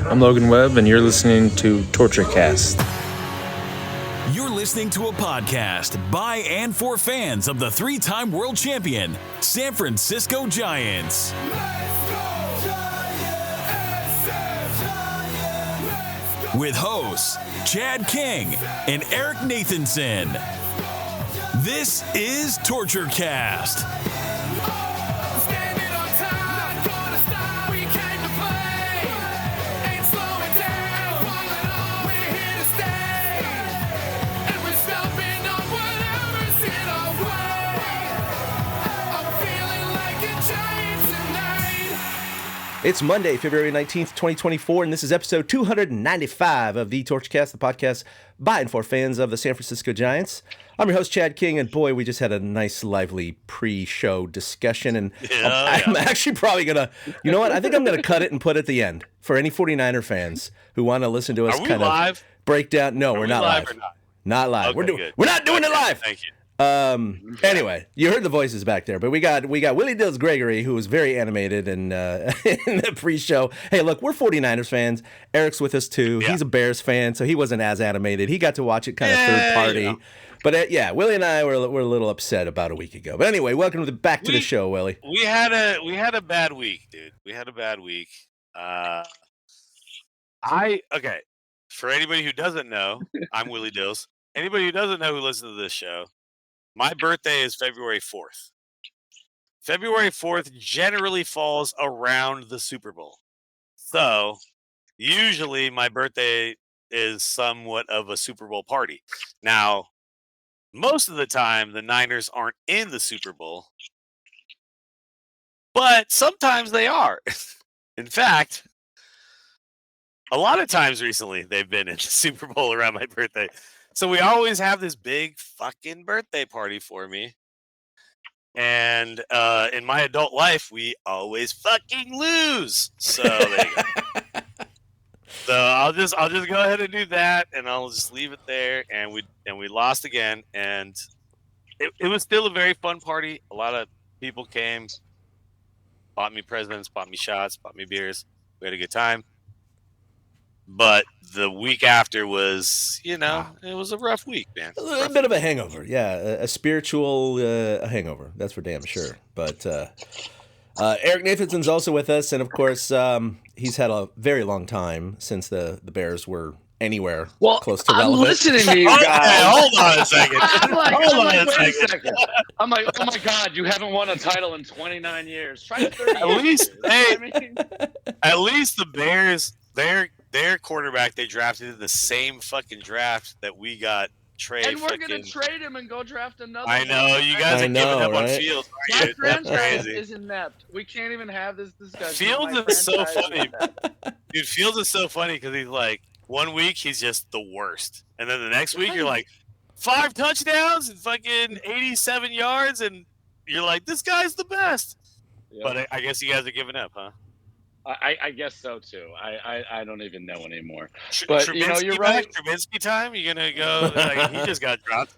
I'm Logan Webb, and you're listening to TortureCast. You're listening to a podcast by and for fans of the three-time world champion, San Francisco Giants. With hosts Chad King and Eric Nathanson. This is TortureCast. It's Monday, February 19th, 2024, and this is episode 295 of the TortureCast, the podcast by and for fans of the San Francisco Giants. I'm your host, Chad King, and boy, we just had a nice, lively pre-show discussion, and I'm actually probably going to, you know what, I think I'm going to cut it and put it at the end for any 49er fans who want to listen to us kind of break down. No, we're not live. Not live. Okay, we're not doing it live. Thank you. Anyway, you heard the voices back there, but we got Willie Dills Gregory, who was very animated in the pre-show. Hey, look, we're 49ers fans. Eric's with us too. Yeah. He's a Bears fan, so he wasn't as animated. He got to watch it kind of third party. You know. But Willie and I were a little upset about a week ago. But anyway, welcome back to the show, Willie. We had a bad week, dude. We had a bad week. Okay. For anybody who doesn't know, I'm Willie Dills. Anybody who doesn't know who listens to this show, my birthday is February 4th. February 4th generally falls around the Super Bowl. So, usually my birthday is somewhat of a Super Bowl party. Now, most of the time, the Niners aren't in the Super Bowl. But sometimes they are. In fact, a lot of times recently, they've been in the Super Bowl around my birthday. So we always have this big fucking birthday party for me. And in my adult life, we always fucking lose. So there you go. So I'll just go ahead and do that, and I'll just leave it there. And we lost again, and it was still a very fun party. A lot of people came, bought me presents, bought me shots, bought me beers. We had a good time. But the week after was, it was a rough week, man. A bit of a hangover, a spiritual hangover. That's for damn sure. But Eric Nathanson's also with us, and of course, he's had a very long time since the Bears were anywhere close to relevant. I'm listening to you guys. Hold on a second. Wait a second. I'm like, oh my God, you haven't won a title in 29 years. Try 30 at least, years. At least the Bears, their quarterback they drafted in the same fucking draft that we got Trey. And we're going to trade him and go draft another I know. You guys are giving up on Fields. My franchise is inept. We can't even have this discussion. Fields is so funny. Dude, Fields is so funny because he's like, 1 week he's just the worst. And then the next week you're like, 5 touchdowns and fucking 87 yards. And you're like, this guy's the best. Yep. But I guess you guys are giving up, huh? I guess so too. I don't even know anymore. But you're right. Trubinsky time. You're gonna go. Like, he just got dropped.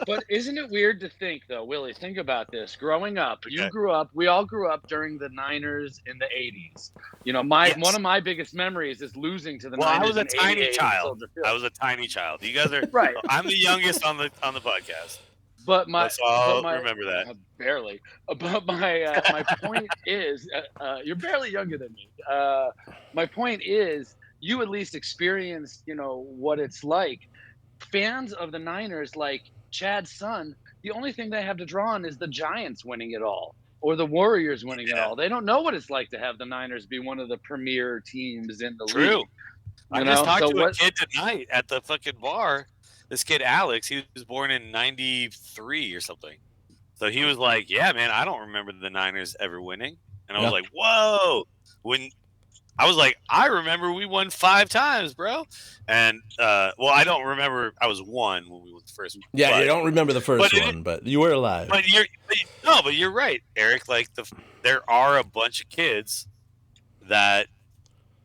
But isn't it weird to think though, Willie? Think about this. Growing up, you grew up. We all grew up during the Niners in the '80s. One of my biggest memories is losing to the Niners. I was a tiny child. You guys are right. I'm the youngest on the podcast. But remember that. Barely. But my point is, you're barely younger than me. My point is, you at least experienced, what it's like. Fans of the Niners, like Chad's son, the only thing they have to draw on is the Giants winning it all or the Warriors winning it all. They don't know what it's like to have the Niners be one of the premier teams in the league. I just talked to a kid tonight at the fucking bar. This kid, Alex, he was born in 93 or something. So he was like, yeah, man, I don't remember the Niners ever winning. And I was like, whoa. I was like, I remember we won 5 times, bro. And, I don't remember. I was 1 when we won the first one. Yeah, you don't remember the first one, but you were alive. But you're right, Eric. Like, there are a bunch of kids that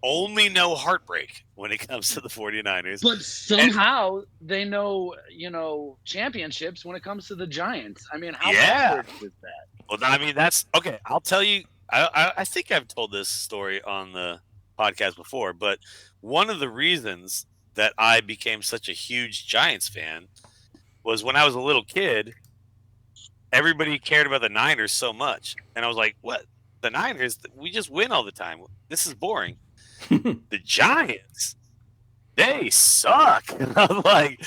only know heartbreak when it comes to the 49ers. But somehow they know, championships when it comes to the Giants. I mean, how backwards is that? Well, I mean, that's okay. I'll tell you. I think I've told this story on the podcast before, but one of the reasons that I became such a huge Giants fan was when I was a little kid, everybody cared about the Niners so much. And I was like, what? The Niners, we just win all the time. This is boring. The Giants, they suck. And I'm like,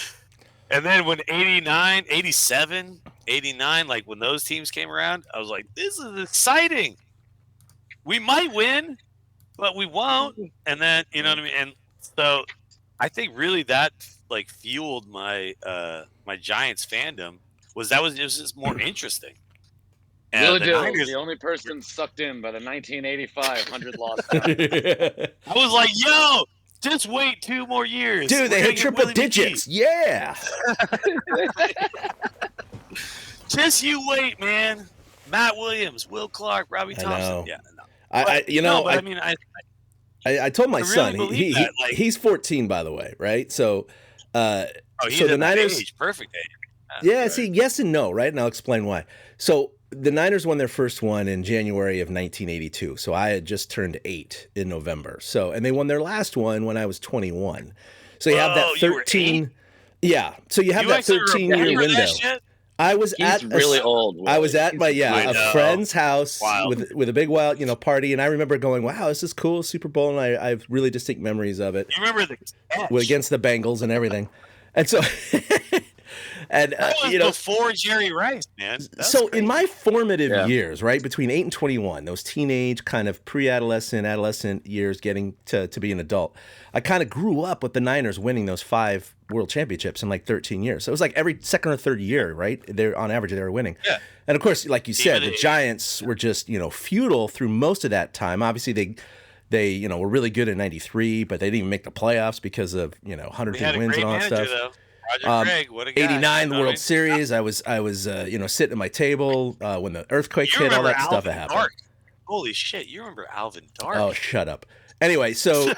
and then when 89, 87, 89, like when those teams came around, I was like, this is exciting. We might win, but we won't. And then, you know what I mean? And so I think really that like fueled my my Giants fandom it was just more interesting. Will Dill, the only person sucked in by the 1985 100-loss team. I was like, yo, just wait 2 more years. Dude, they hit triple digits. Yeah. Just you wait, man. Matt Williams, Will Clark, Robbie Thompson. Yeah, no. I told my son, he's 14, by the way, right? So, so the Niners, age, perfect age. Yeah, right. See, yes and no, right? And I'll explain why. So the Niners won their first one in January of 1982. So I had just turned 8 in November. So, and they won their last one when I was 21. So you have that 13. Yeah. So you have that 13-year window. He's really old. I was at a friend's house with a big wild, party, and I remember going, "Wow, this is cool, Super Bowl," and I have really distinct memories of it. You remember the catch against the Bengals and everything, and so. And that was before Jerry Rice, man. So crazy. In my formative years, right, between 8 and 21, those teenage kind of pre-adolescent, adolescent years getting to be an adult, I kind of grew up with the Niners winning those 5 world championships in like 13 years. So it was like every second or third year, right? They're on average they were winning. Yeah. And of course, like you said, the Giants were just, feudal through most of that time. Obviously they were really good in 93, but they didn't even make the playoffs because of, 100 wins and all that stuff. Though. Roger Craig, what a guy. 89, the World Series. I was sitting at my table when the earthquake hit, all that stuff happened. Dark. Holy shit, you remember Alvin Dark? Oh, shut up. Anyway, so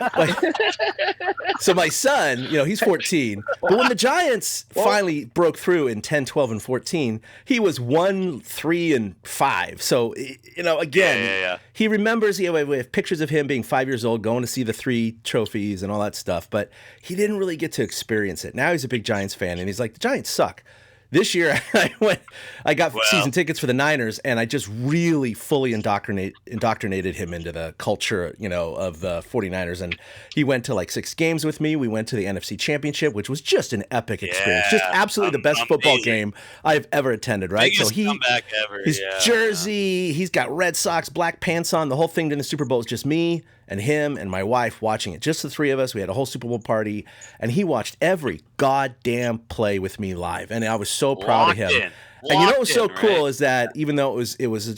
my son, he's 14. But when the Giants finally broke through in 10, 12, and 14, he was 1, 3, and 5. So, again, he remembers, we have pictures of him being 5 years old, going to see the 3 trophies and all that stuff. But he didn't really get to experience it. Now he's a big Giants fan, and he's like, the Giants suck. This year, I got season tickets for the Niners, and I just really fully indoctrinated him into the culture, of the 49ers. And he went to like 6 games with me. We went to the NFC Championship, which was just an epic experience. Just absolutely the best football game I've ever attended, right? Biggest comeback ever. His jersey, he's got Red Sox black pants on. The whole thing during the Super Bowl is just me and him and my wife watching it. Just the 3 of us. We had a whole Super Bowl party, and he watched every goddamn play with me live, and I was so proud of him. And what was so cool is that even though it was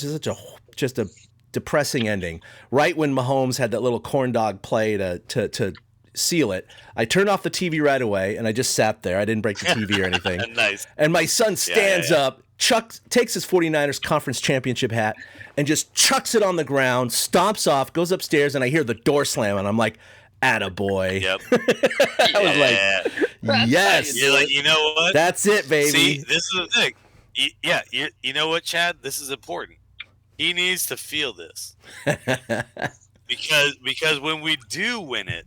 just a depressing ending, right when Mahomes had that little corn dog play to seal it, I turned off the TV right away, and I just sat there. I didn't break the TV or anything. Nice. And my son stands up, takes his 49ers conference championship hat, and just chucks it on the ground, stomps off, goes upstairs, and I hear the door slam, and I'm like, attaboy. Yep. I was like, yes. You're like, you know what? That's it, baby. See, this is the thing. You know what, Chad? This is important. He needs to feel this. because when we do win it,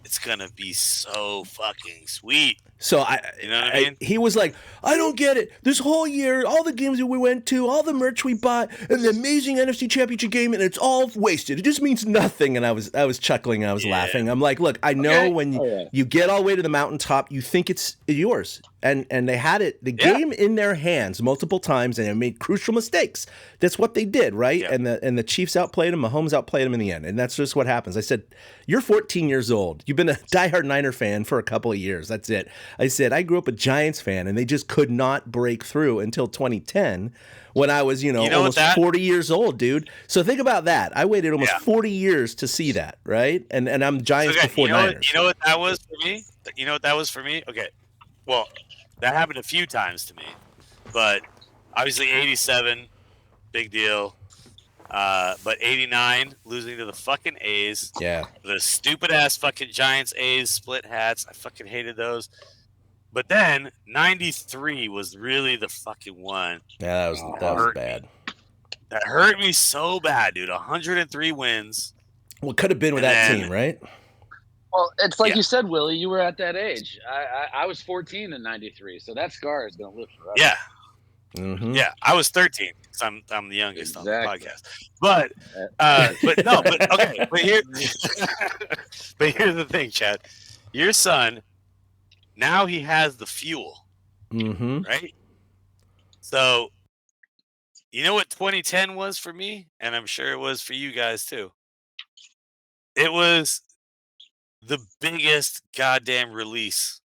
it's going to be so fucking sweet. So you know what I mean? He was like, I don't get it. This whole year, all the games that we went to, all the merch we bought, and the amazing NFC Championship game, and it's all wasted. It just means nothing. And I was chuckling. I was laughing. I'm like, look, I know when you get all the way to the mountaintop, you think it's yours. And they had the game in their hands multiple times, and they made crucial mistakes. That's what they did, right? Yeah. And the Chiefs outplayed them. Mahomes outplayed them in the end. And that's just what happens. I said, you're 14 years old. You've been a diehard Niner fan for a couple of years. That's it. I said, I grew up a Giants fan, and they just could not break through until 2010 when I was, almost 40 years old, dude. So think about that. I waited almost 40 years to see that, right? And I'm Giants before Niners. You know what that was for me? You know what that was for me? Okay. Well, that happened a few times to me. But obviously 87, big deal. But 89, losing to the fucking A's. Yeah. The stupid-ass fucking Giants A's split hats. I fucking hated those. But then 93 was really the fucking one. Yeah, that was bad. That hurt me so bad, dude. 103 wins. What could have been with And that then- team, right? Well, it's like Yeah. you said, Willie. You were at that age. I was 14 in '93, so that scar is going to live forever. Yeah. Mm-hmm. Yeah, I was 13 because I'm the youngest on the Exactly. podcast. But okay. But here's the thing, Chad. Your son, now he has the fuel, Mm-hmm. right? So, you know what 2010 was for me, and I'm sure it was for you guys too. It was the biggest goddamn release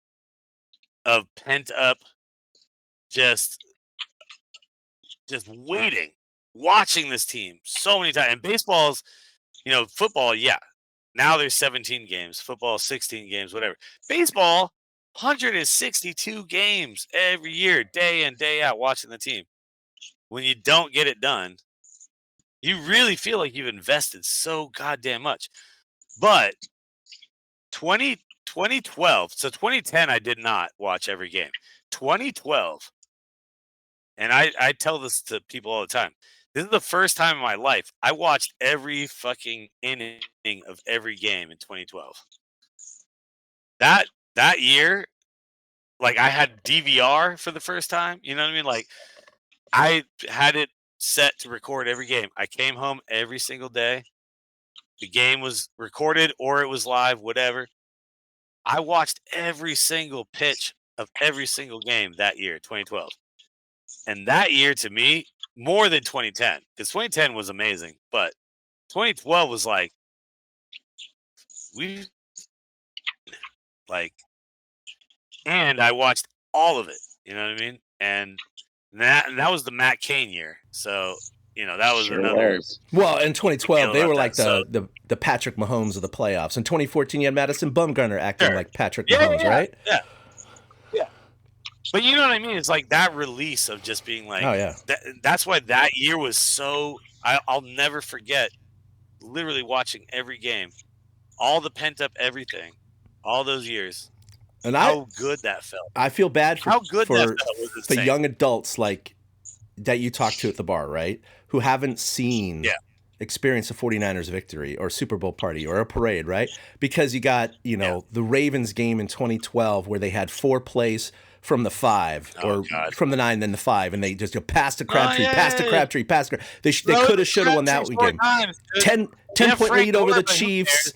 of pent up, just waiting, watching this team so many times. And baseball's, football, yeah. Now there's 17 games, football 16 games, whatever. Baseball, 162 games every year, day in, day out, watching the team. When you don't get it done, you really feel like you've invested so goddamn much. But 2012, so 2010, I did not watch every game. 2012, and I tell this to people all the time. This is the first time in my life I watched every fucking inning of every game in 2012. That year, like I had DVR for the first time. You know what I mean? Like I had it set to record every game. I came home every single day. The game was recorded or it was live, whatever. I watched every single pitch of every single game that year, 2012. And that year to me, more than 2010, because 2010 was amazing, but 2012 was like, and I watched all of it. You know what I mean? And that was the Matt Cain year. So, that was another. Well, in 2012, they were like that, the Patrick Mahomes of the playoffs. In 2014, you had Madison Bumgarner acting like Patrick Mahomes, right? Yeah. But you know what I mean? It's like that release of just being like, oh yeah. That's why that year was so. I'll never forget. Literally watching every game, all the pent up everything, all those years, and how good that felt. I feel bad for how good for that felt was the young adults like that you talk to at the bar, right? Who haven't seen. Experience a 49ers victory or Super Bowl party or a parade, right? Because you got, the Ravens game in 2012 where they had 4 plays from the 5 or from the 9, then the 5, and they just pass to Crabtree, pass to Crabtree, pass to Crabtree. They could have, should have won that game. 10-point lead over the Chiefs.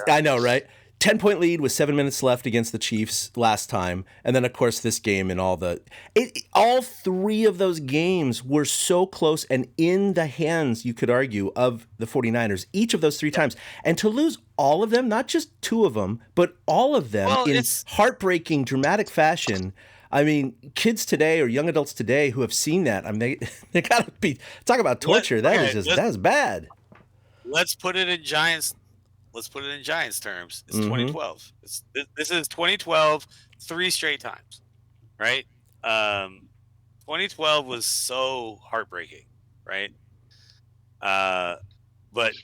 I know, right? 10-point lead with 7 minutes left against the Chiefs last time. And then, of course, this game and all 3 of those games were so close and in the hands, you could argue, of the 49ers, each of those 3 times. And to lose all of them, not just 2 of them, but all of them in heartbreaking, dramatic fashion. I mean, kids today or young adults today who have seen that, I mean, they got to be, talk about torture. That is bad. Let's put it in Giants. Let's put it in Giants terms. It's 2012. This is 2012, 3 straight times, right? 2012 was so heartbreaking, right? But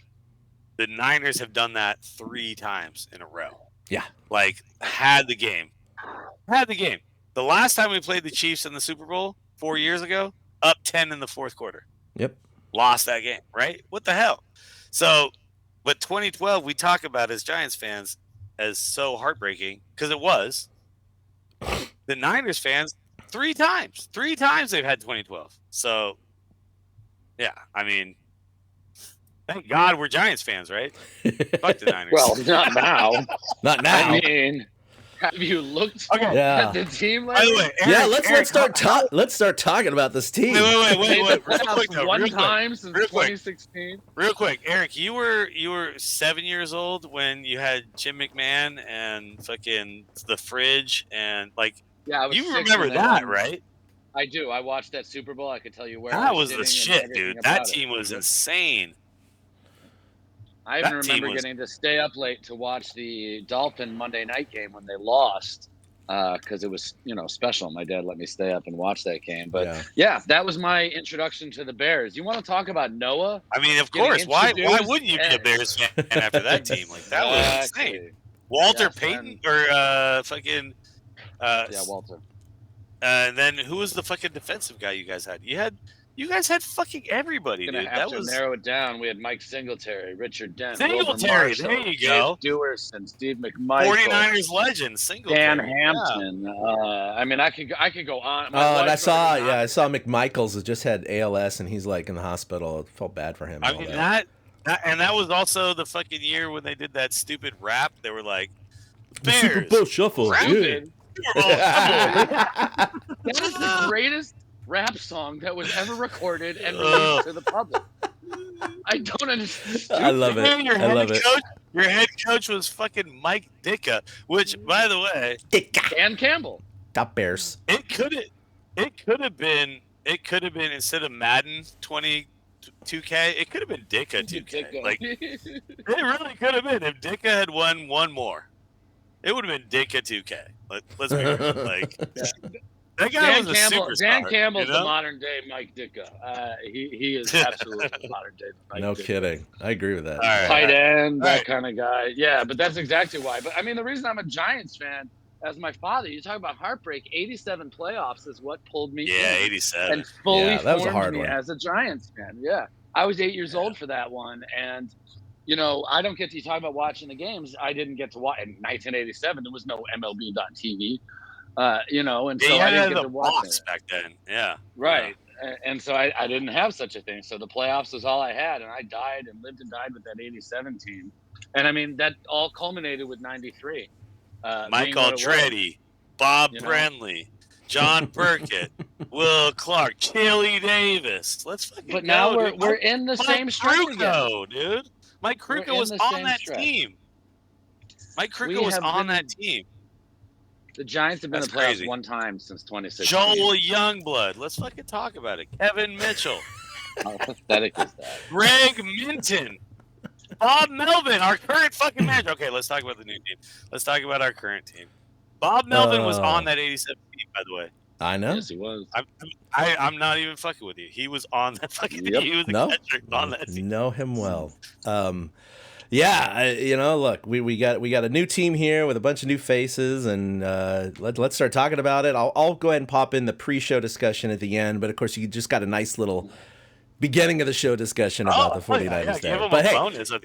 the Niners have done that 3 times in a row. Yeah. Like, had the game. The last time we played the Chiefs in the Super Bowl 4 years ago, up 10 in the fourth quarter. Yep. Lost that game, right? What the hell? So, but 2012, we talk about as Giants fans as so heartbreaking because it was. The Niners fans, 3 times. 3 times they've had 2012. So, yeah, I mean, thank God we're Giants fans, right? Fuck the Niners. Well, not now. Not now. I mean, have you looked at the team? By the way, Eric, let's start talking about this team. Wait. One time since 2016. Real quick, Eric, you were 7 years old when you had Jim McMahon and fucking the fridge and like. Yeah, I was you remember that, right? I do. I watched that Super Bowl. I could tell you where. That was the shit, dude. That team was insane. I even remember getting to stay up late to watch the Dolphin Monday night game when they lost because it was, special. My dad let me stay up and watch that game. But, yeah, that was my introduction to the Bears. You want to talk about Noah? I mean, of course. Why wouldn't you be a Bears fan after that team? Like, that was insane. Walter Payton or fucking – yeah, Walter. And then who was the fucking defensive guy you guys had? You You guys had fucking everybody, Gonna dude. have That to was narrow it down. We had Mike Singletary, Richard Dent, Wilbur Singletary. Marshall, There you Dave go. Dewerson, Steve McMichael, 49ers legend Dan Singletary. Yeah. Hampton. I mean, I could go on. And I saw McMichaels has just had ALS and he's like in the hospital. I felt bad for him. I mean that was also the fucking year when they did that stupid rap. They were like, the Super Bowl shuffle. Stupid. Yeah. That is the greatest rap song that was ever recorded and released to the public. I don't understand. I love it. I love it. Your head coach was fucking Mike Ditka, which, by the way, Dan Campbell. Top Bears. It could have been instead of Madden 22K, it could have been Ditka 2K. Like it really could have been if Ditka had won one more. It would have been Ditka 2K. Let's be real. Like that guy was a superstar. Dan Campbell's the modern day Mike Ditka. He is absolutely the modern day Mike No Ditka. kidding. I agree with that. Tight end, that kind of guy. Yeah, but that's exactly why. But I mean, the reason I'm a Giants fan, as my father, you talk about heartbreak. 87 playoffs is what pulled me. Yeah, in 87. and fully that was a hard formed me one. as a Giants fan. Yeah, I was 8 years old for that one, and I don't get to talk about watching the games. I didn't get to watch in 1987. There was no MLB.TV. And so I didn't get to watch it back then. Yeah. Right. And so I didn't have such a thing. So the playoffs was all I had, and I died and lived and died with that 87 team. And I mean, that all culminated with 93. Michael Andretti, Bob Brenly, John Burkett, Will Clark, Chili Davis. Let's fucking But now go, we're in the same string again. Dude. Mike Krukow was on that team. Mike Krukow was on that team. The Giants have been in the playoffs one time since 2016. Joel Youngblood. Let's fucking talk about it. Kevin Mitchell. How pathetic is that? Greg Minton. Bob Melvin, our current fucking manager. Okay, let's talk about the new team. Let's talk about our current team. Bob Melvin was on that 87 team, by the way. I know. Yes, he was. I'm not even fucking with you. He was on that fucking team. He was a catcher on that team. Know him well. Look, we got a new team here with a bunch of new faces, and let's start talking about it. I'll go ahead and pop in the pre-show discussion at the end, but of course you just got a nice little beginning of the show discussion about the 49ers there. But hey,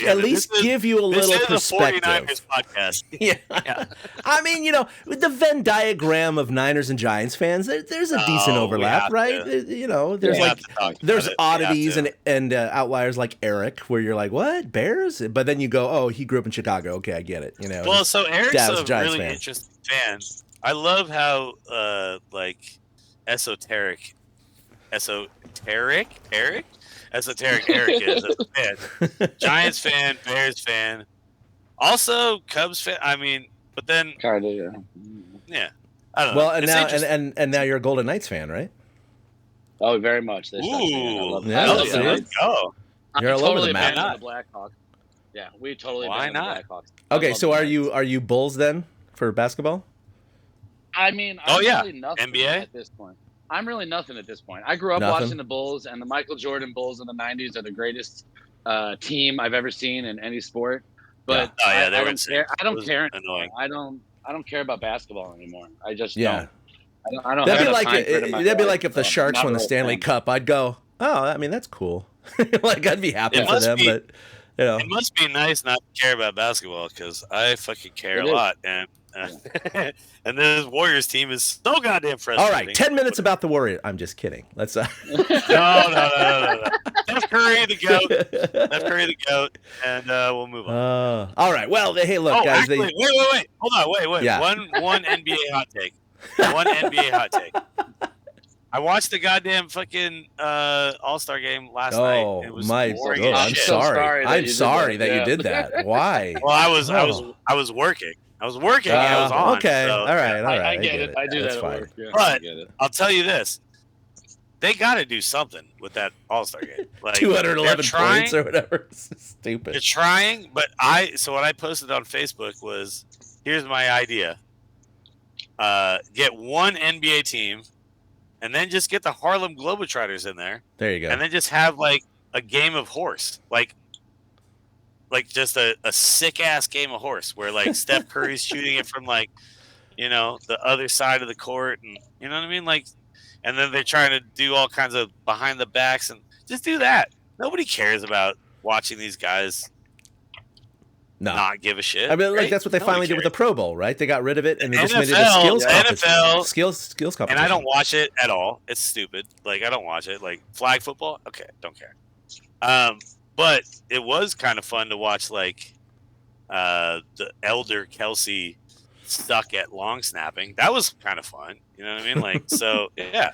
at least give you a little perspective. This is the 49ers podcast. Yeah. I mean, with the Venn diagram of Niners and Giants fans, there's a decent overlap, right? There's oddities and outliers like Eric, where you're like, what, Bears? But then you go, oh, he grew up in Chicago. Okay, I get it. Well, so Eric's a really interesting fan. I love how esoteric Eric is as a fan. Giants fan, Bears fan, also Cubs fan. I mean, but then kind of, yeah. I don't know. Well, and now you're a Golden Knights fan, right? Oh, very much. Let's go. You're all over the map. The Blackhawks. Yeah, we totally. Why not? The Blackhawks. Okay, so are you Bulls then for basketball? I mean, really nothing NBA at this point. I'm really nothing at this point. I grew up watching the Bulls, and the Michael Jordan Bulls in the 90s are the greatest team I've ever seen in any sport. But I don't care. I don't care anymore. I don't care about basketball anymore. I just don't. I don't. That'd be like if the Sharks won the Stanley Cup. I'd go, oh, I mean, that's cool. I'd be happy for them, but it must be nice not to care about basketball because I fucking care a lot, and and this Warriors team is so goddamn frustrating. All right, 10 minutes about the Warriors. I'm just kidding. Let's. No. Steph Curry the goat, and we'll move on. All right. Well, hey, look, guys. Actually, wait. Hold on. Wait. Yeah. One NBA hot take. I watched the goddamn fucking All-Star game last night. It was boring as I'm shit. sorry. I'm sorry that you did that. Why? Well, I was working. I was on. Okay. So, all right. I get it. I do that at work. Yeah, but I'll tell you this. They got to do something with that All-Star game. Like 211 points or whatever. It's stupid. They're trying, but so what I posted on Facebook was, here's my idea. Get one NBA team, and then just get the Harlem Globetrotters in there. There you go. And then just have like a game of horse, like just a sick ass game of horse where like Steph Curry's shooting it from the other side of the court, and you know what I mean, like and then they're trying to do all kinds of behind the backs, and just do that. Nobody cares about watching these guys not give a shit. I mean, right? like that's what they finally did with the Pro Bowl, right? They got rid of it and they just made it a NFL, skills the competition. NFL, Skills competition. and I don't watch it at all. It's stupid. Like I don't watch it. Like flag football, okay, don't care. But it was kind of fun to watch, like the elder Kelsey stuck at long snapping. That was kind of fun. You know what I mean? Like so, yeah.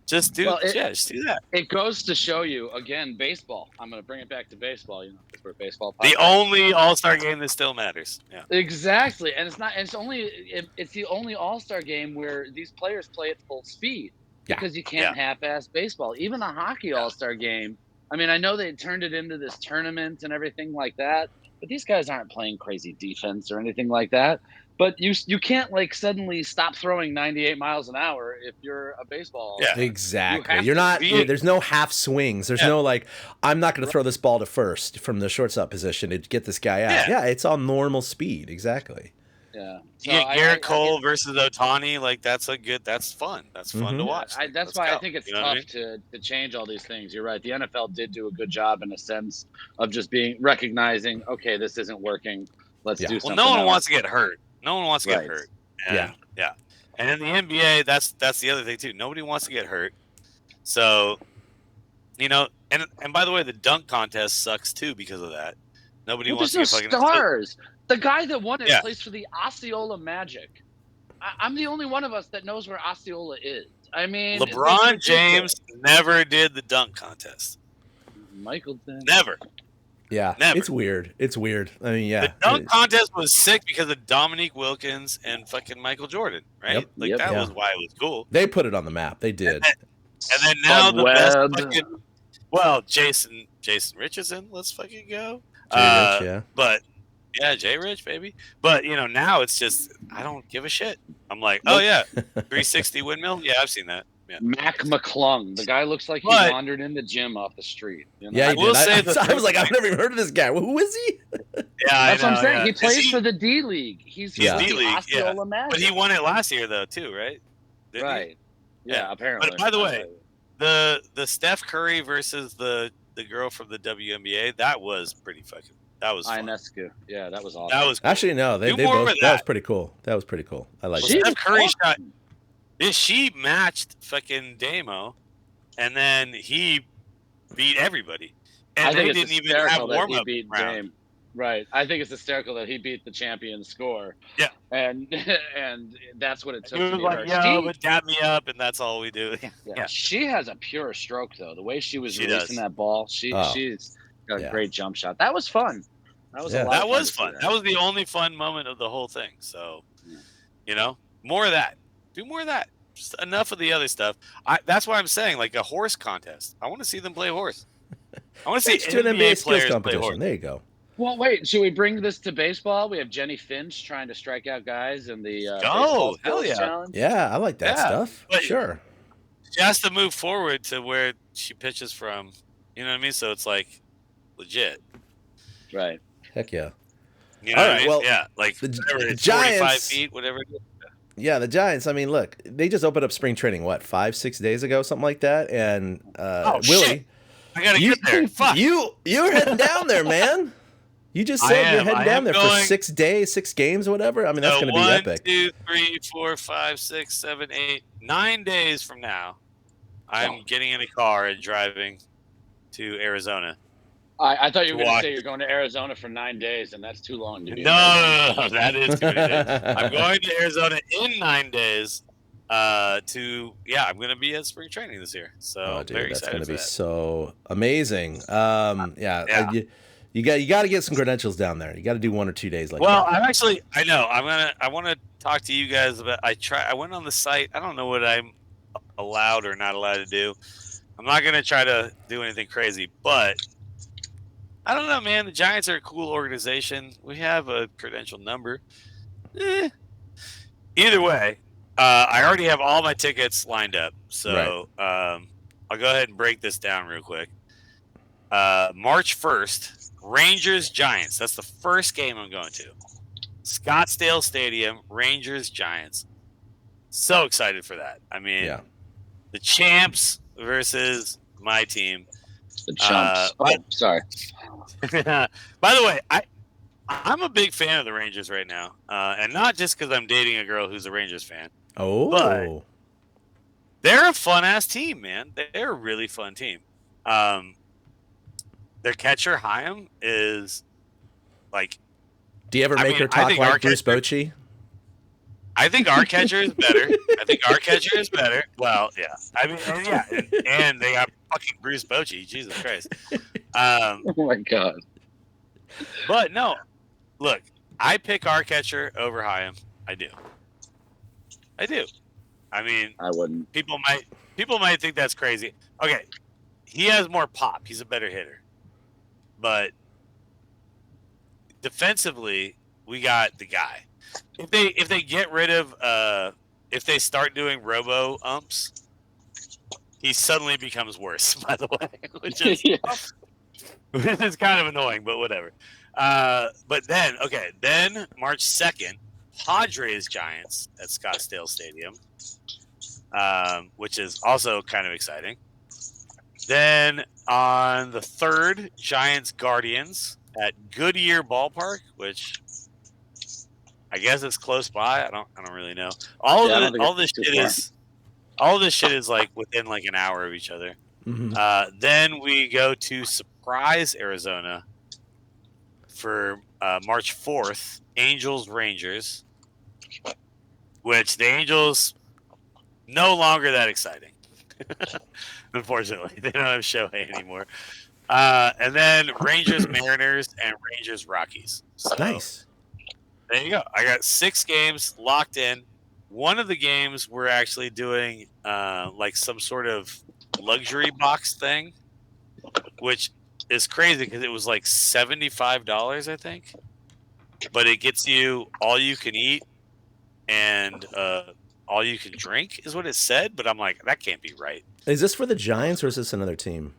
Just do just do that. It goes to show you again, baseball. I'm going to bring it back to baseball. You know, because we're a baseball podcast. The only All-Star game that still matters. Yeah, exactly. And it's not. It's the only All-Star game where these players play at full speed because you can't half-ass baseball. Even the hockey All-Star game. I mean, I know they turned it into this tournament and everything like that, but these guys aren't playing crazy defense or anything like that. But you can't like suddenly stop throwing 98 miles an hour if you're a baseball. Yeah, exactly. You're not. There's no half swings. There's no like. I'm not going to throw this ball to first from the shortstop position to get this guy out. Yeah, it's on normal speed. Exactly. Yeah. So you get Garrett Cole versus Ohtani. Like that's fun. That's fun to watch. That's why I think it's tough to change all these things. You're right. The NFL did do a good job in a sense of just recognizing, okay, this isn't working. Let's do something. Well, no one wants to get hurt. No one wants to get hurt. And, yeah. And in the NBA, that's the other thing too. Nobody wants to get hurt. So, you know, and by the way, the dunk contest sucks too because of that. Nobody wants to get fucking stars. The guy that won it plays for the Osceola Magic. I'm the only one of us that knows where Osceola is. I mean, LeBron James never did the dunk contest. Michael did. Never. Yeah, never. It's weird. I mean, the dunk contest was sick because of Dominique Wilkins and fucking Michael Jordan, right? Yep. That was why it was cool. They put it on the map. They did. And then now the best fucking Jason Richardson. Let's fucking go. Jay Rich, But Jay Rich, baby. But now it's just I don't give a shit. I'm like, oh yeah, 360 windmill. Yeah, I've seen that. Yeah. Mac McClung. The guy looks like he wandered in the gym off the street. You know? Yeah, I will say I was like, I've never even heard of this guy. Who is he? That's what I'm saying. He plays for the D League. He's D-League, Osceola Magic. But he won it last year though, too, right? Didn't he? Yeah, apparently. But by the way, the Steph Curry versus the girl from the WNBA, that was pretty fucking. That was fun. Ionescu. Yeah, that was awesome. That was cool. Actually no. They both. That was pretty cool. I like Steph Curry shot. She matched fucking Damo, and then he beat everybody. And they didn't even have warm-up round. Right. I think it's hysterical that he beat the champion score. Yeah. And that's what it took. He was like, but dab me up, and that's all we do. Yeah. She has a pure stroke, though. The way she was releasing that ball, she's got a great jump shot. That was fun. That was a lot That was fun. That was the only fun moment of the whole thing. So, more of that. Do more of that. Just enough of the other stuff. That's why I'm saying, like a horse contest. I want to see them play horse. I want to see NBA players play horse. There you go. Well, wait. Should we bring this to baseball? We have Jenny Finch trying to strike out guys in the hell yeah challenge. Yeah, I like that stuff. But sure. She has to move forward to where she pitches from. You know what I mean? So it's like legit. Right. Heck yeah. You know all right. Well, like the Giants, 45 feet, whatever it is. Yeah, the Giants. I mean, look, they just opened up spring training. What, 5-6 days ago, something like that. And Willie, shit. I gotta get there. Fuck. You're heading down there, man. You just said you're heading down there for 6 days, 6 games, or whatever. I mean, that's going to be epic. 1, 2, 3, 4, 5, 6, 7, 8, 9 days from now, I'm getting in a car and driving to Arizona. I thought you were going to say you're going to Arizona for 9 days, and that's too long to be. No, that is too many days. I'm going to Arizona in 9 days. I'm going to be at spring training this year. So very excited. That's going to be so amazing. You got to get some credentials down there. You got to do 1 or 2 days like that. Well, I want to talk to you guys about. I went on the site. I don't know what I'm allowed or not allowed to do. I'm not going to try to do anything crazy, but. I don't know, man. The Giants are a cool organization. We have a credential number. Either way, I already have all my tickets lined up. So I'll go ahead and break this down real quick. March 1st, Rangers-Giants. That's the first game I'm going to. Scottsdale Stadium, Rangers-Giants. So excited for that. I mean, the champs versus my team. The chumps. Sorry. By the way, I'm a big fan of the Rangers right now, and not just because I'm dating a girl who's a Rangers fan. But they're a fun-ass team, man. They're a really fun team. Their catcher, Chaim, is like... Do you ever make her talk like Bruce Bochy? I think our catcher is better. Well, yeah. I mean, and they got fucking Bruce Bochy. Jesus Christ. Oh, my God. But, no. Look, I pick our catcher over Chaim. I do. I mean, I wouldn't. People might think that's crazy. Okay, he has more pop. He's a better hitter. But defensively, we got the guy. If they get rid of if they start doing robo umps, he suddenly becomes worse, by the way, which is which is kind of annoying, but whatever. But then March 2nd, Padres Giants at Scottsdale Stadium, which is also kind of exciting. Then on the 3rd, Giants Guardians at Goodyear Ballpark, which I guess it's close by. I don't really know. All this shit is like within like an hour of each other. Mm-hmm. Then we go to Surprise, Arizona for March 4th, Angels Rangers, which the Angels no longer that exciting. Unfortunately, they don't have Shohei anymore. And then Rangers Mariners and Rangers Rockies. So, nice. There you go. I got 6 games locked in. One of the games we're actually doing like some sort of luxury box thing, which is crazy because it was like $75, I think. But it gets you all you can eat and all you can drink is what it said. But I'm like, that can't be right. Is this for the Giants or is this another team?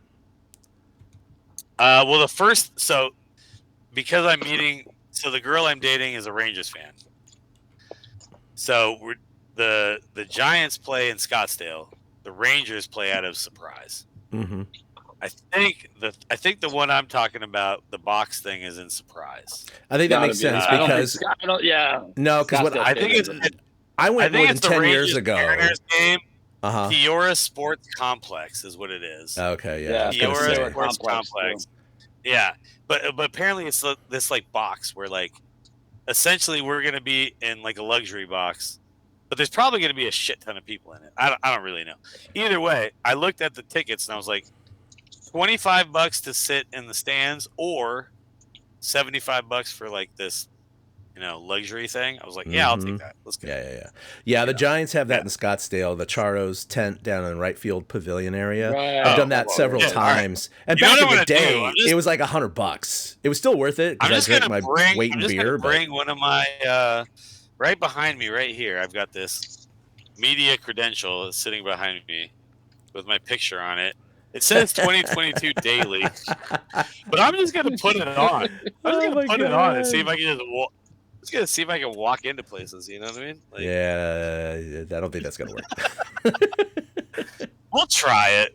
Well, because I'm meeting... So the girl I'm dating is a Rangers fan. So the Giants play in Scottsdale. The Rangers play out of Surprise. Mm-hmm. I think the one I'm talking about, the box thing, is in Surprise. I think that makes sense because no, because I think I went more than 10 years ago. Mariners game. Peoria Sports Complex is what it is. Okay, yeah. Peoria Sports Complex. Yeah, but apparently it's this like box where like essentially we're gonna be in like a luxury box, but there's probably gonna be a shit ton of people in it. I don't really know. Either way, I looked at the tickets and I was like, $25 to sit in the stands or $75 for like this, luxury thing. I was like, yeah, I'll take that. Let's go. Yeah. The Giants have that in Scottsdale, the Charos tent down in the right field pavilion area. Right. I've done that several times. Right. And back in the day, it was like $100. It was still worth it because I drank my weight in beer. Bring one of my right behind me, right here. I've got this media credential sitting behind me with my picture on it. It says 2022 daily, but I'm just gonna put it on. I'm just gonna put it on and see if I can just gonna see if I can walk into places. You know what I mean? Like, yeah, I don't think that's gonna work. We'll try it.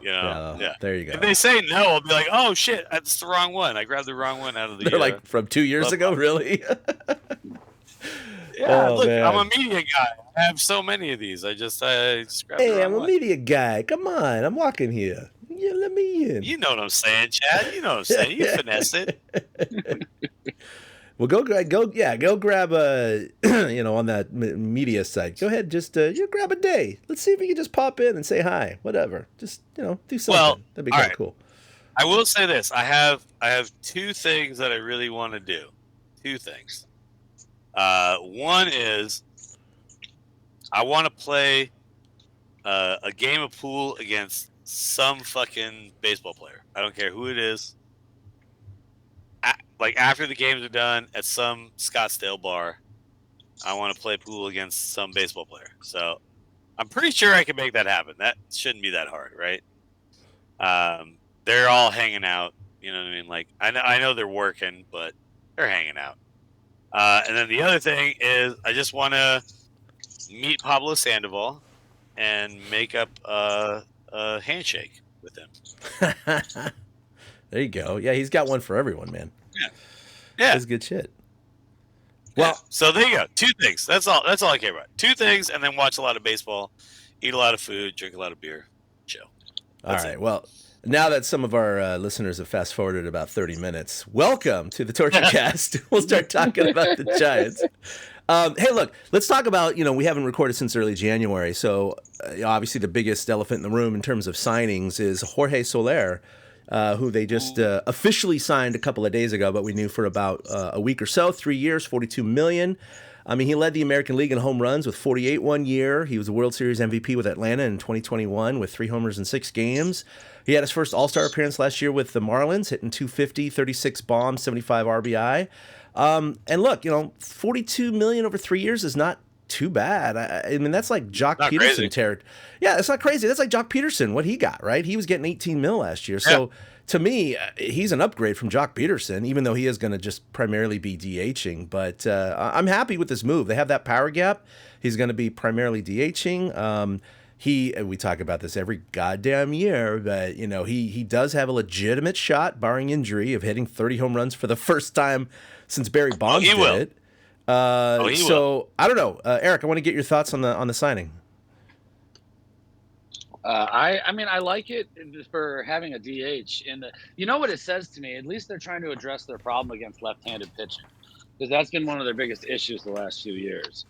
Yeah. There you go. If they say no, I'll be like, "Oh shit, that's the wrong one. I grabbed the wrong one out of the." They're like from 2 years ago, really? Yeah, look, man. I'm a media guy. I have so many of these. I just grabbed the wrong I'm a media guy. Come on, I'm walking here. Yeah, let me in. You know what I'm saying, Chad. You know what I'm saying. You finesse it. Well, go grab a, on that media site. Go ahead, just you grab a day. Let's see if you can just pop in and say hi. Whatever, just do something. Well, that'd be kind of cool. I will say this: I have 2 things that I really want to do. 2 things. One is I want to play a game of pool against some fucking baseball player. I don't care who it is. Like after the games are done at some Scottsdale bar, I want to play pool against some baseball player. So I'm pretty sure I can make that happen. That shouldn't be that hard, right? They're all hanging out. You know what I mean? Like I know they're working, but they're hanging out. And then the other thing is I just want to meet Pablo Sandoval and make up a handshake with him. There you go. Yeah, he's got one for everyone, man. Yeah. That's good shit. Well, so there you go. 2 things. That's all I care about. 2 things, and then watch a lot of baseball, eat a lot of food, drink a lot of beer, chill. That's all right. it. Well, now that some of our listeners have fast forwarded about 30 minutes, welcome to the Torture Cast. We'll start talking about the Giants. Hey, look, let's talk about, we haven't recorded since early January. So obviously the biggest elephant in the room in terms of signings is Jorge Soler, who they just officially signed a couple of days ago, but we knew for about a week or so. 3 years, $42 million. I mean, he led the American League in home runs with 48 one year. He was a World Series MVP with Atlanta in 2021 with 3 homers in 6 games. He had his first All-Star appearance last year with the Marlins, hitting .250, 36 bombs, 75 RBI. And look, $42 million over 3 years is not too bad. I mean, that's like Jock Peterson territory. Yeah, it's not crazy. That's like Jock Peterson, what he got, right? He was getting 18 mil last year. So to me, he's an upgrade from Jock Peterson, even though he is going to just primarily be DHing. But I'm happy with this move. They have that power gap. He's going to be primarily DHing. We talk about this every goddamn year, but he does have a legitimate shot, barring injury, of hitting 30 home runs for the first time since Barry Bonds did it. So I don't know, Eric. I want to get your thoughts on the signing. I mean, I like it for having a DH. And you know what it says to me? At least they're trying to address their problem against left-handed pitching, because that's been one of their biggest issues the last few years.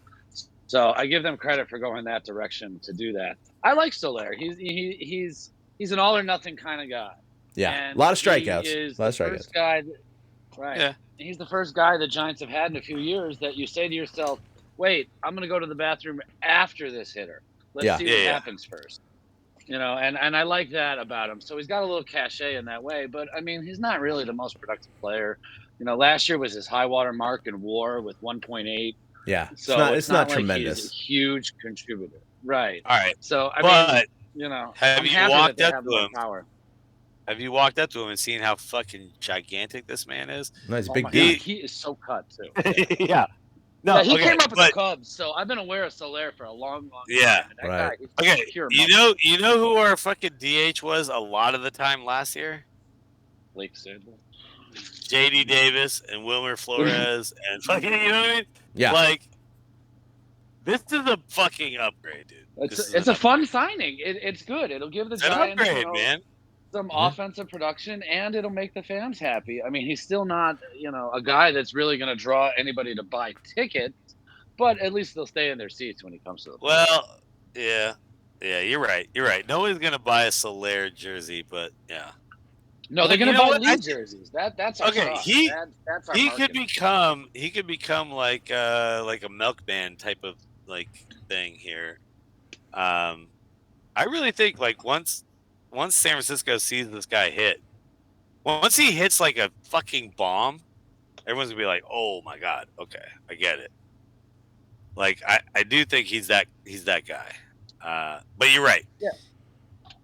So I give them credit for going that direction to do that. I like Soler. He's an all or nothing kind of guy. Yeah, and a lot of strikeouts. He is the first guy. Right. Yeah. He's the first guy the Giants have had in a few years that you say to yourself, "Wait, I'm going to go to the bathroom after this hitter. Let's see what happens first." And I like that about him. So he's got a little cachet in that way, but I mean, he's not really the most productive player. Last year was his high water mark in WAR with 1.8. Yeah, so it's not like tremendous. He's a huge contributor, right? All right. So I mean, have I'm you happy walked that they up have to the him? power. Have you walked up to him and seen how fucking gigantic this man is? No, he's a big dude. He is so cut too. Yeah. No, he came up with the Cubs, so I've been aware of Soler for a long time. Yeah, that right. Guy, okay, you know who our fucking DH was a lot of the time last year? Blake Snell, Zaidi Davis and Wilmer Flores and fucking, you know what I mean? Yeah. Like, this is a fucking upgrade, dude. It's a fun signing. It's good. It'll give the Giants an upgrade, man. Some offensive production, and it'll make the fans happy. I mean, he's still not, a guy that's really going to draw anybody to buy tickets, but at least they'll stay in their seats when he comes to the play. Well, yeah, you're right. Nobody's going to buy a Soler jersey, but yeah. No, they're going to buy league jerseys. That's our okay. That's our he marketing. could become like a milkman type of like thing here. I really think like once San Francisco sees this guy hit, once he hits like a fucking bomb, everyone's gonna be like, "Oh my god, okay, I get it." Like I do think he's that guy. But you're right. Yeah.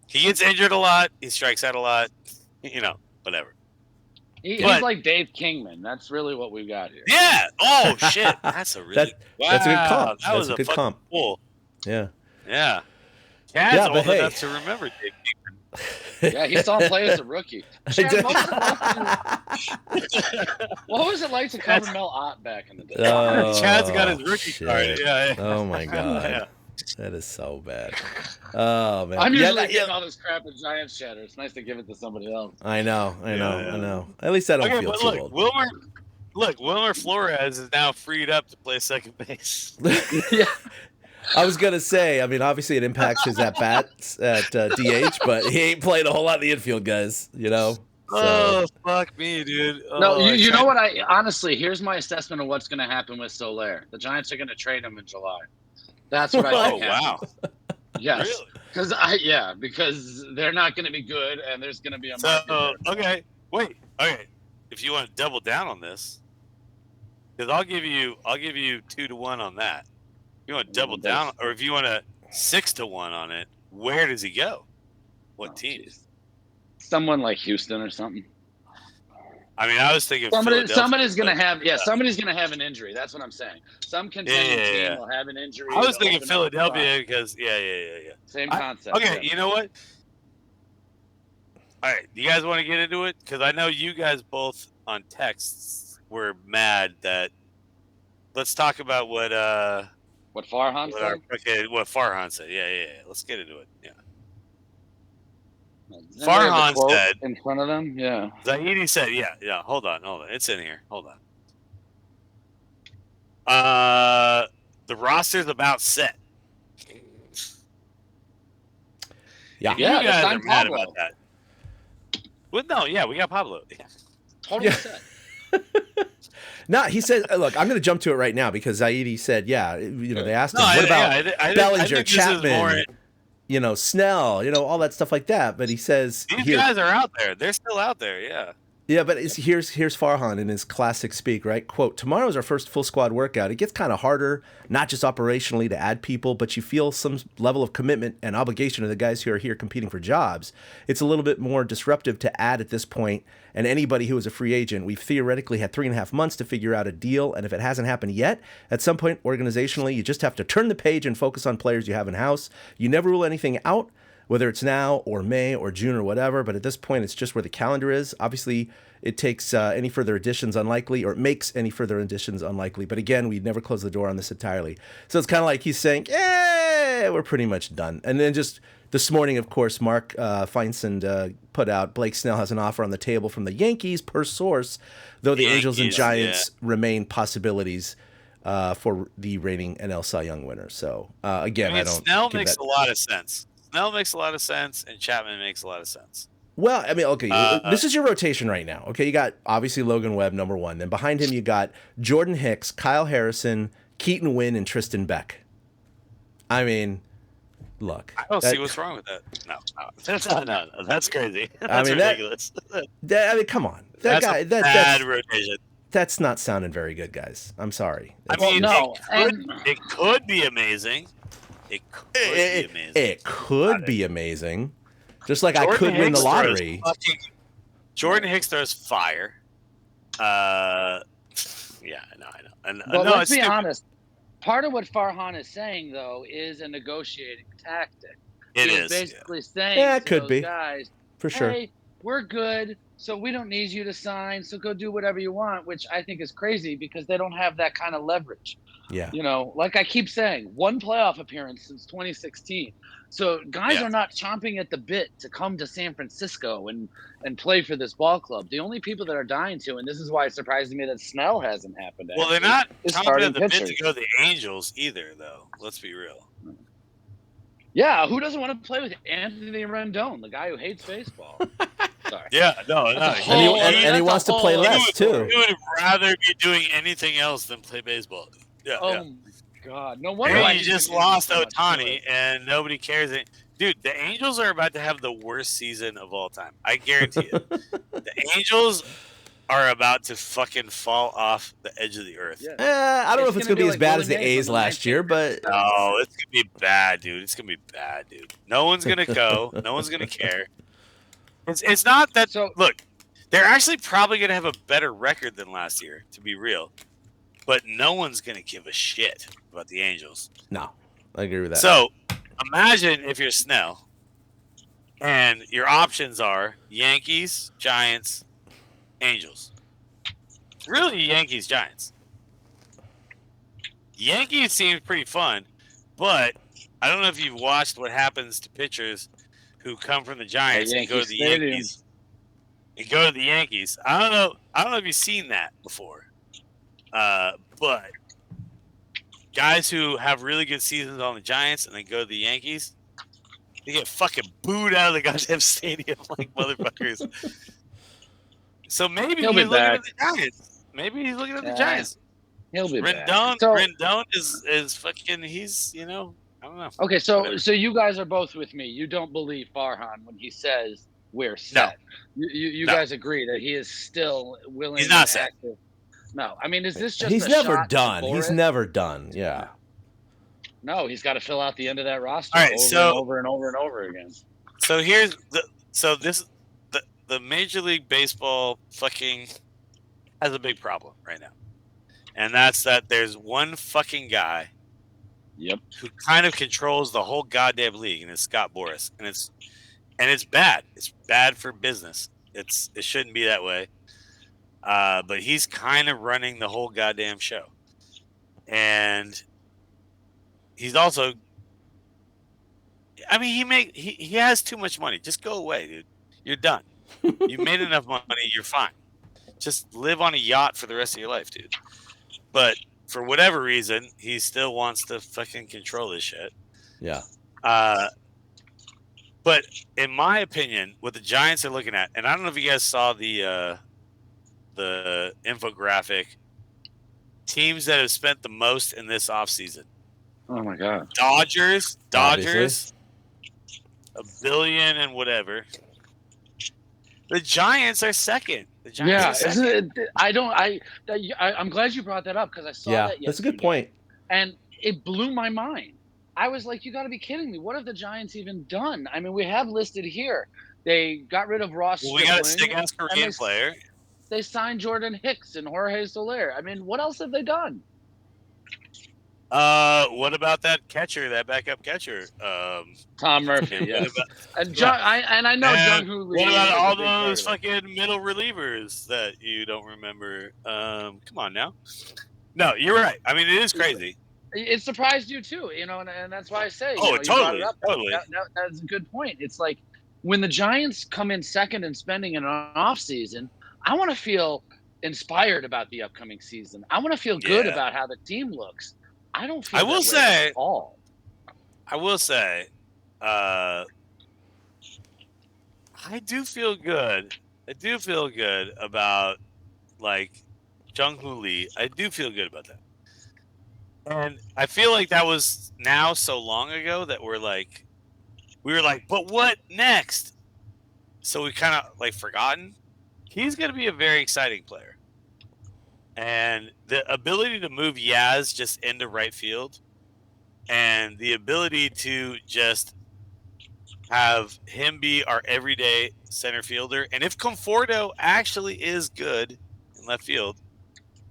He gets injured a lot. He strikes out a lot. Whatever. He's like Dave Kingman. That's really what we've got here. Yeah. Oh shit. That's a really that's a good comp. That's a good comp. Cool. Yeah. Yeah. Chad's old enough to remember Dave Kingman. Yeah, he saw him play as a rookie. Chad, what was it like to cover Mel Ott back in the day? Oh, Chad's got his rookie card. Yeah. Oh my god. Yeah. That is so bad. Oh man. I'm usually getting all this crap at Giants chatter. It's nice to give it to somebody else. I know. At least I don't feel too old. Wilmer Flores is now freed up to play second base. Yeah. I was gonna say, I mean, obviously it impacts his at bats at DH, but he ain't played a whole lot of the infield guys, So. Oh fuck me, dude! No, you know what? Honestly, here's my assessment of what's going to happen with Soler. The Giants are going to trade him in July. That's what I think. Oh wow! Yes, really? because they're not going to be good, and there's going to be a market okay. If you want to double down on this, because I'll give you 2-1 on that. If you want to double down, or if you want to 6-1 on it, where does he go? What team? Geez. Someone like Houston or something. I mean, I was thinking somebody's gonna have an injury. That's what I'm saying. Some contending team will have an injury. I was thinking Philadelphia because Same concept. Okay, you know what? All right, you guys want to get into it? Because I know you guys both on texts were mad that. Let's talk about what Farhan said. Okay, what Farhan said. Yeah. Let's get into it. Yeah. Farhan said in front of them. Yeah. Zaidi said, yeah. Hold on. It's in here. Hold on. The roster's about set. Yeah. You guys are mad about that. Well, no, we got Pablo. Yeah. Totally set. No, he said, look, I'm going to jump to it right now because Zaidi said, they asked him, what about Bellinger, Chapman, Snell, all that stuff like that. But he says, these guys are out there. They're still out there. Yeah. Yeah, but here's Farhan in his classic speak, right? Quote, tomorrow's our first full squad workout. It gets kind of harder, not just operationally to add people, but you feel some level of commitment and obligation to the guys who are here competing for jobs. It's a little bit more disruptive to add at this point, and anybody who is a free agent, we've theoretically had 3.5 months to figure out a deal, and if it hasn't happened yet, at some point, organizationally, you just have to turn the page and focus on players you have in-house. You never rule anything out, whether it's now or May or June or whatever, but at this point, it's just where the calendar is. Obviously, it takes any further additions unlikely, or it makes any further additions unlikely. But again, we'd never close the door on this entirely. So it's kind of like he's saying, we're pretty much done. And then just this morning, of course, Mark Feinsand put out Blake Snell has an offer on the table from the Yankees per source, though the Angels and Giants remain possibilities for the reigning NL Cy Young winner. So again, I don't. Snell makes a lot of sense. Snell makes a lot of sense, and Chapman makes a lot of sense. Well, I mean, okay, this is your rotation right now. Okay, you got obviously Logan Webb, number one. Then behind him, you got Jordan Hicks, Kyle Harrison, Keaton Winn, and Tristan Beck. I mean, look. I don't see what's wrong with that. No, that's crazy. That's ridiculous. Come on. That's bad rotation. That's not sounding very good, guys. I'm sorry. It could be amazing. It could be amazing. Just like Jordan I could win the lottery. Jordan Hicks throws fire. I know. And, let's be honest. Part of what Farhan is saying, though, is a negotiating tactic. He's basically saying to those guys, for sure. Hey, we're good, so we don't need you to sign, so go do whatever you want, which I think is crazy because they don't have that kind of leverage. Yeah. Like I keep saying, one playoff appearance since 2016. So guys are not chomping at the bit to come to San Francisco and play for this ball club. The only people that are dying to, and this is why it surprises me that Snell hasn't happened. Well, they're not chomping at the bit to go to the Angels either, though. Let's be real. Yeah, who doesn't want to play with Anthony Rendon, the guy who hates baseball? Sorry. Yeah, no. And he wants to play less, too. He would rather be doing anything else than play baseball. Yeah. My God, no wonder. And you just lost Ohtani, and nobody cares. Dude, the Angels are about to have the worst season of all time. I guarantee it. The Angels are about to fucking fall off the edge of the earth. Yeah. I don't know if it's going to be as bad as the A's last year, but... No, it's going to be bad, dude. It's going to be bad, dude. No one's going to go. No one's going to care. It's not that... Look, they're actually probably going to have a better record than last year, to be real. But no one's going to give a shit about the Angels. No, I agree with that. So imagine if you're Snell and your options are Yankees, Giants, Angels. Really, Yankees, Giants. Yankees seems pretty fun, but I don't know if you've watched what happens to pitchers who come from the Giants and go to the Yankees. I don't know if you've seen that before. But guys who have really good seasons on the Giants and then go to the Yankees, they get fucking booed out of the goddamn stadium like motherfuckers. So maybe he's looking at the Giants. He'll be back. Rendon is fucking. He's I don't know. Okay, so you guys are both with me. You don't believe Farhan when he says we're set. No. You guys agree that he is still willing. He's not set. No, I mean, is this just? He's never done. He's never done. Yeah. No, he's got to fill out the end of that roster over and over again. So here's the Major League Baseball fucking has a big problem right now. And that's that there's one fucking guy who kind of controls the whole goddamn league, and it's Scott Boras. And it's bad. It's bad for business. It shouldn't be that way. But he's kind of running the whole goddamn show. And he's also, I mean, he has too much money. Just go away, dude. You're done. You made enough money. You're fine. Just live on a yacht for the rest of your life, dude. But for whatever reason, he still wants to fucking control this shit. Yeah. But in my opinion, what the Giants are looking at, and I don't know if you guys saw the infographic, teams that have spent the most in this offseason. Oh my God. Dodgers, Obviously. $1 billion and whatever. The Giants are second. I'm glad you brought that up because I saw that yesterday. That's a good point. And it blew my mind. I was like, you got to be kidding me. What have the Giants even done? I mean, we have listed here. They got rid of Ross Stripling. We got a sick-ass Korean player. They signed Jordan Hicks and Jorge Soler. I mean, what else have they done? What about that catcher, that backup catcher? Tom Murphy, yes. And I know Jung Hoo Lee. What about all those fucking middle relievers that you don't remember? Come on now. No, you're right. I mean, it is crazy. It surprised you too, and that's why I say. Totally. That's a good point. It's like when the Giants come in second and spending in an off season, I want to feel inspired about the upcoming season. I want to feel good about how the team looks. I don't feel. At all. I will say, I do feel good. I do feel good about like Jung Hoo Lee. I do feel good about that. And I feel like that was now so long ago that we were like, but what next? So we kind of like forgotten. He's going to be a very exciting player. And the ability to move Yaz just into right field and the ability to just have him be our everyday center fielder. And if Conforto actually is good in left field,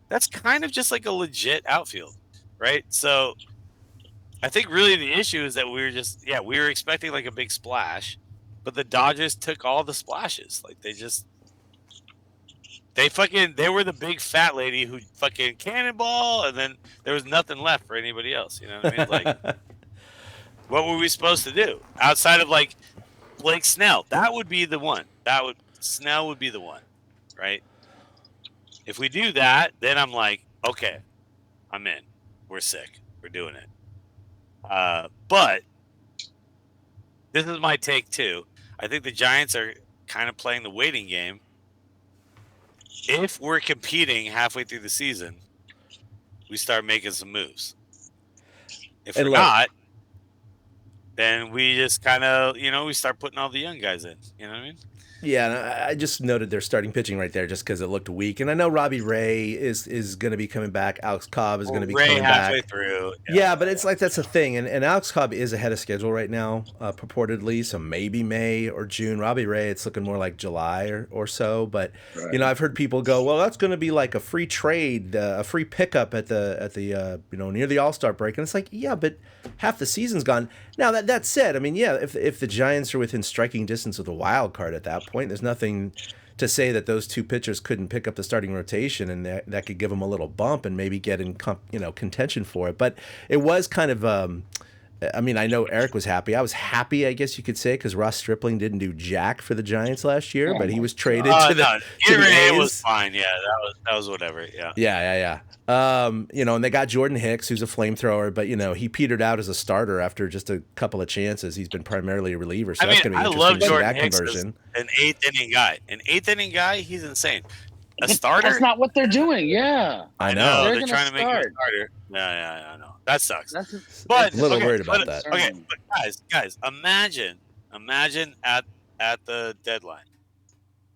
that's kind of just like a legit outfield, right? So I think really the issue is that we were expecting like a big splash, but the Dodgers took all the splashes. Like they were the big fat lady who fucking cannonball, and then there was nothing left for anybody else. You know what I mean? Like, what were we supposed to do outside of like Blake Snell? That would be the one. Snell would be the one, right? If we do that, then I'm like, okay, I'm in. We're sick. We're doing it. But this is my take too. I think the Giants are kind of playing the waiting game. If we're competing halfway through the season, we start making some moves. If we're not, then we just kind of, we start putting all the young guys in. You know what I mean? Yeah, and I just noted their starting pitching right there just because it looked weak. And I know Robbie Ray is going to be coming back. Alex Cobb is going to be coming halfway back. Through. Yeah, but it's like that's the thing. And Alex Cobb is ahead of schedule right now, purportedly. So maybe May or June. Robbie Ray, it's looking more like July or so. But, I've heard people go, well, that's going to be like a free trade, a free pickup at the near the All-Star break. And it's like, yeah, but half the season's gone. Now, that said, I mean, yeah, if the Giants are within striking distance of the wild card at that point, there's nothing to say that those two pitchers couldn't pick up the starting rotation and that could give them a little bump and maybe get in contention for it. But it was kind of I know Eric was happy. I was happy, I guess you could say, because Ross Stripling didn't do jack for the Giants last year, but he was traded to the A's. It was fine. Yeah, that was whatever. Yeah. Yeah. And they got Jordan Hicks, who's a flamethrower, but he petered out as a starter after just a couple of chances. He's been primarily a reliever, so that's going to be interesting to see that conversion. An eighth inning guy, he's insane. A starter? That's not what they're doing. Yeah, I know. They're trying to make him a starter. Yeah, I know. That sucks. But a little worried about that. Okay, but guys, imagine at the deadline,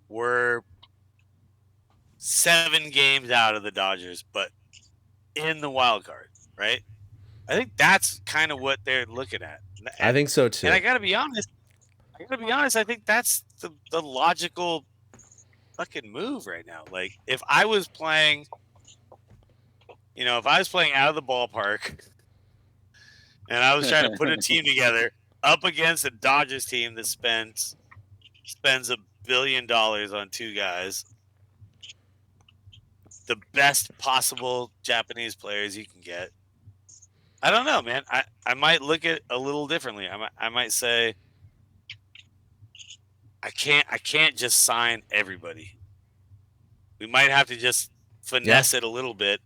we're 7 games out of the Dodgers, but in the wild card, right? I think that's kind of what they're looking at. I think so too. And I gotta be honest. I think that's the logical fucking move right now. Like if I was playing, if I was playing out of the ballpark and I was trying to put a team together up against a Dodgers team that spends $1 billion on two guys, the best possible Japanese players you can get. I don't know, man. I might look at it a little differently. I might say I can't just sign everybody. We might have to just finesse it a little bit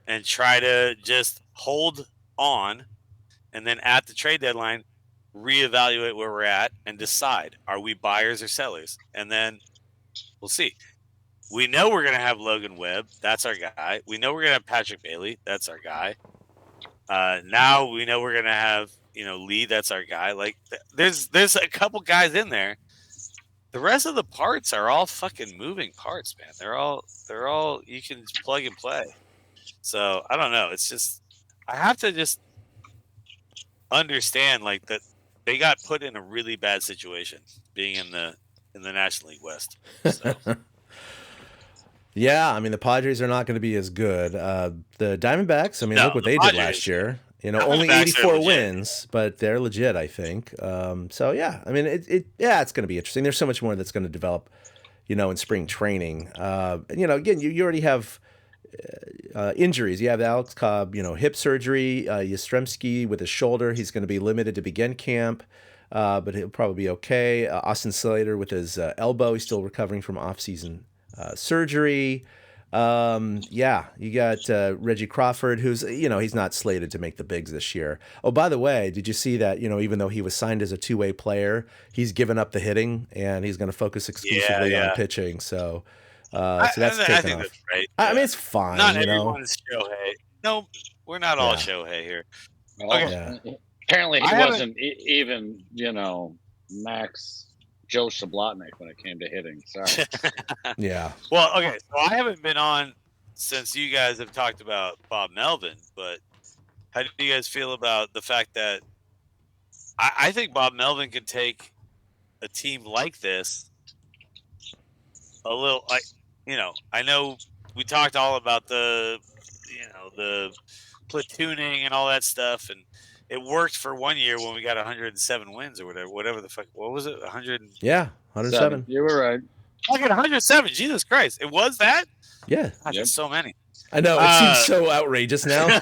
and try to just hold on, and then at the trade deadline reevaluate where we're at and decide, are we buyers or sellers? And then we'll see. We know we're going to have Logan Webb. That's our guy. We know we're going to have Patrick Bailey. That's our guy. Now we know we're going to have, Lee. That's our guy. Like there's a couple guys in there. The rest of the parts are all fucking moving parts, man. They're all you can plug and play. So I don't know. It's just, I have to just understand like that they got put in a really bad situation being in the National League West. So. Yeah, I mean the Padres are not going to be as good. The Diamondbacks, I mean, look what they did last year. Only 84 wins, but they're legit, I think. So yeah, I mean it's going to be interesting. There's so much more that's going to develop, in spring training. Again, you already have injuries. You have Alex Cobb, hip surgery. Yastrzemski with his shoulder, he's going to be limited to begin camp. But he'll probably be okay. Austin Slater with his elbow, he's still recovering from off-season surgery. You got Reggie Crawford, who's, he's not slated to make the bigs this year. Oh, by the way, did you see that, even though he was signed as a two-way player, he's given up the hitting and he's going to focusly on pitching. So, that's taken off. That's right. I mean, it's fine. Not everyone's Shohei. No, we're not all Shohei here. Okay. Yeah. Apparently he wasn't even, Max Joe Sablotnik when it came to hitting. Sorry. Yeah. Well, okay. So I haven't been on since you guys have talked about Bob Melvin, but how do you guys feel about the fact that I think Bob Melvin can take a team like this a little, like, I know we talked all about the platooning and all that stuff, and it worked for 1 year when we got 107 wins or whatever the fuck. What was it? 100? Yeah, 107. You were right. I got 107. Jesus Christ. It was that? Yeah. God, that's so many. I know. It seems so outrageous now.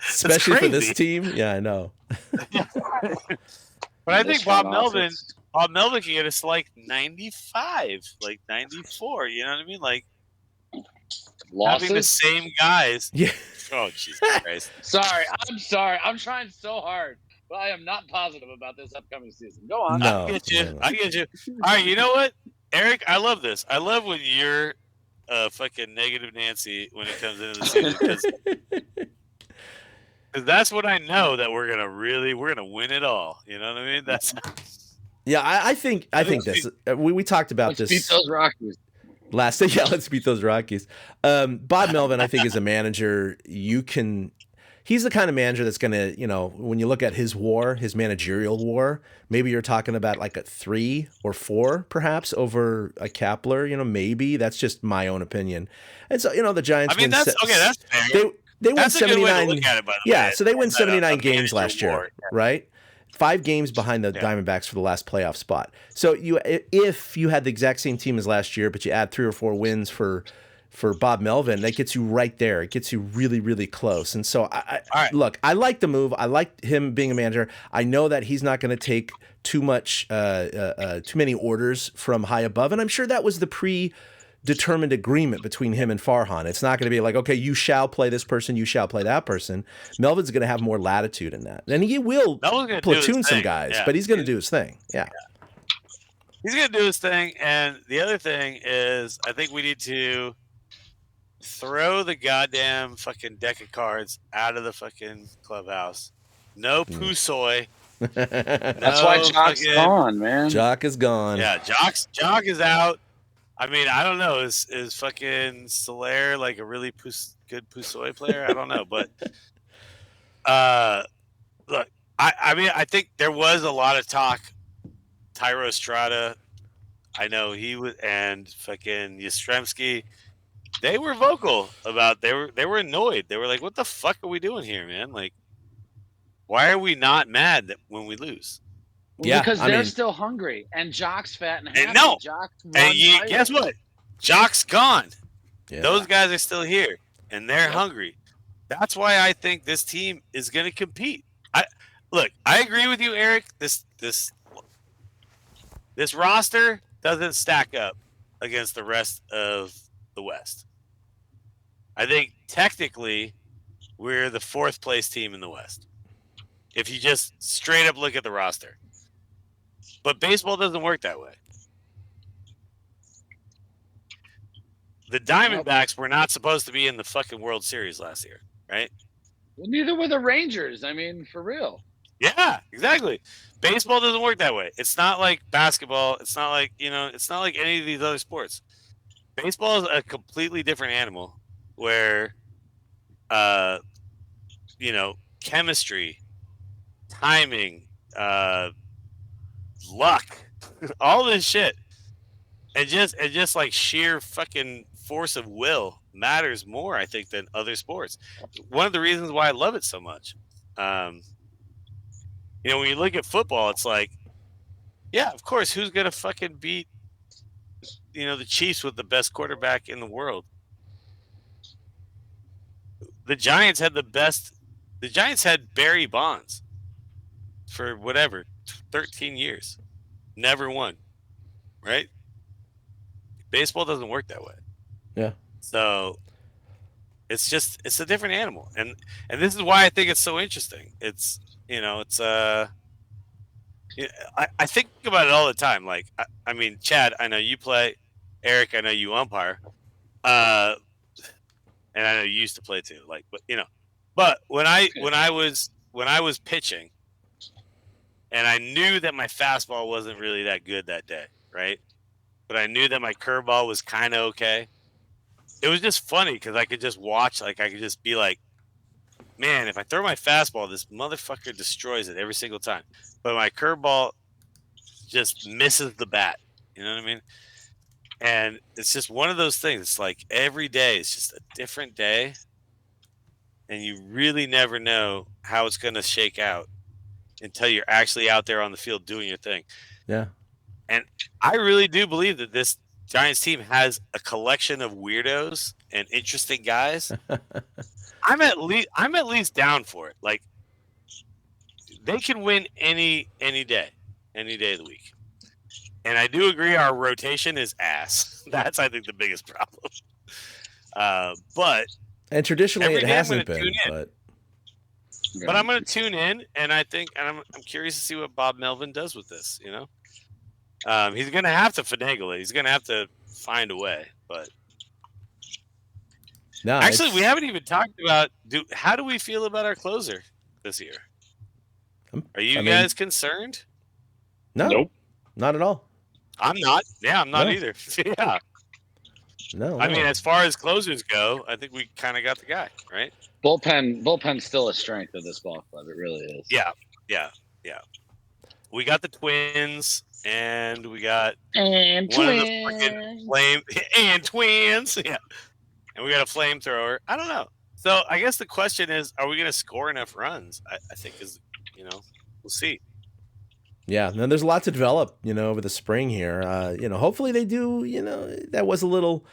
Especially for this team. Yeah, I know. But I think Bob Melvin can get us like 95, like 94. You know what I mean? Like losses? Having the same guys. Yeah. Oh, Jesus Christ. I'm sorry. I'm trying so hard, but I am not positive about this upcoming season. Go on. No, I get you. All right, you know what, Eric? I love this. I love when you're fucking negative Nancy when it comes into the season, because that's what I know that we're gonna win it all. You know what I mean? That's. Yeah, I think this. We talked about this. Beat those Rockies. Let's beat those Rockies. Bob Melvin, I think, is a manager he's the kind of manager that's going to, when you look at his managerial war, maybe you're talking about like a 3 or 4 perhaps over a Kapler, maybe. That's just my own opinion. And so, the Giants. I mean, that's fair. They won 79. That's a good way to look at it, by the way. So they win 79 games last year, right? 5 games behind the Diamondbacks for the last playoff spot. So if you had the exact same team as last year, but you add 3 or 4 wins for Bob Melvin, that gets you right there. It gets you really, really close. And so look, I like the move. I like him being a manager. I know that he's not going to take too many orders from high above, and I'm sure that was the predetermined agreement between him and Farhan. It's not going to be like, okay, you shall play this person, you shall play that person. Melvin's going to have more latitude in that. And he will platoon some guys, but he's going to do his thing. Yeah. He's going to do his thing. And the other thing is, I think we need to throw the goddamn fucking deck of cards out of the fucking clubhouse. No Pusoy. That's why Jock's gone, man. Jock is gone. Yeah, Jock is out. I mean, I don't know. Is fucking Soler like a really good Pusoy player? I don't know, but look, I mean, I think there was a lot of talk. Tyro Estrada I know he was, and fucking Yastrzemski. They were vocal about they were annoyed. They were like, "What the fuck are we doing here, man? Like, why are we not mad that when we lose?" Yeah, because I they're mean- still hungry, and Jock's fat and happy. And no, Jock's won and titles. guess what? Jock's gone. Yeah. Those guys are still here, and they're hungry. That's why I think this team is going to compete. I agree with you, Eric. This roster doesn't stack up against the rest of the West. I think technically we're the 4th place team in the West. If you just straight up look at the roster. But baseball doesn't work that way. The Diamondbacks were not supposed to be in the fucking World Series last year, right? Well, neither were the Rangers. I mean, for real. Yeah, exactly. Baseball doesn't work that way. It's not like basketball. It's not like, it's not like any of these other sports. Baseball is a completely different animal where, chemistry, timing, luck, all this shit, and just like sheer fucking force of will matters more, I think, than other sports. One of the reasons why I love it so much. When you look at football, it's like, yeah, of course, who's gonna fucking beat, the Chiefs with the best quarterback in the world? The Giants had the Giants had Barry Bonds for 13 years. Never won. Right? Baseball doesn't work that way. Yeah. So it's a different animal. And this is why I think it's so interesting. It's I think about it all the time. Like, I mean, Chad, I know you play. Eric, I know you umpire. And I know you used to play too. Like, but when I was pitching, and I knew that my fastball wasn't really that good that day, right? But I knew that my curveball was kind of okay. It was just funny because I could just watch, like I could just be like, man, if I throw my fastball, this motherfucker destroys it every single time. But my curveball just misses the bat. You know what I mean? And it's just one of those things. It's like every day is just a different day. And you really never know how it's going to shake out until you're actually out there on the field doing your thing. Yeah. And I really do believe that this Giants team has a collection of weirdos and interesting guys. I'm at least down for it. Like, they can win any day of the week. And I do agree our rotation is ass. That's, I think, the biggest problem. And traditionally it every day I'm hasn't gonna been, tune in. but I'm going to tune in, and I'm curious to see what Bob Melvin does with this. He's going to have to finagle it. He's going to have to find a way. But no, actually, we haven't even talked about how do we feel about our closer this year? Are you guys concerned? No, Nope. Not at all. I'm not. Yeah, I'm not No. either. Yeah. No, I mean, as far as closers go, I think we kind of got the guy, right? Bullpen's still a strength of this ball club. It really is. Yeah. We got the Twins, and we got And one of the freaking twins. Yeah. And we got a flamethrower. I don't know. So I guess the question is, are we going to score enough runs? I think we'll see. Yeah, no, there's a lot to develop, over the spring here. Hopefully they do. That was a little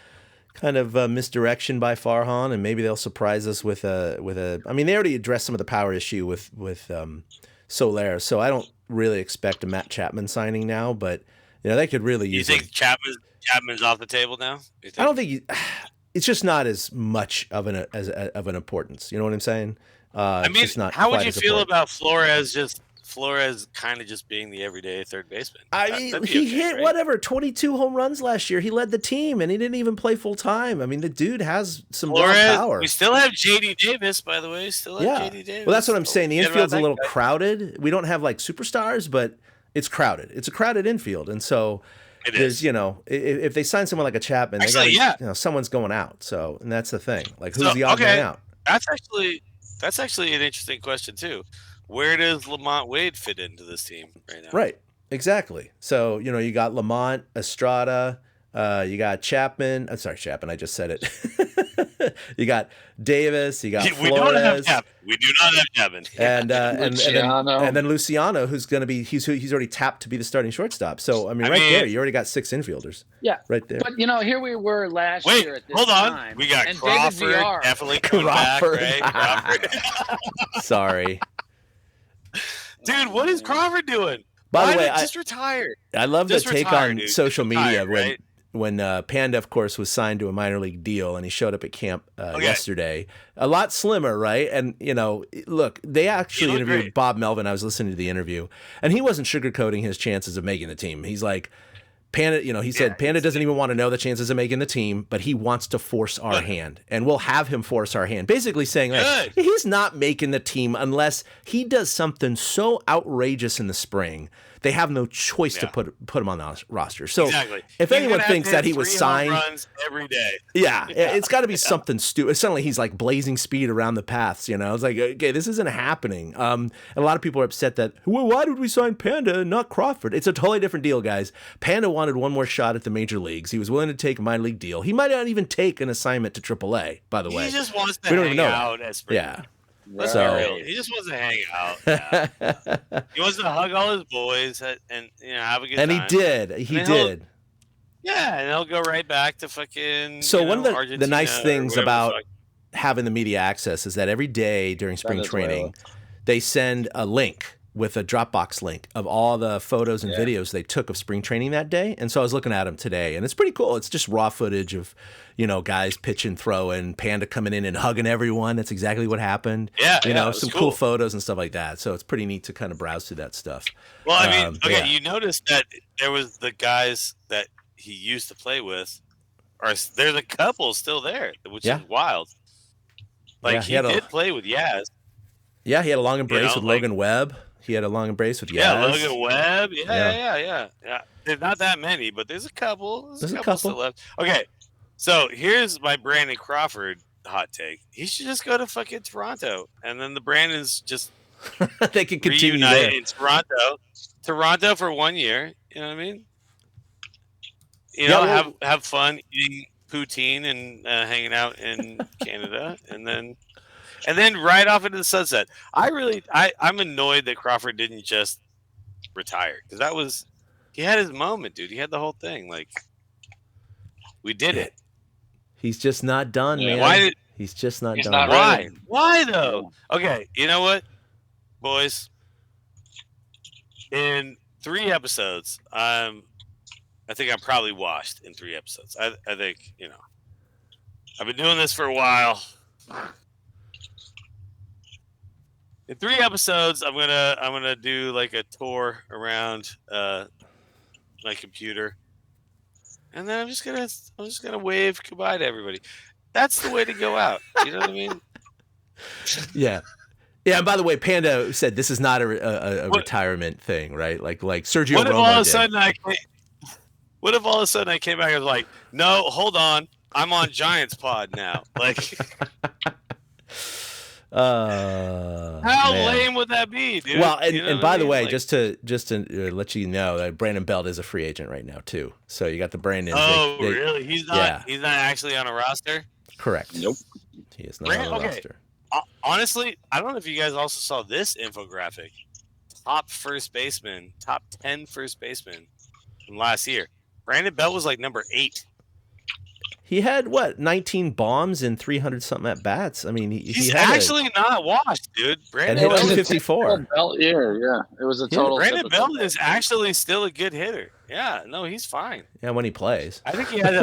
kind of misdirection by Farhan, and maybe they'll surprise us with a. I mean, they already addressed some of the power issue with Soler, so I don't really expect a Matt Chapman signing now. But they could really use. You think Chapman's off the table now? I don't think it's just not as much of an importance. You know what I'm saying? I mean, how would you feel about Flores kind of just being the everyday third baseman? He hit 22 home runs last year. He led the team, and he didn't even play full time. I mean, the dude has some raw power. We still have JD Davis, by the way. JD Davis. Well, that's what I'm saying. The infield's a little crowded. We don't have like superstars, but it's crowded. It's a crowded infield, and so there's if they sign someone like a Chapman, someone's going out. So, and that's the thing. Like, who's the odd man out? That's actually an interesting question too. Where does Lamont Wade fit into this team right now? Right. Exactly. So, you got Lamont, Estrada, you got Chapman. I'm sorry, Chapman. I just said it. You got Davis. You got We don't have Flores. Chapman. We do not have Chapman. And then Luciano, who's going to be he's already tapped to be the starting shortstop. So I mean, there, you already got 6 infielders. Yeah, right there. But here we were last year at this hold on. time. We got and Crawford definitely coming back, right? Crawford. Sorry, dude. What is Crawford doing? By the way, just retired. I love the take on social media right? when Panda, of course, was signed to a minor league deal and he showed up at camp yesterday. A lot slimmer, right? And, look, they actually interviewed Bob Melvin. I was listening to the interview, and he wasn't sugarcoating his chances of making the team. He's like, Panda, he said Panda doesn't even want to know the chances of making the team, but he wants to force our hand, and we'll have him force our hand. Basically saying, like, he's not making the team unless he does something so outrageous in the spring. They have no choice to put him on the roster. So if anyone thinks that he was signed runs every day, it's got to be something stupid. Suddenly he's like blazing speed around the paths. It's like, okay, this isn't happening. And a lot of people are upset that, well, why did we sign Panda and not Crawford? It's a totally different deal, guys. Panda wanted one more shot at the major leagues. He was willing to take a minor league deal. He might not even take an assignment to AAA. By the way, he just wants to hang out at spring. Yeah. Let's be real. He just wants to hang out. Yeah. He wants to hug all his boys and have a good time. And he did. He did. Yeah, and he'll go right back to fucking. So one of the nice things about having the media access is that every day during spring training, they send a link with a Dropbox link of all the photos and videos they took of spring training that day. And so I was looking at them today, and it's pretty cool. It's just raw footage of, guys pitching, throwing, Panda coming in and hugging everyone. That's exactly what happened. Some cool photos and stuff like that. So it's pretty neat to kind of browse through that stuff. Well, I mean, you noticed that there was the guys that he used to play with, or there's a couple still there, which is wild. Like he did play with Yaz. Yeah, he had a long embrace with Logan Webb. He had a long embrace with Yaz. Yeah, Logan Webb. Yeah. There's not that many, but there's a couple. There's a couple still left. Okay, so here's my Brandon Crawford hot take. He should just go to fucking Toronto, and then the Brandons just they can continue reunite there. in Toronto for 1 year. You know what I mean? Have fun eating poutine and hanging out in Canada, and then right off into the sunset. I'm annoyed that Crawford didn't just retire, because he had his moment, dude. He had the whole thing. Like, we did it. He's just not done, man. He's just not done. Why? Why though? Okay, you know what, boys? In 3 episodes, I think I'm probably washed in 3 episodes. I think I've been doing this for a while. In 3 episodes, I'm gonna do like a tour around my computer, and then I'm just gonna wave goodbye to everybody. That's the way to go out. You know what I mean? Yeah. Yeah. And by the way, Panda said this is not a retirement thing, right? Like Sergio. What if all of a sudden I came back and was like, no, hold on, I'm on Giants Pod now. Like. How lame would that be, dude? Well, and by the way, just to let you know that Brandon Belt is a free agent right now too. So you got the Brandons. Really? He's not. Yeah. He's not actually on a roster. Correct. Nope. He is not on a roster. Honestly, I don't know if you guys also saw this infographic. Top 10 first basemen from last year. Brandon Belt was like number 8. He had 19 bombs and 300 something at bats. I mean, he's actually not washed, dude. Brandon Belt 54. It was a total. Brandon Belt is actually still a good hitter. Yeah, no, he's fine. Yeah, when he plays, I think he has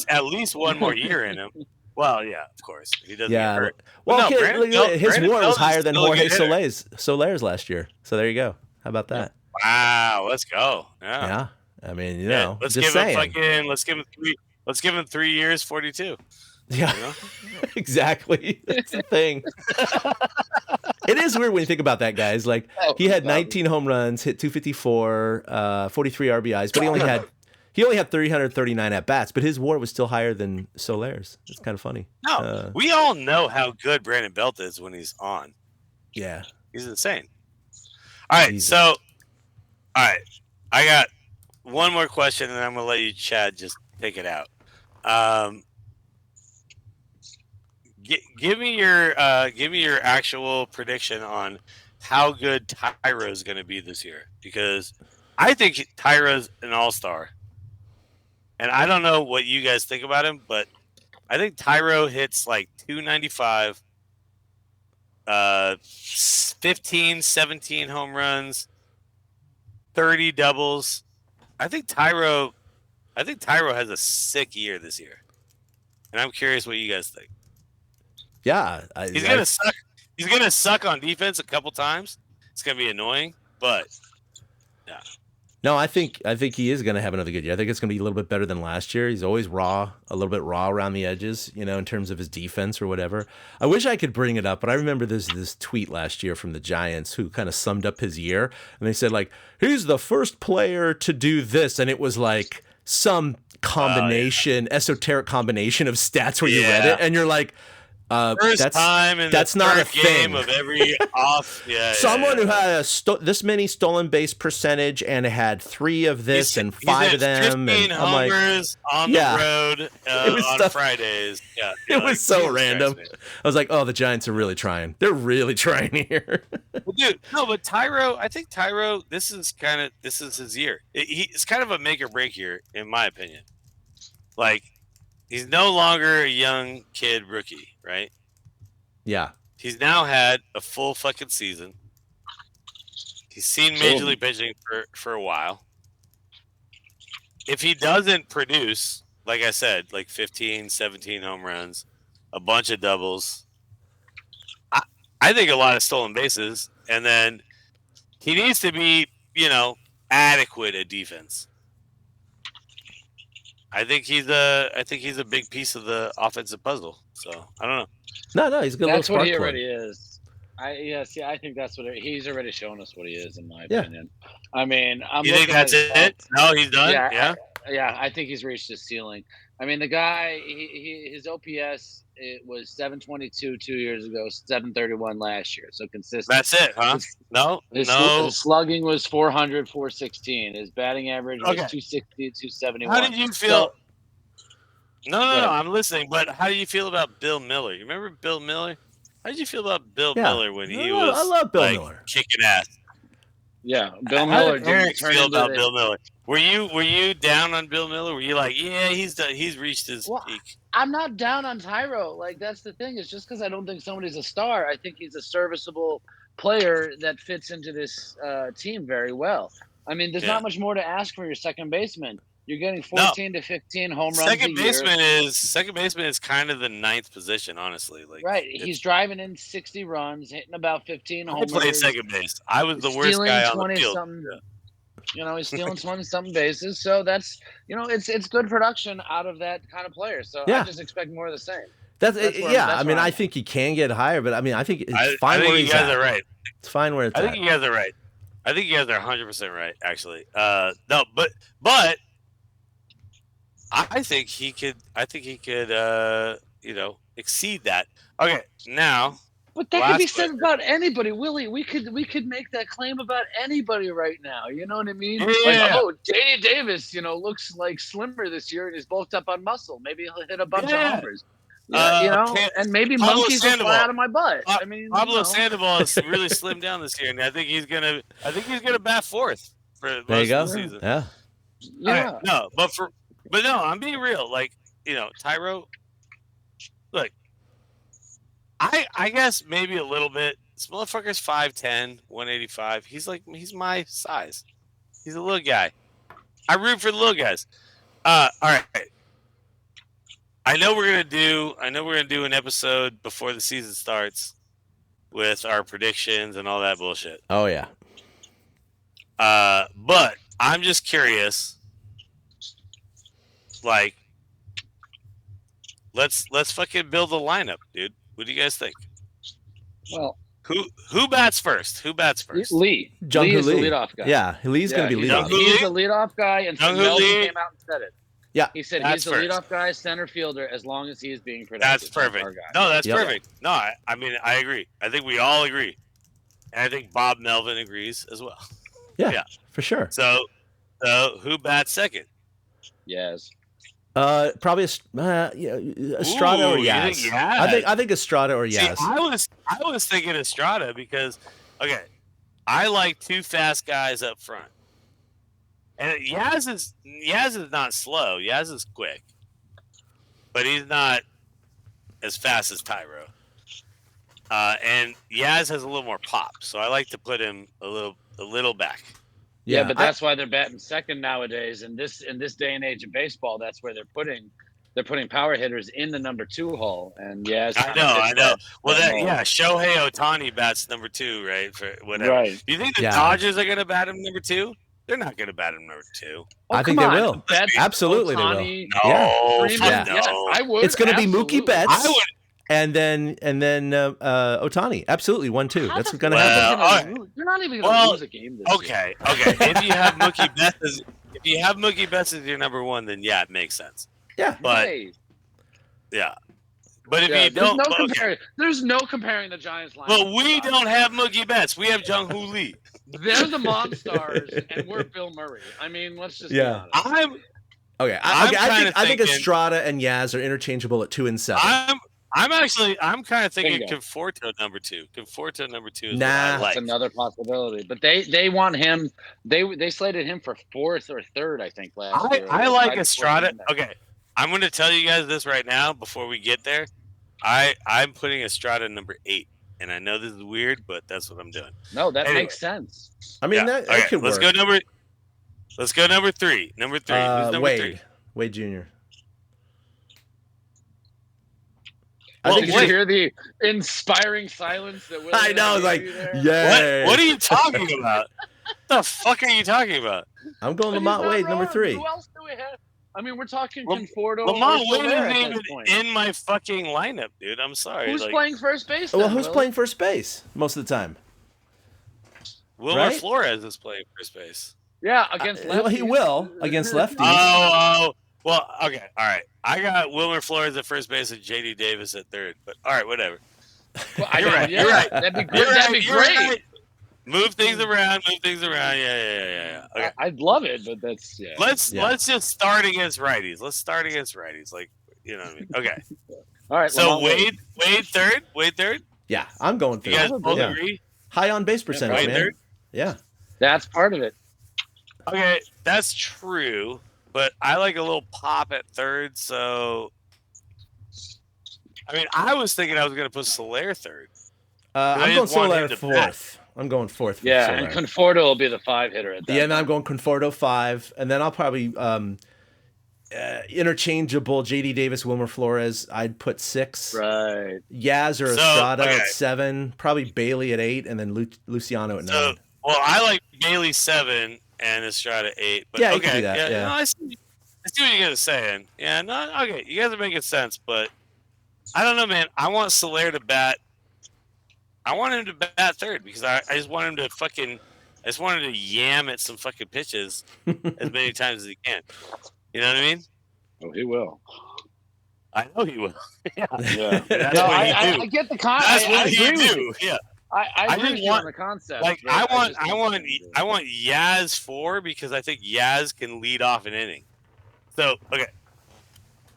at least one more year in him. Well, yeah, of course, he doesn't get hurt. Well, his WAR was higher than Jorge Soler's last year. So there you go. How about that? Wow, let's go. Yeah. I mean, let's give him 3 years, 42. Yeah, exactly. That's the thing. It is weird when you think about that, guys. Like, he had 19 home runs, hit 254, 43 RBIs, but he only had 339 at bats. But his WAR was still higher than Soler's. It's kind of funny. No, we all know how good Brandon Belt is when he's on. Yeah, he's insane. All right, I got one more question, and I'm gonna let you, Chad, just take it out. Give me your actual prediction on how good Tyro is going to be this year, because I think Tyro's an all-star, and I don't know what you guys think about him, but I think Tyro hits like 295, 15, 17 home runs, 30 doubles. I think Tyro has a sick year this year, and I'm curious what you guys think. Yeah, He's gonna suck. He's gonna suck on defense a couple times. It's gonna be annoying, but yeah. No, I think he is going to have another good year. I think it's going to be a little bit better than last year. He's always a little bit raw around the edges, in terms of his defense or whatever. I wish I could bring it up, but I remember this tweet last year from the Giants who kind of summed up his year, and they said like, he's the first player to do this, and it was like some combination, esoteric combination of stats where you read it, and you're like, first time in that's the not a game thing. Of every off. Someone who had this many stolen base percentage and had 3 of this and 5 of them, 15 and I'm like, on the road it was on Fridays. Yeah, it was so random. I was like, oh, the Giants are really trying. They're really trying here. Well, dude, no, but Tyro, I think Tyro, this is his year. It's kind of a make or break year, in my opinion. Like, he's no longer a young kid rookie, right? Yeah. He's now had a full fucking season. He's seen Major League pitching for a while. If he doesn't produce, like I said, like 15, 17 home runs, a bunch of doubles, I think a lot of stolen bases, and then he needs to be, adequate at defense. I think he's a big piece of the offensive puzzle. So I don't know. No, he's a good. That's little what he spark already is. I think that's what he's already shown us what he is, in my opinion. I mean, you think that's it? No, he's done. Yeah. I think he's reached his ceiling. I mean, the guy, his OPS, it was 722 2 years ago, 731 last year. So consistent. That's it, huh? His slugging was 400, 416. His batting average was 260, 271. How did you feel? No, I'm listening. But how do you feel about Bill Miller? You remember Bill Miller? How did you feel about Bill Miller when he was? I love Bill Miller, kicking ass. Yeah, Bill Miller. How did Eric feel about Bill Miller? Were you down on Bill Miller? Were you like, yeah, he's done, he's reached his peak? I'm not down on Tyro. Like, that's the thing. It's just because I don't think somebody's a star. I think he's a serviceable player that fits into this team very well. I mean, there's not much more to ask for your second baseman. You're getting 14 to 15 home runs second baseman is kind of the ninth position, honestly. Like, right. He's driving in 60 runs, hitting about 15 homers. I played second base. I was the worst guy on the field. He's stealing 20-something bases. So that's, it's good production out of that kind of player. So I just expect more of the same. I think he can get higher, but I mean, I think it's fine where he's at. You guys are right. It's fine where it's at. I think you guys are right. I think you guys are 100% right, actually. No, but I think he could. Exceed that. Okay, now. But that could be said about anybody, Willie. We could make that claim about anybody right now. You know what I mean? Yeah. Like, Danny Davis, looks like slimmer this year and he's bulked up on muscle. Maybe he'll hit a bunch of homers. And maybe monkeys will fly out of my butt. Pablo Sandoval is really slimmed down this year, and I think he's gonna bat fourth for most of the season. Yeah. Yeah. Right. No, but no, I'm being real. Like, Tyro. Look, I guess maybe a little bit. This motherfucker's 5'10", 185. He's my size. He's a little guy. I root for the little guys. All right. I know we're gonna do an episode before the season starts with our predictions and all that bullshit. Oh yeah. But I'm just curious. Like, let's fucking build a lineup, dude. What do you guys think? Well, who bats first? Lee. Lee is the leadoff guy. Yeah, Lee's going to be leadoff. He's the leadoff guy, and Melvin came out and said it. Yeah, he said he's the leadoff guy, center fielder, as long as he is being productive. That's perfect. No, that's perfect. No, I mean, I agree. I think we all agree, and I think Bob Melvin agrees as well. Yeah, for sure. So So who bats second? Yes. Probably Estrada or Ooh, you think Yaz. Yaz? I think Estrada or See, Yaz. I was thinking Estrada because I like two fast guys up front. And Yaz is not slow. Yaz is quick. But he's not as fast as Tyro. And Yaz has a little more pop, so I like to put him a little back. Yeah, but that's why they're batting second nowadays. In this day and age of baseball, that's where they're putting power hitters in the number 2 hole. And I know. Well, Shohei Ohtani bats number 2, right? For whatever. Right. Do you think the Dodgers are going to bat him number 2? They're not going to bat him number 2. I think they will. Absolutely, Ohtani, they No, will. no. I would. It's going to be Mookie Betts. I would. And then Ohtani, absolutely 1-2. That's going to happen. You're not even going to lose a game this year. Okay. If you have Mookie Betts as your number 1, then yeah, it makes sense. Yeah, but But if you don't, there's no comparing the Giants line. But we don't have Mookie Betts. We have Jung Hoo Lee. They're the Monstars, and we're Bill Murray. I mean, let's just be honest. I think Estrada and Yaz are interchangeable at 2 and 7. I'm kind of thinking Conforto number 2. Conforto number 2 is what I like. That's another possibility. But they want him. They slated him for 4th or 3rd, I think, last year. I like Estrada. Okay, I'm going to tell you guys this right now before we get there. I'm putting Estrada number 8, and I know this is weird, but that's what I'm doing. No, that makes sense. I mean, that could work. Let's go number 3. Number 3. Who's number 3? Wade Jr. Did you hear the inspiring silence that Willie I know, like, yeah. What are you talking about? What the fuck are you talking about? I'm going Lamont Wade, number 3. Who else do we have? I mean, we're talking Conforto. Lamont Wade isn't even in my fucking lineup, dude. I'm sorry. Who's playing first base? Well, who's playing first base most of the time? Wilmer Flores is playing first base. Yeah, against lefties. He will against lefties. Oh. Well, okay, all right. I got Wilmer Flores at first base and J.D. Davis at third, but all right, whatever. Well, You're right. That'd be great. That'd be great. Right. Move things around. Yeah. Okay. I'd love it, but that's Let's just start against righties. Like, you know what I mean? Okay. All right. So Wade third. Yeah, I'm going third. You guys both agree? High on base percentage, man. Third? Yeah. That's part of it. Okay, that's true. But I like a little pop at third, so I mean, I was thinking I was going to put Soler third. I'm going Soler 4th. I'm going 4th. Yeah, Soler. and Conforto will be the 5 hitter at that. Yeah, and I'm going Conforto 5, and then I'll probably interchangeable JD Davis, Wilmer Flores. I'd put 6. Right. Yaz or Estrada at 7. Probably Bailey at 8, and then Luciano at 9. Well, I like Bailey 7. And Estrada 8. But yeah, okay. You can do that, No, I see what you guys are saying. Yeah, no, okay. You guys are making sense, but I don't know, man. I want Soler to bat. I want him to bat third because I just want him to yam at some fucking pitches as many times as he can. You know what I mean? Oh, he will. I know he will. Yeah. I get the concept. That's what he do. Yeah. I agree with you on the concept. Like I want Yaz 4 because I think Yaz can lead off an inning. So okay,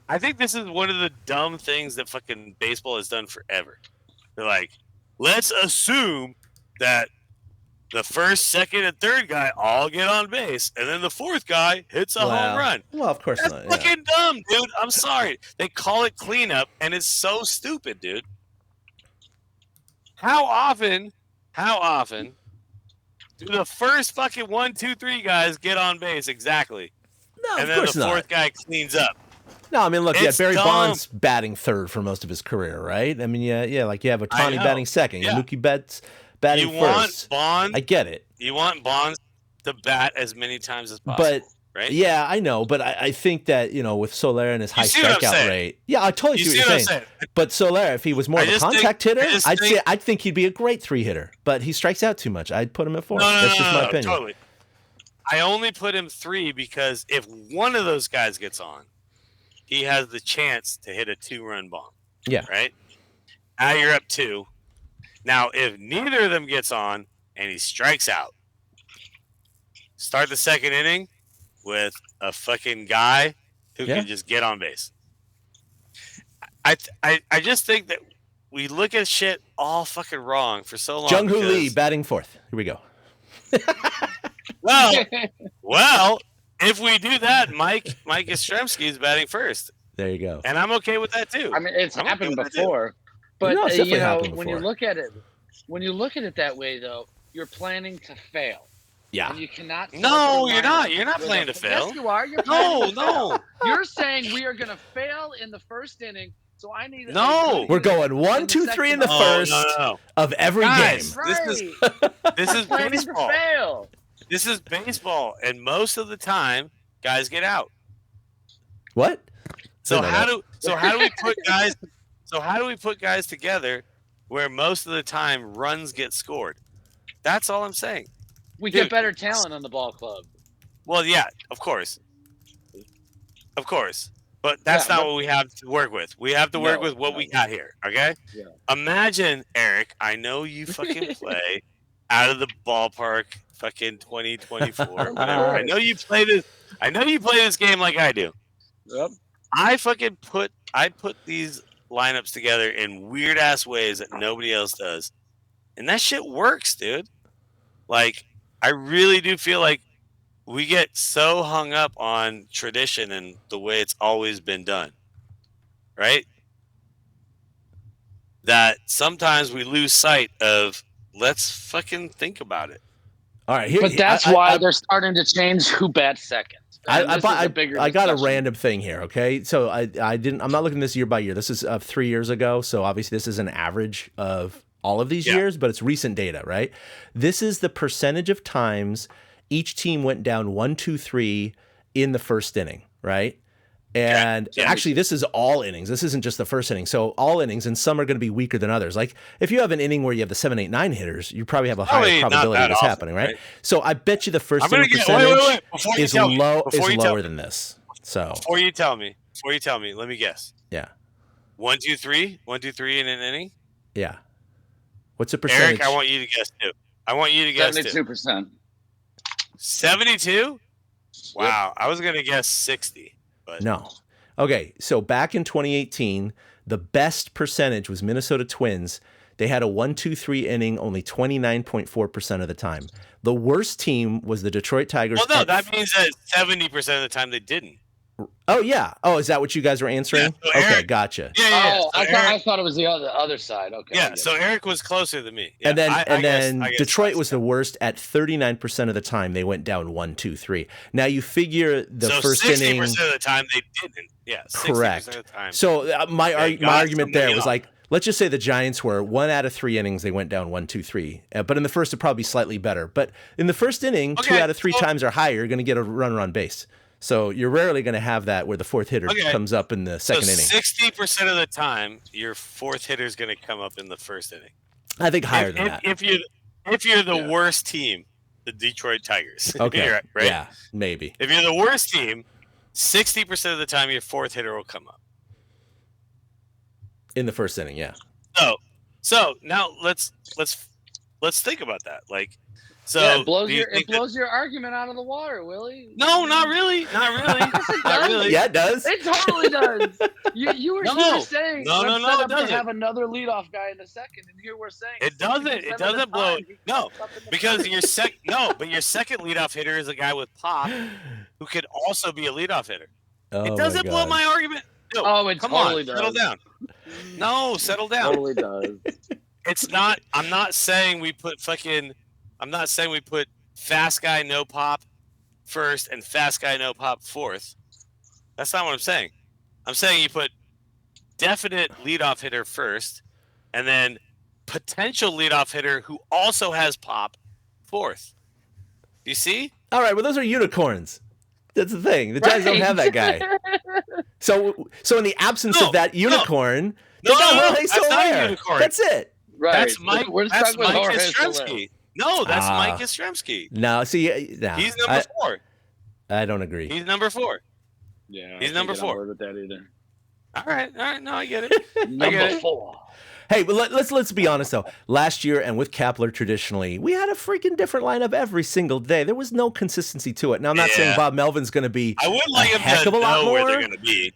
I think this is one of the dumb things that fucking baseball has done forever. They're like, let's assume that the first, second, and third guy all get on base, and then the 4th guy hits a home run. Well, of course That's not. Fucking dumb, dude. I'm sorry. They call it cleanup, and it's so stupid, dude. How often do the first fucking 1, 2, 3 guys get on base exactly? No, and of then course the not. 4th guy cleans up. No, I mean, look, It's Barry dumb. Bonds batting third for most of his career, right? I mean, like you have Ohtani batting second, Yeah. Mookie Betts batting first. Bonds. I get it. You want Bonds to bat as many times as possible, But right? yeah, I know, but I think that with Soler and his high strikeout rate, I totally see what you're saying. But Soler, if he was more of a contact hitter, I'd think he'd be a great 3 hitter. But he strikes out too much. I'd put him at 4. That's just my opinion. Totally. I only put him 3 because if one of those guys gets on, he has the chance to hit a 2-run bomb. Yeah. Right. Now you're up 2. Now, if neither of them gets on and he strikes out, start the second inning, with a fucking guy who can just get on base. I just think that we look at shit all fucking wrong for so long. Jung-Hoo Lee batting fourth. Here we go. Well, if we do that, Mike Yastrzemski is batting first. There you go. And I'm okay with that too. I mean, it's happened before, but No, it's definitely happened when before. you look at it that way, though, you're planning to fail. Yeah. And you cannot. No, you're not. You're not planning to fail. Yes, you are. You're No. You're saying we are going to fail in the first inning, so I need. No. We're going 1, 2, 3 in the first of every game. Right. This is planning baseball. to fail. This is baseball, and most of the time, guys get out. What? So how do we put guys together where most of the time runs get scored? That's all I'm saying. We get better talent on the ball club. Well, yeah, of course, but that's not what we have to work with. We have to work with what we got here. Okay. Yeah. Imagine, Eric. I know you fucking play out of the ballpark, fucking 2024. Whatever. I know you play this. I know you play this game like I do. Yep. I put these lineups together in weird ass ways that nobody else does, and that shit works, dude. Like, I really do feel like we get so hung up on tradition and the way it's always been done, right? That sometimes we lose sight of let's fucking think about it. All right, but that's why they're starting to change who bats second. I got a random thing here, okay? So I'm not looking this year by year. This is 3 years ago, so obviously this is an average of all of these years, but it's recent data, right? This is the percentage of times each team went down 1, 2, 3 in the first inning, right? And actually, this is all innings. This isn't just the first inning. So all innings, and some are going to be weaker than others. Like if you have an inning where you have the 7, 8, 9 hitters, you probably have a higher probability of this happening, right? So I bet you the first inning percentage is lower than this. So before you tell me, let me guess. Yeah. 1, 2, 3 in an inning. Yeah. What's the percentage? Eric, I want you to guess too. 72%. 72? Wow, I was going to guess 60. But. No. Okay, so back in 2018, the best percentage was Minnesota Twins. They had a 1, 2, 3 inning only 29.4% of the time. The worst team was the Detroit Tigers. Well, no, that means that 70% of the time they didn't. Oh, yeah. Oh, is that what you guys were answering? Yeah, so okay, gotcha. Yeah. Oh, I thought it was the other side. Okay. Yeah, so Eric was closer than me. Yeah, and then Detroit was the worst at 39% of the time. They went down 1, 2, 3. Now you figure the first inning. 60% of the time they didn't. Yeah, correct. 60% of the time. So my argument there was like, let's just say the Giants were 1 out of 3 innings, they went down 1, 2, 3. But in the first, it'd probably be slightly better. But in the first inning, 2 out of 3 times or higher, you're going to get a runner on base. So you're rarely going to have that where the fourth hitter comes up in the second inning. 60% of the time, your fourth hitter is going to come up in the first inning. I think higher than that. If you're the worst team, the Detroit Tigers. Okay. Right? Yeah, maybe. If you're the worst team, 60% of the time your fourth hitter will come up. In the first inning, yeah. So now let's think about that. Like, so it blows your argument out of the water, Willie. No, not really. Not really. Yeah, it does. It totally does. You were saying it doesn't. Have another leadoff guy in the second, and here we're saying it doesn't. It doesn't blow. No, because your second leadoff hitter is a guy with pop who could also be a leadoff hitter. It doesn't blow my argument. No, it come totally on, does. settle down. No, settle down. It totally does. It's not. I'm not saying we put fast guy no pop first and fast guy no pop fourth. That's not what I'm saying. I'm saying you put definite leadoff hitter first, and then potential leadoff hitter who also has pop fourth. You see? All right. Well, those are unicorns. That's the thing. The Giants don't have that guy. So in the absence of that unicorn, they got Jorge Soler. That's it. Right. That's Mike. That's Mike Yastrzemski. No, that's Mike Yastrzemski. No, see, no. He's number 4. I don't agree. He's number 4. Yeah, he's number 4. With that either. All right. No, I get it. Number 4. Hey, but let's be honest though. Last year and with Kepler, traditionally, we had a freaking different lineup every single day. There was no consistency to it. Now, I'm not saying Bob Melvin's going to be I would like a him heck to of a lot know more. where they're going to be.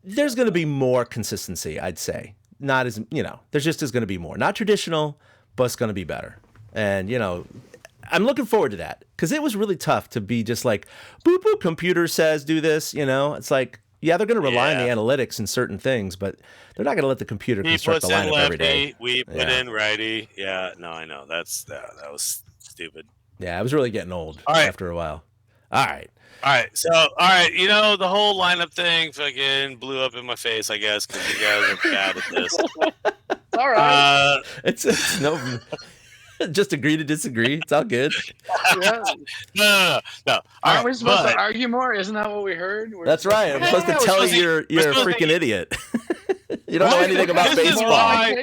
There's going to be more consistency, I'd say. Not as there's just going to be more. Not traditional, but it's going to be better. And I'm looking forward to that because it was really tough to be just like, boop boop. Computer says do this. It's like. Yeah, they're going to rely on the analytics and certain things, but they're not going to let the computer construct the lineup every day. We put in righty. Yeah, no, I know. That was stupid. Yeah, I was really getting old after a while. All right. So, the whole lineup thing fucking blew up in my face, I guess, because you guys are bad at this. All right. It's no... Just agree to disagree. It's all good. No. Aren't we supposed to argue more? Isn't that what we heard? That's right. I'm supposed to tell you you're a freaking idiot. You don't know anything about baseball. All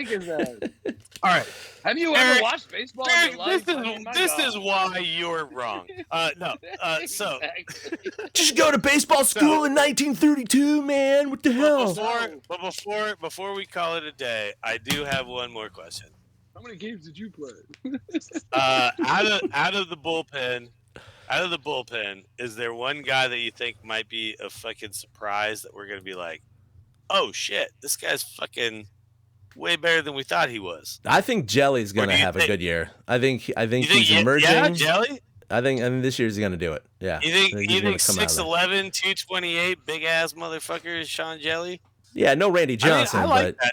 right. Have you ever watched baseball in your life? This is why you're wrong. So just go to baseball school in 1932, man. What the hell? Before we call it a day, I do have one more question. How many games did you play? Out of the bullpen, is there one guy that you think might be a fucking surprise that we're gonna be like, oh shit, this guy's fucking way better than we thought he was? I think Jelly's gonna have a good year. I think he's emerging. Yeah, Jelly. I think this year's gonna do it. Yeah. You think 6'11", 228, big ass motherfucker is Sean Jelly? Yeah, no Randy Johnson, I like that.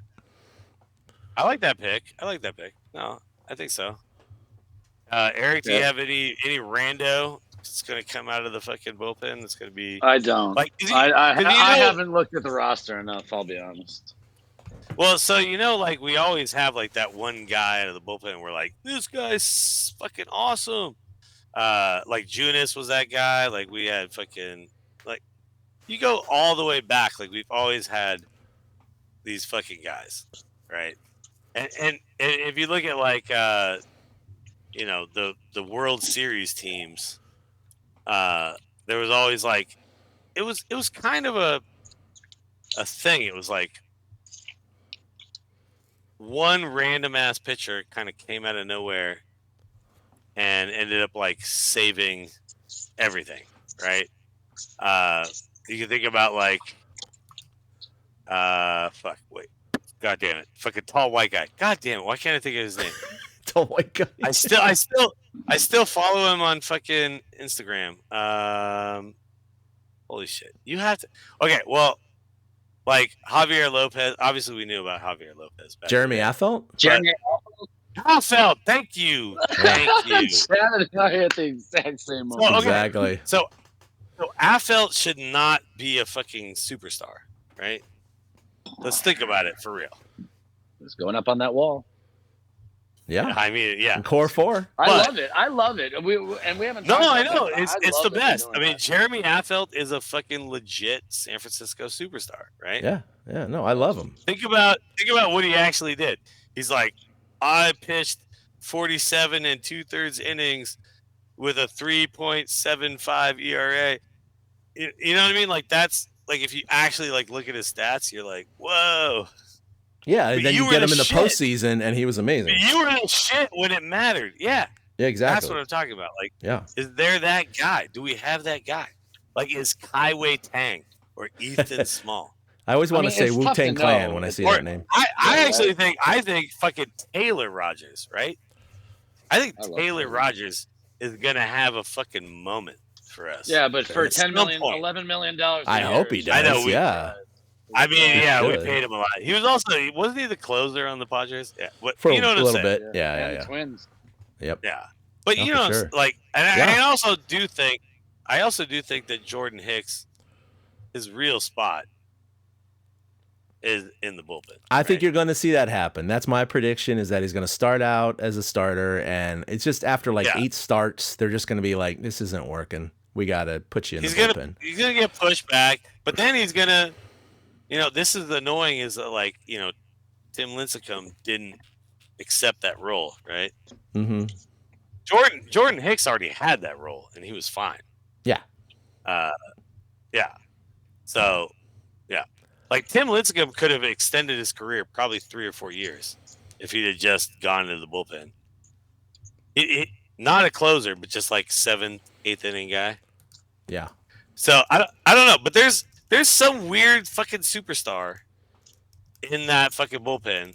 I like that pick. No, I think so. Eric, do you have any rando that's going to come out of the fucking bullpen? That's going to be. I don't. I haven't looked at the roster enough. I'll be honest. Well, so we always have that one guy out of the bullpen. And we're like, this guy's fucking awesome. Junis was that guy. We had fucking you go all the way back. We've always had these fucking guys, right? And if you look at the World Series teams, there was always it was kind of a thing. It was one random ass pitcher kind of came out of nowhere and ended up saving everything, right? You can think about God damn it! Fucking tall white guy. God damn it! Why can't I think of his name? Tall white guy. I still follow him on fucking Instagram. Holy shit! You have to. Okay, well, Javier Lopez. Obviously, we knew about Javier Lopez. Jeremy Affeldt. Affeldt. Thank you. Thank you. Chad and I at the exact same moment. Exactly. So Affeldt should not be a fucking superstar, right? Let's think about it for real. It's going up on that wall. Yeah. I mean, yeah. Core 4. I love it. We haven't. No, I know. It's the best. I mean, Jeremy Affeldt is a fucking legit San Francisco superstar, right? Yeah. Yeah. No, I love him. Think about what he actually did. He's like, I pitched 47 2/3 innings with a 3.75 ERA. You know what I mean? That's if you actually look at his stats, you're like, whoa. Yeah, and then you get him in the postseason, and he was amazing. You were in shit when it mattered. Yeah. Yeah, exactly. That's what I'm talking about. Is there that guy? Do we have that guy? Is Kaiwei Tang or Ethan Small? I always want to say Wu-Tang Clan when I see that name. I think fucking Taylor Rogers, right? I think Taylor Rogers is gonna have a fucking moment for us. Yeah, but for $10 million, $11 million. I hope he does. I know. I mean, we paid him a lot. He was wasn't he the closer on the Padres? Yeah, for you know a little bit. Yeah. Twins. Yep. Yeah, but sure. I also do think that Jordan Hicks, his real spot is in the bullpen. I think you're going to see that happen. That's my prediction, is that he's going to start out as a starter, and it's just after 8 starts, they're just going to be like, this isn't working. We got to put you in the bullpen. He's going to get pushed back, but then he's going to, this is annoying, is that Tim Lincecum didn't accept that role, right? Mm-hmm. Jordan Hicks already had that role, and he was fine. Yeah. Yeah. So, yeah. Like Tim Lincecum could have extended his career probably 3 or 4 years if he'd have just gone into the bullpen. Not a closer, but just like 7th, 8th inning guy. Yeah. So I don't know, but there's some weird fucking superstar in that fucking bullpen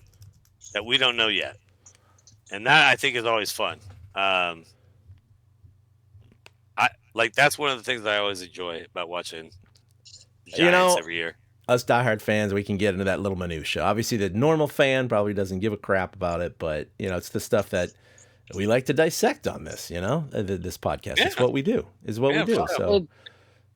that we don't know yet, and that I think is always fun. That's one of the things that I always enjoy about watching Giants every year. Us diehard fans, we can get into that little minutia. Obviously, the normal fan probably doesn't give a crap about it, but it's the stuff that we like to dissect on this. This podcast. It's what we do. We do. So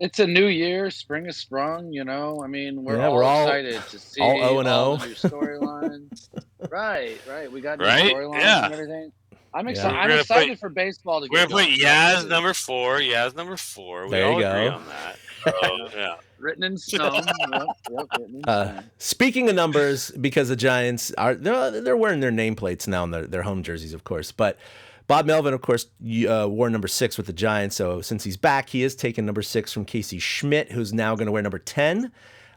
it's a new year. Spring is sprung. I mean, we're all excited to see all the new storylines. Right. We got new storylines and everything. I'm excited. I'm excited for baseball to get going. We're gonna put Yaz number 4. We all agree on that. So, Written in stone. Yep, written in stone. Speaking of numbers, because the Giants they're wearing their nameplates now on their home jerseys, of course. But Bob Melvin, of course, wore number 6 with the Giants. So since he's back, he is taking number 6 from Casey Schmidt, who's now going to wear number 10.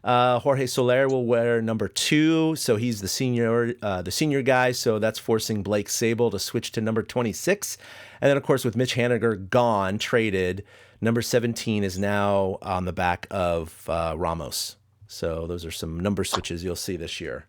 Jorge Soler will wear number 2, so he's the senior guy. So that's forcing Blake Snell to switch to number 26. And then, of course, with Mitch Haniger gone, traded, number 17 is now on the back of Ramos. So those are some number switches you'll see this year.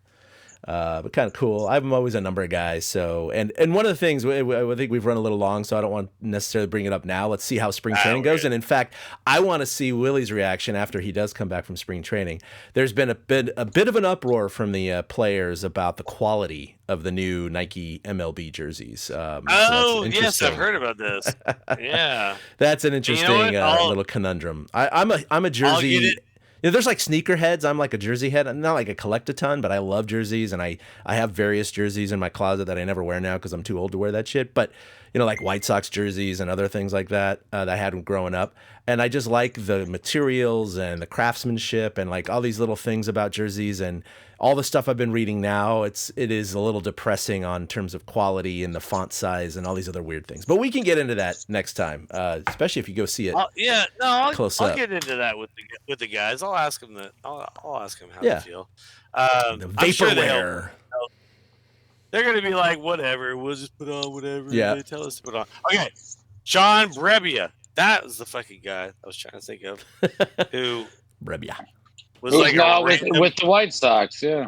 But kind of cool. I'm always a number guy. So, and one of the things, I think we've run a little long, so I don't want to necessarily bring it up now. Let's see how spring training goes. And in fact, I want to see Willie's reaction after he does come back from spring training. There's been a bit of an uproar from the players about the quality of the new Nike MLB jerseys. Yes, I've heard about this. Yeah. That's an interesting little conundrum. I'm a jersey. There's like sneakerheads. I'm like a jersey head. I'm not like a collect a ton, but I love jerseys, and I have various jerseys in my closet that I never wear now because I'm too old to wear that shit. But like White Sox jerseys and other things like that that I had growing up. And I just like the materials and the craftsmanship and like all these little things about jerseys and all the stuff I've been reading now. It is a little depressing on terms of quality and the font size and all these other weird things. But we can get into that next time, especially if you go see it. I'll get into that with the guys. I'll ask them that. I'll ask them how they feel. The vaporware. They're going to be like, whatever. We'll just put on whatever they tell us to put on. Okay, John Brebbia. That was the fucking guy I was trying to think of. Who Brebbia was like with the White Sox, yeah.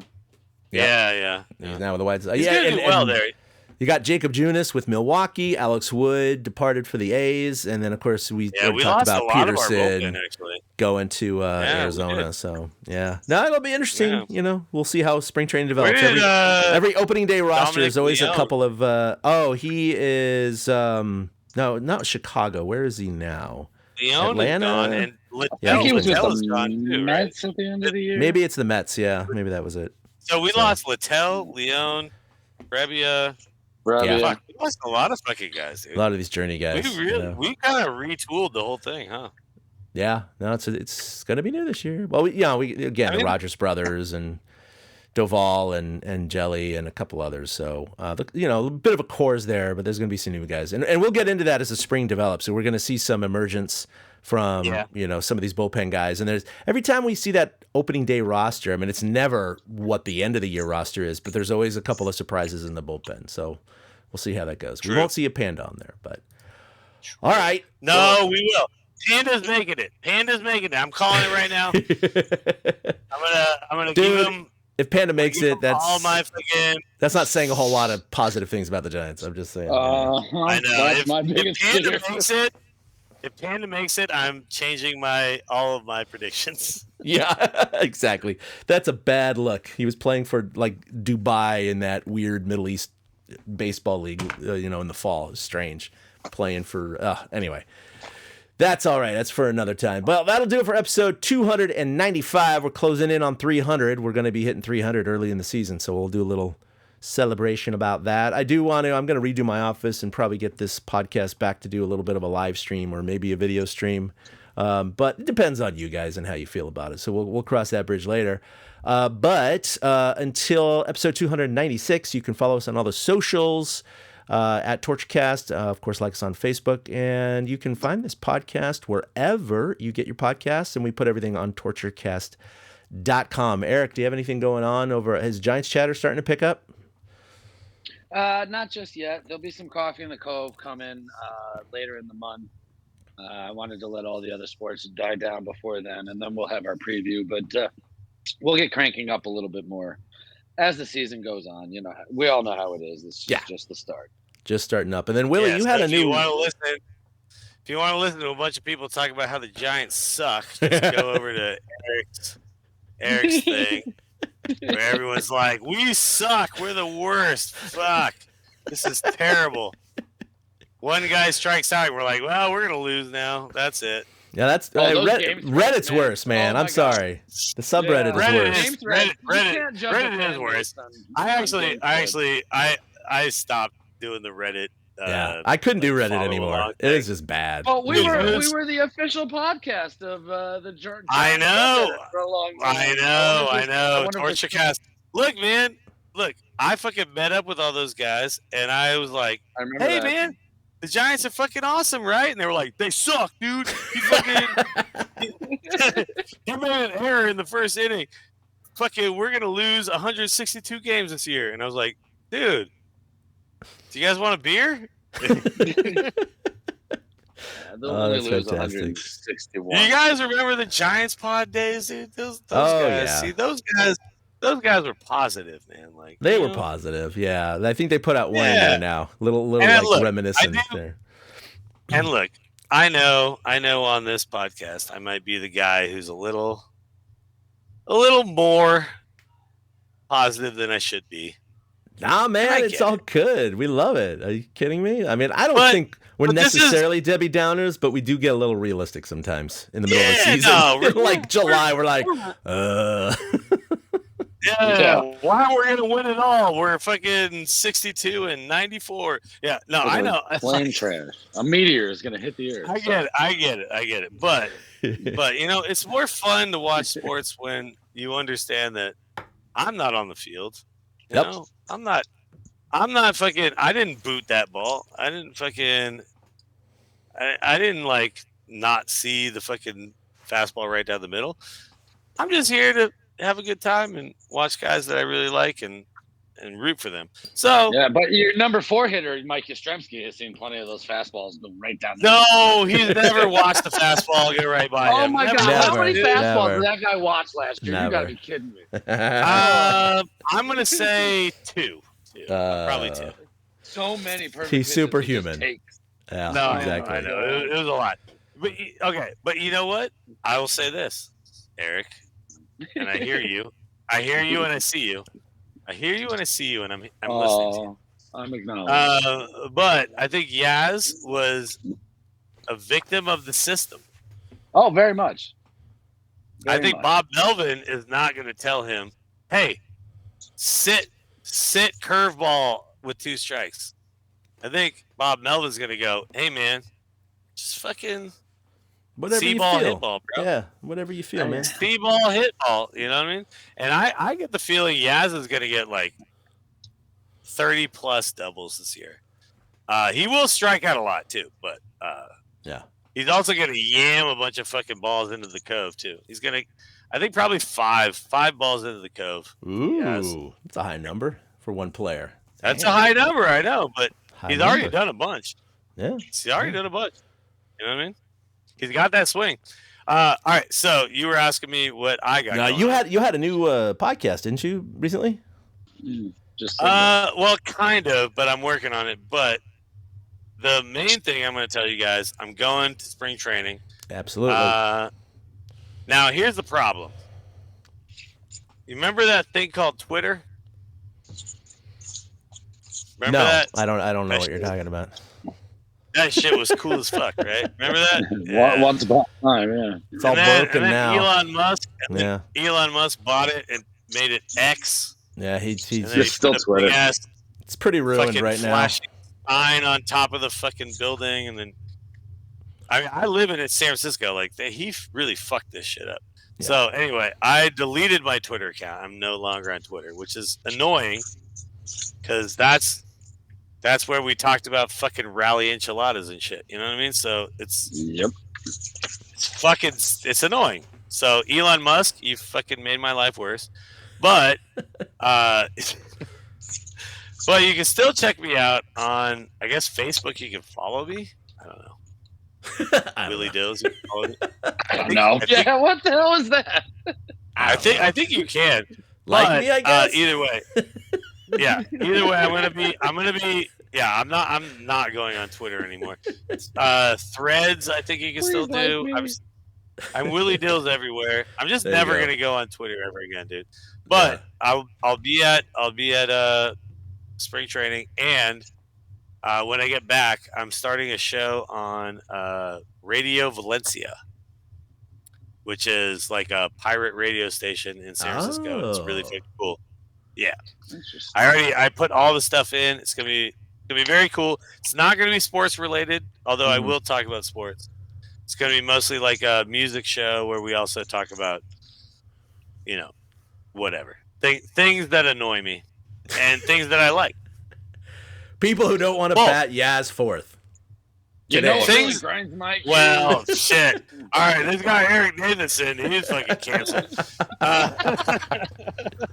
He's now with the White Sox. He's gonna do well there. You got Jacob Junis with Milwaukee. Alex Wood departed for the A's, and then of course we talked about Peterson going to Arizona. So it'll be interesting. Yeah. We'll see how spring training develops. Every opening day roster is always a couple of. He is no, not Chicago. Where is he now? Atlanta. Gone, and I think he was with the Mets at the end of the year. Maybe it's the Mets. Yeah, maybe that was it. So we lost Littell, Leon, Brebbia. Yeah. We lost a lot of fucking guys, dude. A lot of these journey guys. We kind of retooled the whole thing, huh? Yeah, no, it's going to be new this year. Well, the Rogers brothers and Doval and Jelly and a couple others. So, a bit of a cores there, but there's going to be some new guys. And we'll get into that as the spring develops. So we're going to see some emergence from, some of these bullpen guys. And every time we see that opening day roster, I mean, it's never what the end of the year roster is, but there's always a couple of surprises in the bullpen. So we'll see how that goes. True. We won't see a Panda on there, but all right. No, we will. Panda's making it. I'm calling it right now. I'm gonna give him. If Panda makes it, that's all my fucking. That's not saying a whole lot of positive things about the Giants. I'm just saying. I know. If Panda makes it, I'm changing all of my predictions. Yeah, exactly. That's a bad look. He was playing for like Dubai in that weird Middle East baseball league, in the fall. It's strange playing for. Anyway. That's all right. That's for another time. Well, that'll do it for episode 295. We're closing in on 300. We're going to be hitting 300 early in the season, so we'll do a little celebration about that. I'm going to redo my office and probably get this podcast back to do a little bit of a live stream or maybe a video stream. But it depends on you guys and how you feel about it. So we'll cross that bridge later. But until episode 296, you can follow us on all the socials. At TorchCast, of course, like us on Facebook, and you can find this podcast wherever you get your podcasts, and we put everything on torturecast.com. Giants.com. Eric, do you have anything going on over? Has Giants chatter starting to pick up? Not just yet. There'll be some coffee in the Cove coming later in the month. I wanted to let all the other sports die down before then, and then we'll have our preview. But we'll get cranking up a little bit more as the season goes on. You know, we all know how it is. This is just the start. Just starting up. And then, Willie, you had a new... If you want to listen to a bunch of people talk about how the Giants suck, just go over to Eric's thing, where everyone's like, "We suck. We're the worst. Fuck. This is terrible." One guy strikes out. We're like, "Well, we're gonna lose now. That's it." Yeah, that's Reddit's worse, man. I'm sorry. The subreddit is worse. Reddit is worse. I stopped doing the Reddit. I couldn't do Reddit anymore. It is just bad. Well, we were the official podcast of the Jordan. I know. For a long time. I know. Torchcast. Look, man. Look, I fucking met up with all those guys, and I was like, "Hey, man, the Giants are fucking awesome, right?" And they were like, "They suck, dude. You made an error in the first inning. Fucking, we're gonna lose 162 games this year." And I was like, "Dude, do you guys want a beer?" They'll only lose 161. You guys remember the Giants pod days, dude? Those guys. Yeah. See, those guys were positive, man. Like they were positive. Yeah, I think they put out one in there now. Little like reminiscent there. And look, I know on this podcast I might be the guy who's a little more positive than I should be. Nah, man, it's all good. We love it. Are you kidding me? I mean, I don't think we're necessarily Debbie Downers, but we do get a little realistic sometimes in the middle of the season. No, like July, we're like, why we're gonna win it all? We're fucking 62 and 94. Yeah, no, I know. Plane trash. A meteor is gonna hit the earth. I get it. But you know, it's more fun to watch sports when you understand that I'm not on the field. You know? I'm not fucking. I didn't boot that ball. I didn't like not see the fucking fastball right down the middle. I'm just here to have a good time and watch guys that I really like and root for them. So yeah, but your number 4 hitter, Mike Yastrzemski, has seen plenty of those fastballs go right down the middle. He's never watched the fastball go right by him. Oh my god, how many fastballs did that guy watch last year? You gotta be kidding me. I'm gonna say 2. Probably 2. So many perfect. He's superhuman. Yeah, no, exactly. I know. It was a lot. But okay, but you know what? I will say this, Eric, and I hear you. I hear you and I see you. I hear you and I see you, and I'm listening to you. I'm acknowledging. But I think Yaz was a victim of the system. Oh, very much. I think Bob Melvin is not going to tell him, "Hey, sit curveball with 2 strikes." I think Bob Melvin's going to go, "Hey, man, just fucking whatever you ball, feel. hit ball, bro. Yeah, whatever you feel, man. See ball, hit ball." You know what I mean? And I get the feeling Yaz is going to get like 30 plus doubles this year. He will strike out a lot too, but he's also going to yam a bunch of fucking balls into the Cove too. He's going to, I think, probably five balls into the Cove. Ooh, that's a high number for one player. That's a high number, I know, but he's already done a bunch. Yeah, he's already done a bunch. You know what I mean? He's got that swing. All right, so you were asking me what I got. You had a new podcast, didn't you, recently? Well, kind of, but I'm working on it. But the main thing I'm going to tell you guys, I'm going to spring training. Absolutely. Now, here's the problem. You remember that thing called Twitter? Remember that? I don't know what you're talking about. That shit was cool as fuck, right? Remember that? Yeah. Once upon a time, yeah. It's all broken now. Elon Musk bought it and made it X. Yeah, he's still Twitter. It's pretty ruined right now. Sign on top of the fucking building, and then I live in San Francisco. Like he really fucked this shit up. Yeah. So anyway, I deleted my Twitter account. I'm no longer on Twitter, which is annoying because that's where we talked about fucking rally enchiladas and shit. You know what I mean? So it's annoying. So Elon Musk, you fucking made my life worse. But but you can still check me out on, I guess, Facebook. You can follow me. I don't know. Willie Dills. You can follow me. I don't know. Yeah, what the hell is that? I think you can. Like But, me, I guess. either way. Yeah. Either way, I'm gonna be. Yeah, I'm not going on Twitter anymore. Threads, I think you can still do. I'm Willie Dills everywhere. I'm just There you never go. gonna go on Twitter ever again, dude. But I'll be at spring training, and when I get back, I'm starting a show on Radio Valencia, which is like a pirate radio station in San Francisco. It's really fucking cool. Yeah, I put all the stuff in. It's gonna be very cool. It's not gonna be sports related, although I will talk about sports. It's gonna be mostly like a music show where we also talk about, whatever things that annoy me and things that I like. People who don't want to bat Yaz fourth. You know what really Things- grinds my gears? Well, shit. All right, this guy Eric Davidson, he's fucking canceled.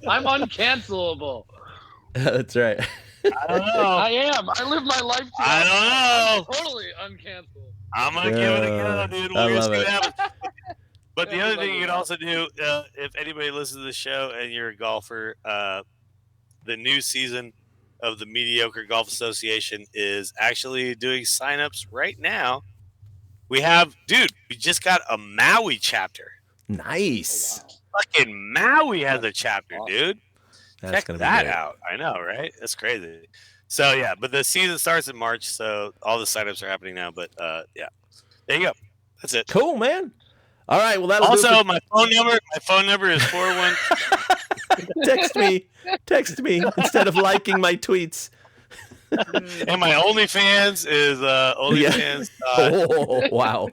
I'm uncancelable. That's right. I don't know. I am. I live my life. I don't know. I'm totally uncancelable. I'm gonna give it a go, dude. I We're just love gonna it. have it. But the Yeah, other we thing love you it. can also do, if anybody listens to the show and you're a golfer, the new season of the Mediocre Golf Association is actually doing signups right now. We just got a Maui chapter. Nice. Fucking Maui has a chapter, Awesome. dude. That's Check gonna that be great. out. I know, right? That's crazy. So yeah, but the season starts in March, so all the signups are happening now. But yeah, there you go. That's it. Cool, man. All right. Well, that'll Also, do it my phone number is 41. for- text me instead of liking my tweets. And my OnlyFans is OnlyFans. Oh, wow.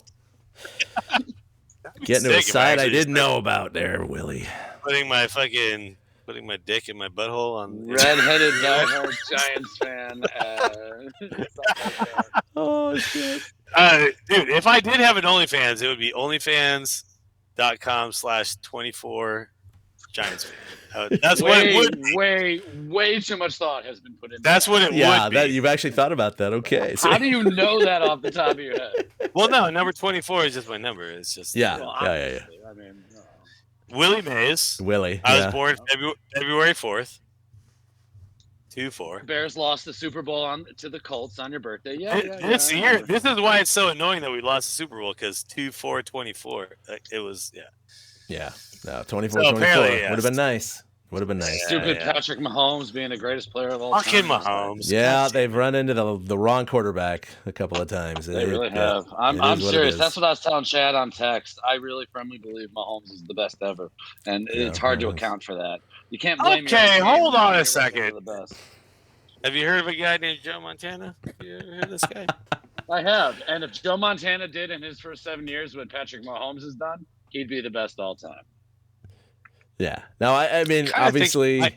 Getting to a sick if I side I actually didn't just know about there, Willie. putting my dick in my butthole on. Redheaded diehard Giants fan. Oh, shit. Dude, if I did have an OnlyFans, it would be onlyfans.com/24 Giants fan. That's what it would be. way too much thought has been put into That's that. what it Yeah, would be. that you've actually thought about that. Okay. So, How do you know that off the top of your head? Well, no, number 24 is just my number. It's just yeah, Well, yeah. obviously, I mean, Willie Mays. Willie. I yeah. was born February 4th. 2-4. Bears lost the Super Bowl to the Colts on your birthday. Yeah, This yeah. year, this is why it's so annoying that we lost the Super Bowl, because 2-4-24. It was Yeah. No, 24 So 24. apparently, yes. Would have been nice. Would have been nice. Yeah. Stupid Patrick Mahomes being the greatest player of all fucking time. Mahomes. Yeah, they've run into the wrong quarterback a couple of times. They really yeah, have. I'm it is what it serious. is. That's what I was telling Chad on text. I really firmly believe Mahomes is the best ever, and Yeah, it's hard to Mahomes. account for that. You can't blame me. Okay, hold on a You're second. the best. Have you heard of a guy named Joe Montana? You ever heard of this guy? I have, and if Joe Montana did in his first 7 years what Patrick Mahomes has done, he'd be the best all time. Yeah. Now, I mean, Kinda obviously, think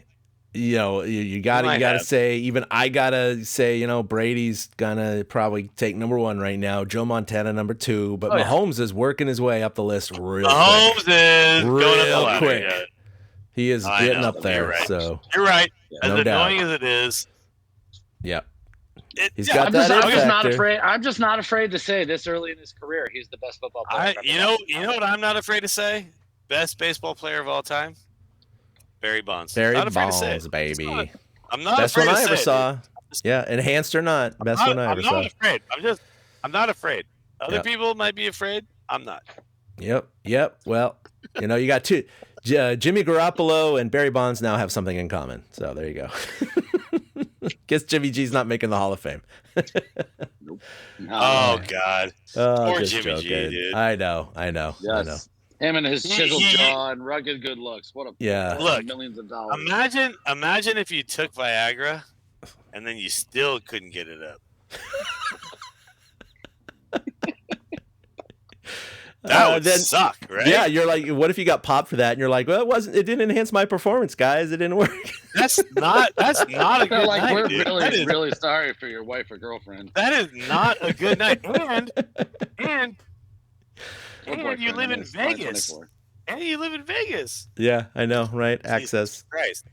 you gotta might say, have. even I gotta say, Brady's gonna probably take number one right now. Joe Montana number two, but Oh, yeah. Mahomes is working his way up the list real Mahomes quick. is going up the Real ladder. quick. Yeah. He is I getting know, up you're there. right. So, You're right. As No doubt. annoying as it is, yeah, He's yeah, got I'm that just, it I'm just not factor. afraid. I'm just not afraid to say this early in his career, he's the best football player. I've ever you know watched. what I'm not afraid to say? Best baseball player of all time, Barry Bonds. Barry Not afraid to say Bonds, it. baby. I'm not Best afraid one to I ever say it, saw. dude. Yeah, enhanced or not, best one I ever I'm saw. not afraid. I'm not afraid. Other Yep. people might be afraid. I'm not. Yep. Well, you got two. Jimmy Garoppolo and Barry Bonds now have something in common. So there you go. Guess Jimmy G's not making the Hall of Fame. No. Oh God. Poor just Jimmy G, joking. dude. I know. Yes. Him and his chiseled He- jaw and rugged good looks. What a Yeah. Look, millions of dollars. Imagine if you took Viagra and then you still couldn't get it up. That would then- suck, right? Yeah, you're like, what if you got popped for that? And you're like, well, it didn't enhance my performance, guys. It didn't work. That's not a They're good like, night, we're dude. That is- really sorry for your wife or girlfriend. That is not a good night. And Or you boyfriend, live I in mean, it's probably Vegas. 24. And you live in Vegas. Yeah, I know, right? Access. Jesus Christ.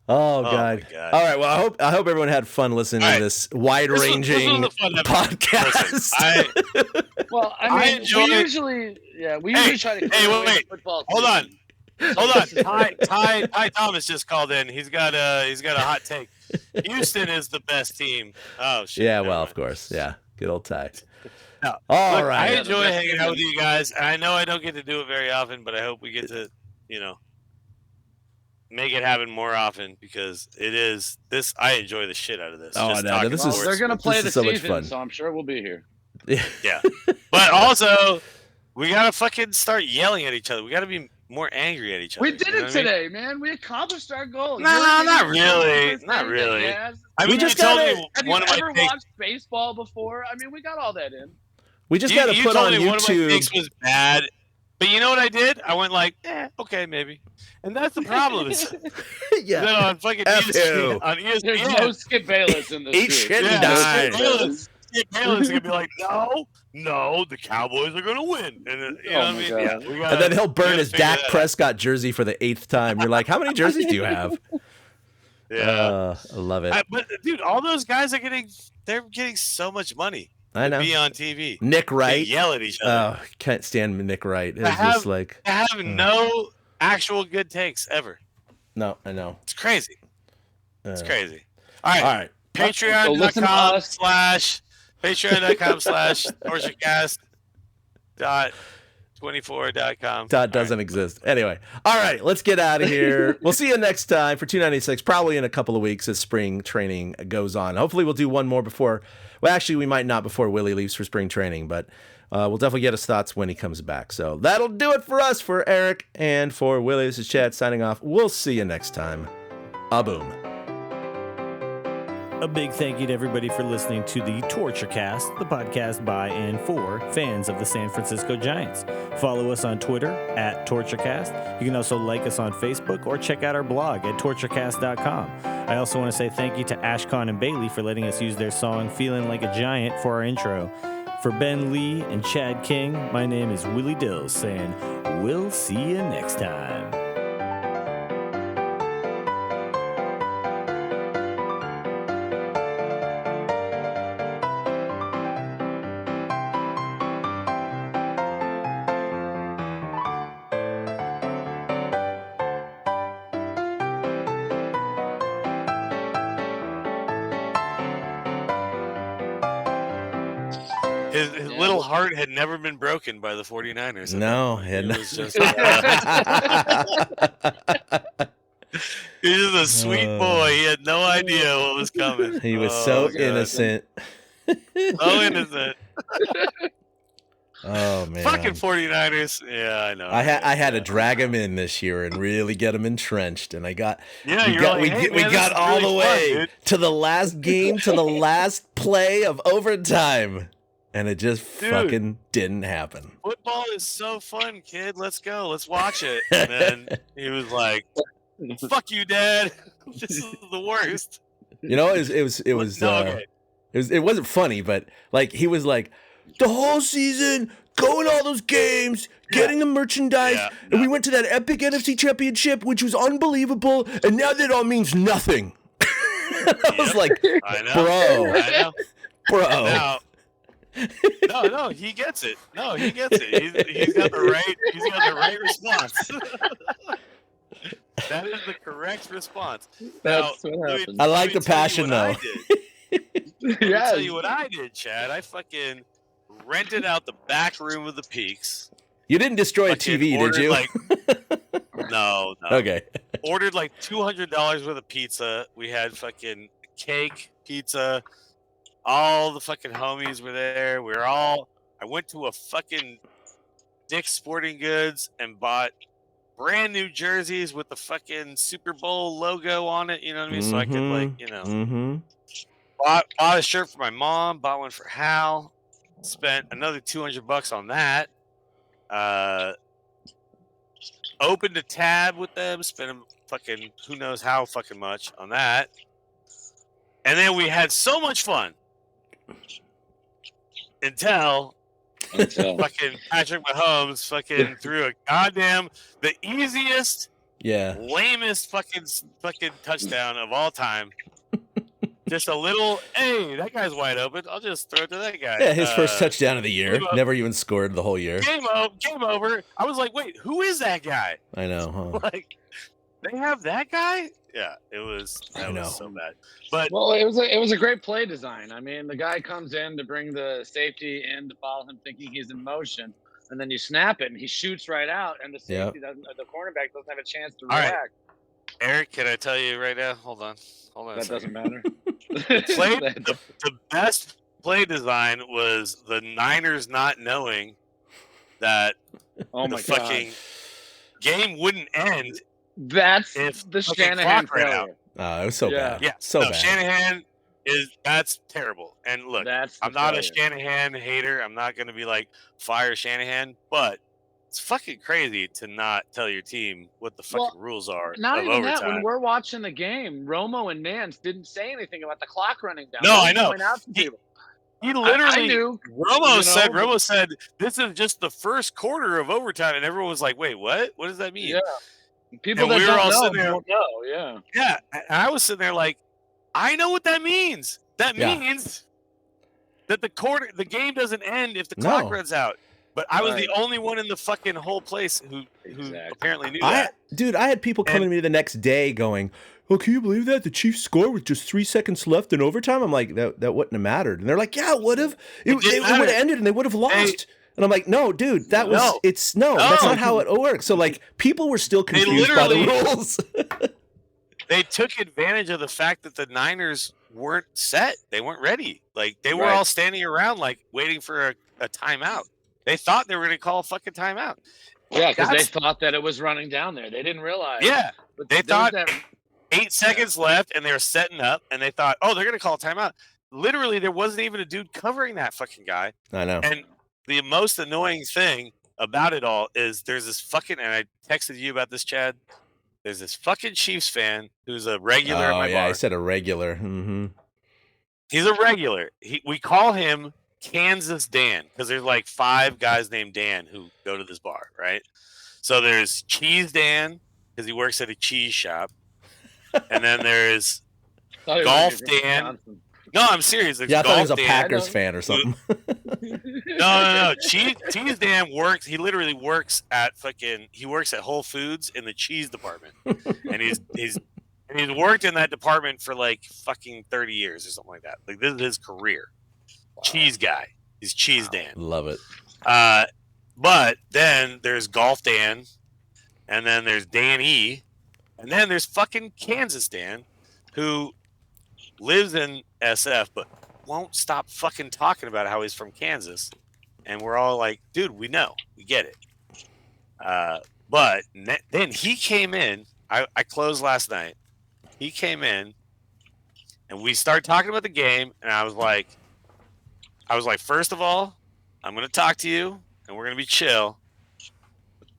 Oh my God. God. All right. Well, I hope everyone had fun listening to this wide-ranging this was a fun podcast. Listen, Well, I I mean, enjoy- we usually try to Hey, cover wait. the football Hold on. season. Hold on. Ty Thomas just called in. He's got a hot take. Houston is the best team. Oh shit. Yeah, never well, mind. of course. Yeah. Good old Ty. No. All Look, right. I enjoy best hanging team. out with you guys. And I know I don't get to do it very often, but I hope we get to, make it happen more often because I enjoy the shit out of this. Oh, Just no, talking this Well, is- sports. they're going to play this the is so much season, fun. so I'm sure we'll be here. Yeah. But also, we got to fucking start yelling at each other. We got to be more angry at each other. We did you know it what I mean? today, man. We accomplished our goal. No, You're not getting really. super Not thing really. that Jazz- I mean, We just you told gotta- me Have one you of my ever takes. watched baseball before? I mean, we got all that in. We just got to You put told on me one of my YouTube. takes was bad, but you know what I did? I went like, okay, maybe. And that's the problem. Is Yeah. that on fucking F ESPN, you. on ESPN, There's no Skip Bayless in this Eat group. shit and yeah, die. Skip Bayless is gonna be like, no, the Cowboys are gonna win, and then, you know what I my mean? God. Yeah, we gotta, And then he'll we burn gotta his figure Dak that out. Prescott jersey for the 8th time. You're like, how many jerseys do you have? Yeah, I love it. but dude, all those guys are getting so much money I to know. be on TV. Nick They Wright. yell at each other. Oh, can't stand Nick Wright. It's I have- just like, They have no actual good takes ever. no, I know. It's crazy. It's Uh, crazy. All right. All right. So listen to us. Patreon.com/torturecast.24.com. Todd doesn't exist. Anyway, all right, let's get out of here. We'll see you next time for 296, probably in a couple of weeks as spring training goes on. Hopefully we'll do one more before, well, actually we might not before Willie leaves for spring training, but we'll definitely get his thoughts when he comes back. So that'll do it for us, for Eric and for Willie. This is Chad signing off. We'll see you next time. A-boom. A big thank you to everybody for listening to the TortureCast, the podcast by and for fans of the San Francisco Giants. Follow us on Twitter at TortureCast. You can also like us on Facebook or check out our blog at torturecast.com. I also want to say thank you to Ashcon and Bailey for letting us use their song Feeling Like a Giant for our intro. For Ben Lee and Chad King, my name is Willie Dills saying, we'll see you next time. His little heart had never been broken by the 49ers. No, It it was just, he's just a sweet boy. He had no idea what was coming. He was Oh, so God. innocent. So innocent. Oh, man. Fucking 49ers. Yeah, I know. I had to drag him in this year and really get him entrenched, and I got Yeah, we you're got like, we, hey, we man, got this is all really the fun, way dude. to the last game, to the last play of overtime, and it just Dude. fucking didn't happen. Football is so fun, kid. Let's go. Let's watch it. And then he was like, "Fuck you, Dad. This is the worst." You know, it was No, okay. it wasn't funny, but like he was like the whole season going all those games, getting the merchandise, Yeah, and we went to that epic NFC Championship, which was unbelievable, and now that all means nothing. I was like, I know. bro, I know. bro. Now, no, he gets it. No, he gets it. He's got the right response. That is the correct response. That's Now, what let me- happened. I like let me the tell you passion, what I though. did. Let me Yeah. tell you what I did, Chad. I fucking rented out the back room of the Peaks. You didn't destroy a Fucking TV, did ordered, you? Like, no. Okay. Ordered like $200 worth of pizza. We had fucking cake, pizza. All the fucking homies were there. I went to a fucking Dick's Sporting Goods and bought brand new jerseys with the fucking Super Bowl logo on it. You know what I mean? So I could Mm-hmm. bought a shirt for my mom, bought one for Hal, spent another $200 on that. Opened a tab with them, spent fucking who knows how fucking much on that. And then we had so much fun until Until fucking Patrick Mahomes fucking threw the easiest, lamest fucking touchdown of all time. Just a little, hey, that guy's wide open. I'll just throw it to that guy. Yeah, his first touchdown of the year. Never even scored the whole year. Game over. I was like, wait, who is that guy? I know, huh? Like, they have that guy? Yeah, was so bad. But well, it was a great play design. I mean, the guy comes in to bring the safety in to follow him, thinking he's in motion, and then you snap it, and he shoots right out, and the safety the cornerback doesn't have a chance to react. Right. Eric, can I tell you right now? Hold on. That doesn't matter. The best play design was the Niners not knowing that the fucking game wouldn't end. That's the Shanahan failure. It was so bad. Yeah, bad. Shanahan that's terrible. And look, I'm not a Shanahan hater. I'm not going to be like fire Shanahan, but it's fucking crazy to not tell your team what the fucking rules are. Not of even overtime. that. When we're watching the game, Romo and Nance didn't say anything about the clock running down. No, I know. He literally, knew, Romo said, this is just the first quarter of overtime. And everyone was like, wait, what? What does that mean? Yeah. People that don't know. Yeah. Yeah. And I was sitting there like, I know what that means. That means that the game doesn't end if the clock runs out. But I was the only one in the fucking whole place who apparently knew that. Dude, I had people coming to me the next day going, "Oh, can you believe that? The Chiefs scored with just 3 seconds left in overtime." I'm like, that wouldn't have mattered. And they're like, yeah, it would have. It would have ended and they would have lost. And I'm like, no, dude, that's not how it works. So, like, people were still confused by the rules. They took advantage of the fact that the Niners weren't set. They weren't ready. Like, they were all standing around, like, waiting for a timeout. They thought they were going to call a fucking timeout. Yeah, because they thought that it was running down there. They didn't realize. Yeah. They thought 8 seconds left, and they were setting up, and they thought, oh, they're going to call a timeout. Literally, there wasn't even a dude covering that fucking guy. I know. And the most annoying thing about it all is there's this fucking, and I texted you about this, Chad. There's this fucking Chiefs fan who's a regular at my bar. I said a regular. Mm-hmm. He's a regular. We call him Kansas Dan because there's like 5 guys named Dan who go to this bar, right? So there's Cheese Dan because he works at a cheese shop, and then there's Golf Dan. No, I'm serious. I thought he was a Packers fan or something. No. Cheese Dan works. He literally works at he works at Whole Foods in the cheese department, and he's worked in that department for like fucking 30 years or something like that. Like, this is his career. Wow. Cheese guy. He's Cheese Dan. Love it. But then there's Golf Dan, and then there's Dan E, and then there's fucking Kansas Dan, who lives in SF but won't stop fucking talking about how he's from Kansas. And we're all like, dude, we know. We get it. But then he came in. I closed last night. He came in, and we started talking about the game, and I was like, first of all, I'm going to talk to you, and we're going to be chill.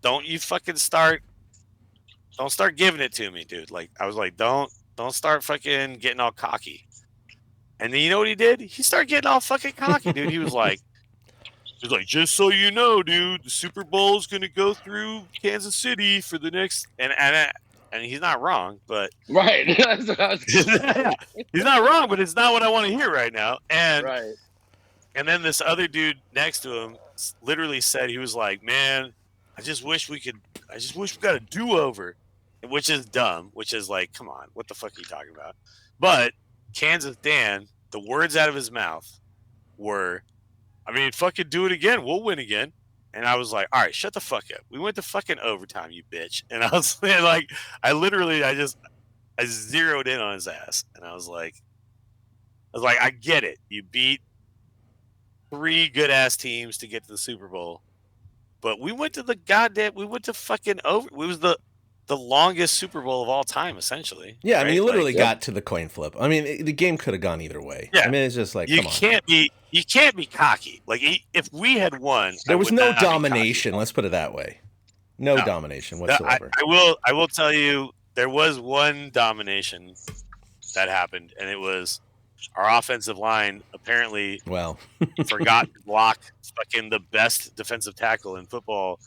Don't you fucking start giving it to me, dude. Like, I was like, don't start fucking getting all cocky. And then you know what he did? He started getting all fucking cocky, dude. He was like, just so you know, dude, the Super Bowl is going to go through Kansas City for the next, and he's not wrong, but right. He's not wrong, but it's not what I want to hear right now. And and then this other dude next to him literally said, he was like, man, I just wish we got a do-over, which is dumb, which is like, come on, what the fuck are you talking about? But Kansas Dan, the words out of his mouth were, I mean, fucking do it again. We'll win again. And I was like, all right, shut the fuck up. We went to fucking overtime, you bitch. And I was like, I zeroed in on his ass. And I was like, I get it. You beat 3 good ass teams to get to the Super Bowl. But we went to fucking over. It was the longest Super Bowl of all time, essentially. Yeah, right? I mean, you literally got to the coin flip. I mean, the game could have gone either way. Yeah. I mean, it's just like, you can't be cocky. Like, if we had won, there was no domination. Let's put it that way. No domination whatsoever. I will tell you, there was one domination that happened, and it was our offensive line apparently Well, forgot to block fucking the best defensive tackle in football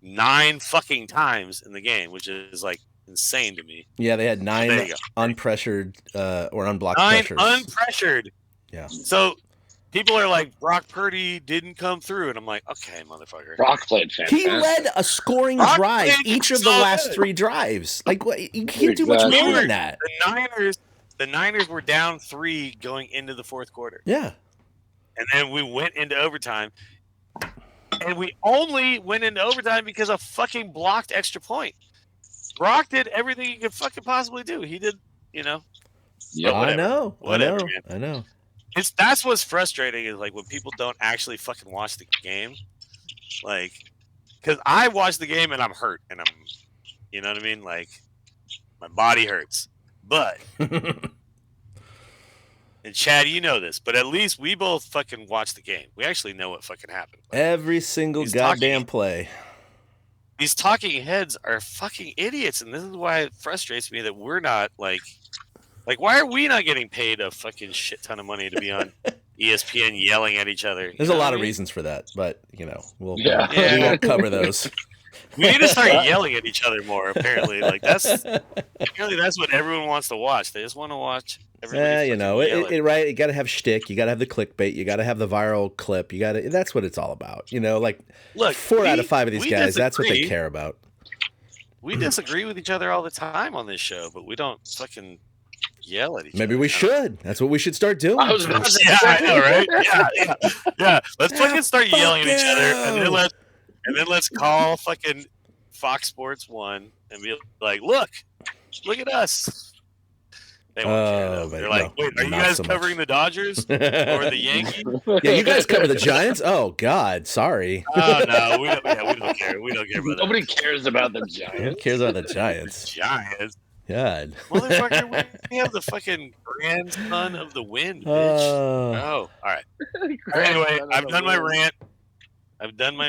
9 fucking times in the game, which is like insane to me. yeah, they had there 9 you go. unpressured or unblocked 9 pressures. unpressured. Yeah. So people are like, Brock Purdy didn't come through, and I'm like, okay, motherfucker. Brock played fantastic. He led a scoring Brock drive played each of the so last good. 3 drives. Like, what? You can't do much Exactly. more than that. The Niners were down 3 going into the fourth quarter. Yeah. And then we went into overtime. And we only went into overtime because a fucking blocked extra point. Brock did everything he could fucking possibly do. He did, Yep. whatever. Whatever, man. I know. That's what's frustrating is like when people don't actually fucking watch the game. Like, because I watch the game and I'm hurt and I'm, you know what I mean? Like, my body hurts. But, and Chad, you know this, but at least we both fucking watch the game. We actually know what fucking happened. Like, Every single He's goddamn play. these talking heads are fucking idiots, and this is why it frustrates me that we're not like why are we not getting paid a fucking shit ton of money to be on ESPN yelling at each other? There's a lot of reasons for that, but we Yeah. won't cover those. We need to start yelling at each other more. Apparently, like that's what everyone wants to watch. They just want to watch. Everybody Right? You got to have shtick. You got to have the clickbait. You got to have the viral clip. That's what it's all about. Like, look, 4 out of 5 of these guys, that's what they disagree. care about. We disagree with each other all the time on this show, but we don't fucking yell at each other. Maybe we should. That's what we should start doing. I was about to Yeah, say. I know, right? Yeah. Let's fucking start yelling at each other, and then let's call fucking Fox Sports 1 and be like, look at us. They won't care, though. They're like, wait, are you guys covering the Dodgers or the Yankees? Yeah, you guys cover the Giants? Oh, God. Sorry. Oh, no, we don't care. We don't care about that. Nobody cares about the Who Giants. cares about the Giants? Giants. God. Motherfucker, we have the fucking grandson of the wind, bitch. Oh, all right. Anyway, I've done my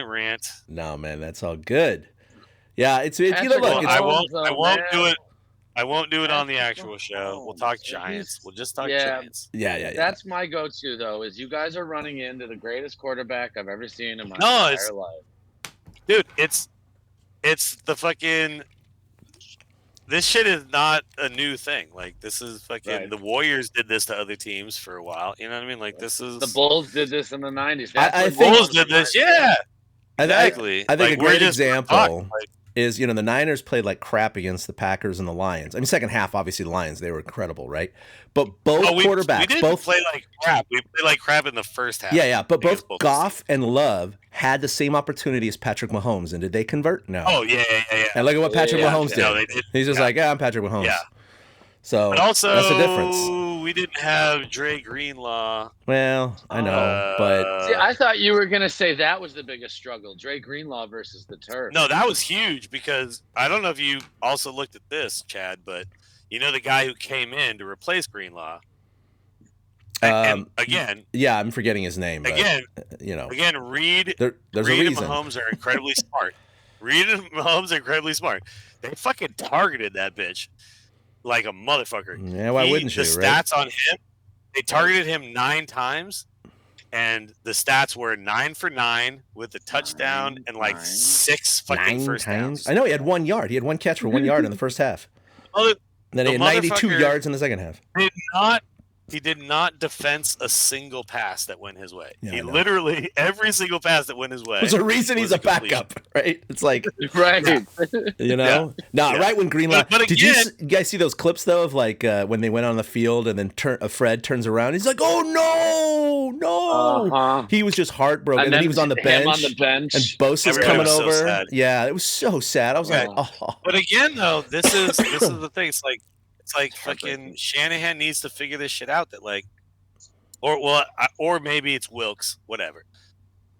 rant. No, man, that's all good. Yeah, it's look. I won't do it. I won't do it on the actual show. We'll talk Giants. We'll just talk Giants. Yeah. That's my go-to, though, is you guys are running into the greatest quarterback I've ever seen in my entire life. Dude, it's the fucking. This shit is not a new thing. Like, this is fucking. The Warriors did this to other teams for a while. You know what I mean? Like, this is. The Bulls did this in the 90s. I The think Bulls did this. Yeah. Exactly. I think Like, a we're great just example talking, is, the Niners played like crap against the Packers and the Lions. I mean, second half, obviously, the Lions, they were incredible, right? But both quarterbacks. We didn't play like crap. We played like crap in the first half. Yeah. But both both Goff and Love had the same opportunity as Patrick Mahomes. And did they convert? No. Oh, yeah. And look at what Patrick Mahomes did. No, they did. He's just like, I'm Patrick Mahomes. Yeah. So But also, that's the difference. we didn't have Dre Greenlaw. Well, I know, but See, I thought you were going to say that was the biggest struggle, Dre Greenlaw versus the Turf. No, that was huge because I don't know if you also looked at this, Chad, but the guy who came in to replace Greenlaw. And again, yeah, I'm forgetting his name. But, again, Reed, there's Reed a and reason. Mahomes are incredibly smart. Reed and Mahomes are incredibly smart. They fucking targeted that bitch like a motherfucker. Yeah, why wouldn't you? The right? stats on him, they targeted him 9 times, and the stats were 9 for 9 with a touchdown and like 6 fucking 9 first times. downs. I know he had 1 yard. He had 1 catch for 1 yard in the first half. Well, And then he had 92 yards in the second half. He did not defense a single pass that went his way. Yeah, He I know. literally every single pass that went his way. There's a reason he's was a backup, right? It's like, Right. right when Greenlaw. But Did you again- you guys see those clips though of like when they went on the field and then Fred turns around, he's like, "Oh no!" Uh-huh. He was just heartbroken. And then he was on the him bench. on the bench. And Bosa's Everybody coming was so over. sad. Yeah, it was so sad. I was Right. like, "Oh." But again, though, this is the thing. It's like fucking Shanahan needs to figure this shit out. That like, or maybe it's Wilkes. Whatever.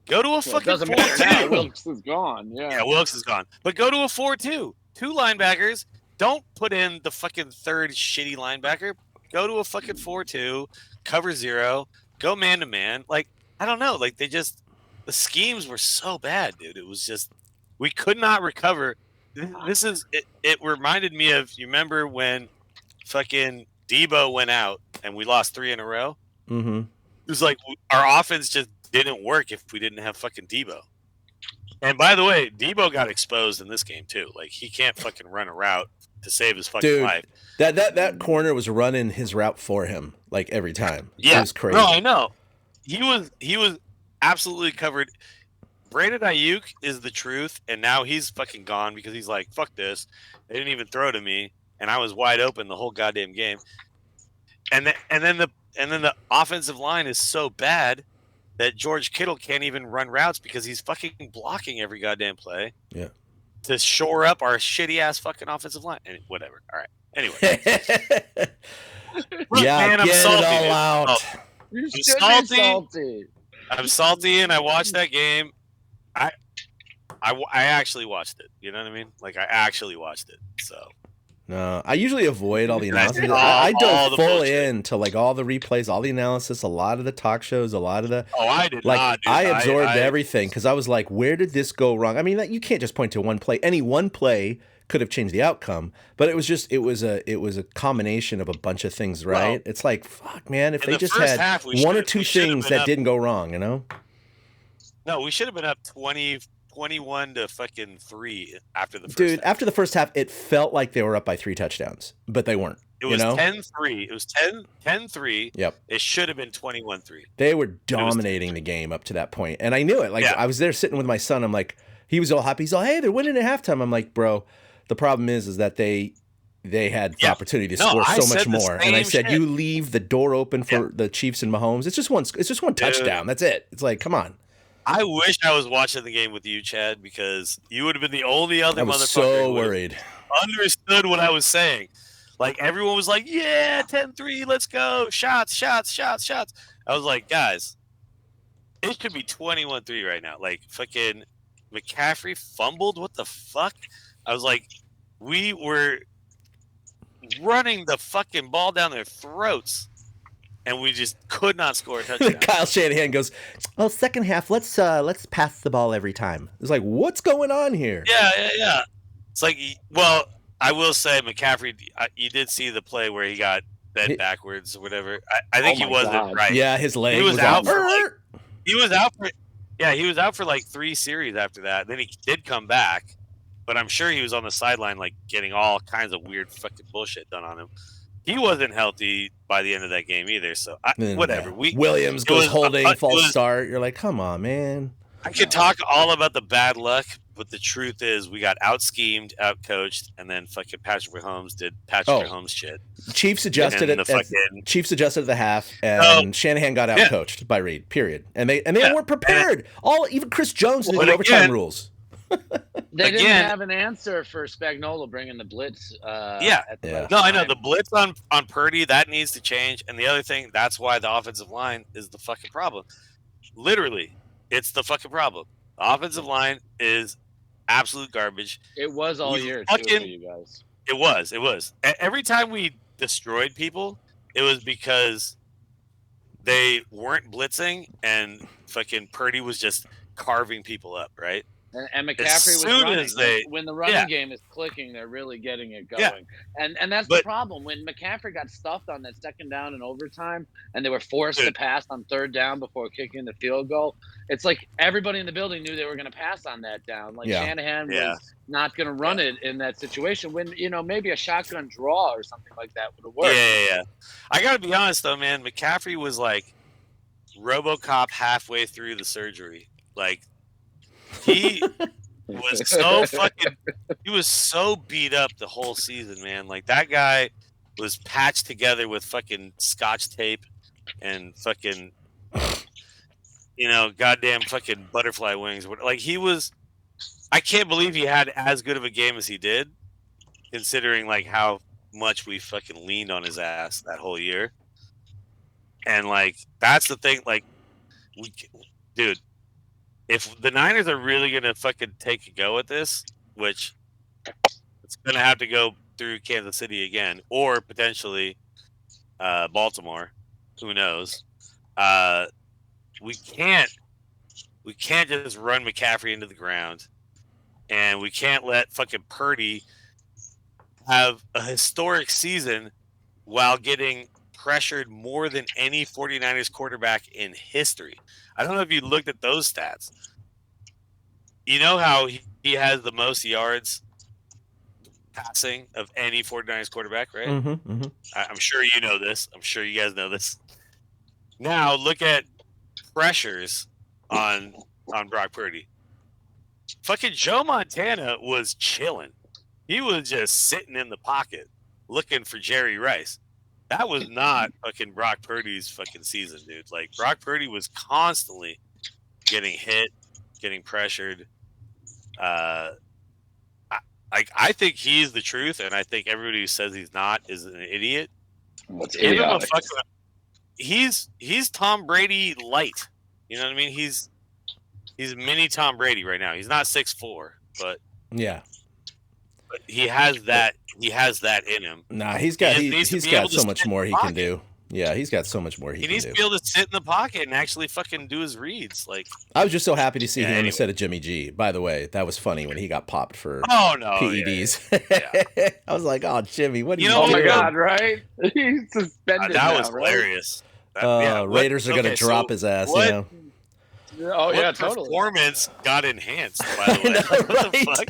Go to a Well, it fucking doesn't matter 4-2. now. Wilkes is gone. Yeah, Wilkes is gone. But go to a 4-2. 2 linebackers. Don't put in the fucking third shitty linebacker. Go to a fucking 4-2. Cover 0. Go man to man. Like, I don't know. Like, the schemes were so bad, dude. It was just, we could not recover. It reminded me of, you remember when fucking Debo went out and we lost 3 in a row. Mm-hmm. It was like our offense just didn't work if we didn't have fucking Debo. And by the way, Debo got exposed in this game too. Like he can't fucking run a route to save his fucking life. That corner was running his route for him like every time. Yeah, it was crazy. No, I know. He was absolutely covered. Brandon Ayuk is the truth, and now he's fucking gone because he's like, fuck this. They didn't even throw to me, and I was wide open the whole goddamn game. And then the offensive line is so bad that George Kittle can't even run routes because he's fucking blocking every goddamn play. Yeah. To shore up our shitty ass fucking offensive line. And whatever. All right. Anyway. Look, yeah, man, I'm get salty, it all dude. out. You I'm should salty. be salty. I'm salty, and I watched that game. I actually watched it. You know what I mean? Like I actually watched it. So. No, I usually avoid all the And I analysis. did I all dove the full bullshit. into like all the replays, all the analysis, a lot of the talk shows, a lot of the Oh, I did like. not. Dude. I absorbed I everything because I was like, "Where did this go wrong?" I mean, you can't just point to one play. Any one play could have changed the outcome, but it was a combination of a bunch of things, right? Well, it's like, fuck, man, if in they the just first had half, we one or should've- two we should've things been that up- didn't go wrong, you know? No, we should have been up 21 to fucking 3 after the first Dude, half. after the first half, it felt like they were up by 3 touchdowns, but they weren't. It was you know? 10-3. It was 10-3. Yep. It should have been 21-3. They were dominating the game up to that point, and I knew it. Like, Yeah. I was there sitting with my son. I'm like, he was all happy. He's all, hey, they're winning at halftime. I'm like, bro, the problem is that they had the opportunity to score I so much said the more. And I same said, shit. you leave the door open for the Chiefs and Mahomes. It's just one touchdown. That's it. It's like, come on. I wish I was watching the game with you, Chad, because you would have been the only other I was motherfucker so who would have worried. understood what I was saying. Like everyone was like, "Yeah, 10-3, let's go! Shots, shots, shots, shots!" I was like, "Guys, it should be 21-3 right now." Like fucking McCaffrey fumbled. What the fuck? I was like, we were running the fucking ball down their throats, and we just could not score a touchdown. Kyle Shanahan goes, well, second half, let's pass the ball every time. It's like, what's going on here? Yeah. It's like, well, I will say McCaffrey, you did see the play where he got bent backwards or whatever. I think he wasn't God. right. Yeah, his leg He was out for out. he was out for like 3 series after that. Then he did come back, but I'm sure he was on the sideline like getting all kinds of weird fucking bullshit done on him. He wasn't healthy by the end of that game either. So whatever. Williams goes holding, false start. You're like, come on, man. I could talk all about the bad luck, but the truth is we got out schemed, out coached, and then fucking Patrick Mahomes did Patrick Mahomes shit. Chiefs adjusted And it. Chiefs adjusted at the half, and Shanahan got out coached by Reed. Period. And they weren't prepared. Even Chris Jones knew the overtime rules. They didn't have an answer for Spagnuolo bringing the blitz. No, I know the blitz on Purdy that needs to change, and the other thing that's why the offensive line is the fucking problem. Literally, it's the fucking problem. The offensive line is absolute garbage. It was all year too for you guys. It was. Every time we destroyed people, it was because they weren't blitzing and fucking Purdy was just carving people up, right? And McCaffrey was running. When the running Yeah. game is clicking, they're really getting it going. Yeah. And that's the problem. When McCaffrey got stuffed on that second down in overtime, and they were forced to pass on third down before kicking the field goal, it's like everybody in the building knew they were going to pass on that down. Like Shanahan was not going to run it in that situation. When maybe a shotgun draw or something like that would have worked. Yeah. I got to be honest though, man. McCaffrey was like RoboCop halfway through the surgery. Like he was so beat up the whole season, man. Like that guy was patched together with fucking scotch tape and fucking goddamn fucking butterfly wings. Like he was, I can't believe he had as good of a game as he did, considering like how much we fucking leaned on his ass that whole year. And like that's the thing, like dude, if the Niners are really gonna fucking take a go at this, which it's gonna have to go through Kansas City again, or potentially Baltimore, who knows? We can't just run McCaffrey into the ground, and we can't let fucking Purdy have a historic season while getting pressured more than any 49ers quarterback in history. I don't know if you looked at those stats. You know how he has the most yards passing of any 49ers quarterback, right? I'm sure you know this. I'm sure you guys know this. Now look at pressures on Brock Purdy. Fucking Joe Montana was chilling. He was just sitting in the pocket looking for Jerry Rice. That was not fucking Brock Purdy's fucking season, dude. Like, Brock Purdy was constantly getting hit, getting pressured. I think he's the truth, and I think everybody who says he's not is an idiot. Give him a fucking. He's Tom Brady light. You know what I mean? He's mini Tom Brady right now. He's not 6'4", but yeah. But he has that. He has that in him. Nah, he's got so much more he can do. Yeah, he's got so much more he can do. He needs to be able to sit in the pocket and actually fucking do his reads. Like, I was just so happy to see him instead of Jimmy G. By the way, that was funny when he got popped for PEDs. Yeah. I was like, oh, Jimmy, what are you doing? doing? Oh my God, right? He's suspended. That was hilarious. Raiders are gonna drop his ass. You know. Oh yeah, totally. Performance got enhanced. By the way, what the fuck?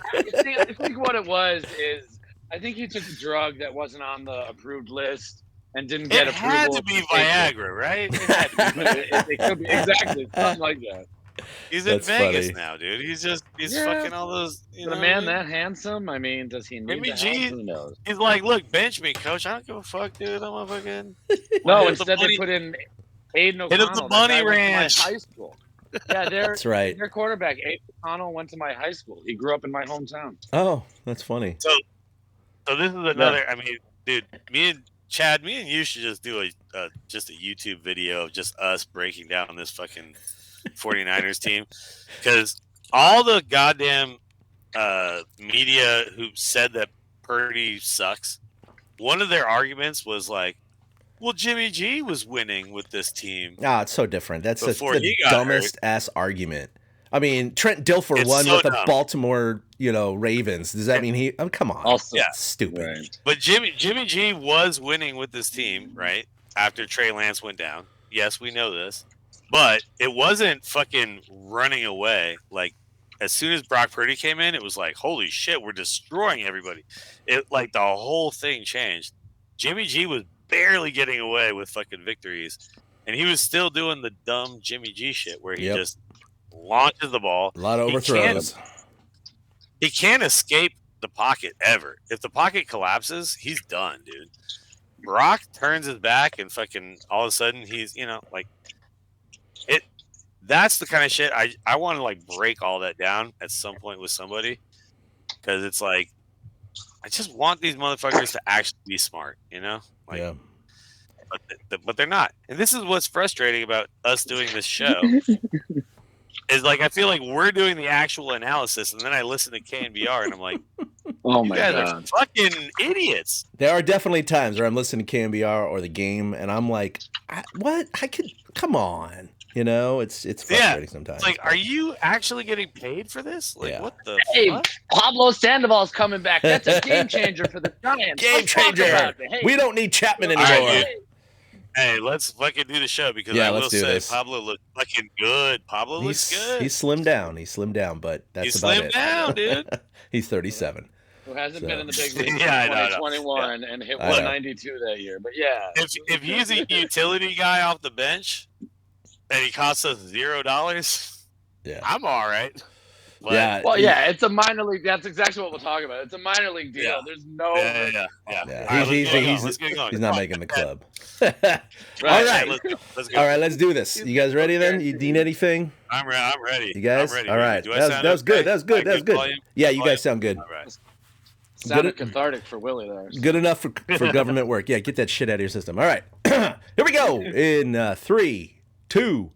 I think what it was is I think he took a drug that wasn't on the approved list and didn't get approval. It had to be Viagra, right? It could be exactly something like that. He's in Vegas now, dude. He's fucking all those. You know, the man that handsome. I mean, does he need the house? Who knows? He's like, look, bench me, coach. I don't give a fuck, dude. I'm a fucking. No, instead they put in Aiden O'Connell. Hit up the Bunny Ranch. High school. Yeah, that's right. Their quarterback, Aiden O'Connell, went to my high school. He grew up in my hometown. Oh, that's funny. So this is another. I mean, dude, me and you should just do a YouTube video of just us breaking down this fucking 49ers team, because all the goddamn media who said that Purdy sucks, one of their arguments was like, well, Jimmy G was winning with this team. It's so different. That's the dumbest ass argument. I mean, Trent Dilfer won with the Baltimore, Ravens. Does that mean he? Oh, come on. Also, stupid. Right. But Jimmy G was winning with this team, right? After Trey Lance went down. Yes, we know this. But it wasn't fucking running away. Like, as soon as Brock Purdy came in, it was like, holy shit, we're destroying everybody. It like the whole thing changed. Jimmy G was barely getting away with fucking victories, and he was still doing the dumb Jimmy G shit where he just launches the ball. A lot of overthrows. He can't escape the pocket ever. If the pocket collapses, he's done, dude. Brock turns his back and fucking all of a sudden he's, like it. That's the kind of shit I want to like break all that down at some point with somebody, because it's like I just want these motherfuckers to actually be smart, Like, yeah. But they're not. And this is what's frustrating about us doing this show. Is like I feel like we're doing the actual analysis, and then I listen to KNBR, and I'm like, "Oh my God, are fucking idiots!" There are definitely times where I'm listening to KNBR or the game, and I'm like, "What? Come on." It's frustrating sometimes. It's like, are you actually getting paid for this? Like, what the fuck? Pablo Sandoval's coming back. That's a game changer for the Giants. Game changer. Hey. We don't need Chapman anymore. Right, hey, let's fucking do the show, because I will say Pablo looks fucking good. Pablo looks good. He's slimmed down, but that's about it. He's slimmed down, dude. He's 37. Who hasn't been in the big league since 2021 and hit 192 that year. But yeah. If he's a utility guy off the bench and he costs us $0, I'm all right. But, it's a minor league. That's exactly what we'll talk about. It's a minor league deal. There's no. He's not making the club. All right, let's go. All right, let's do this. You guys ready then? You need anything? I'm ready. You guys? I'm ready. All right. That was good. That was good. Yeah, you guys sound good. All right. Sounded cathartic for Willie there. Good enough for government work. Yeah, get that shit out of your system. All right. Here we go. In 3, 2,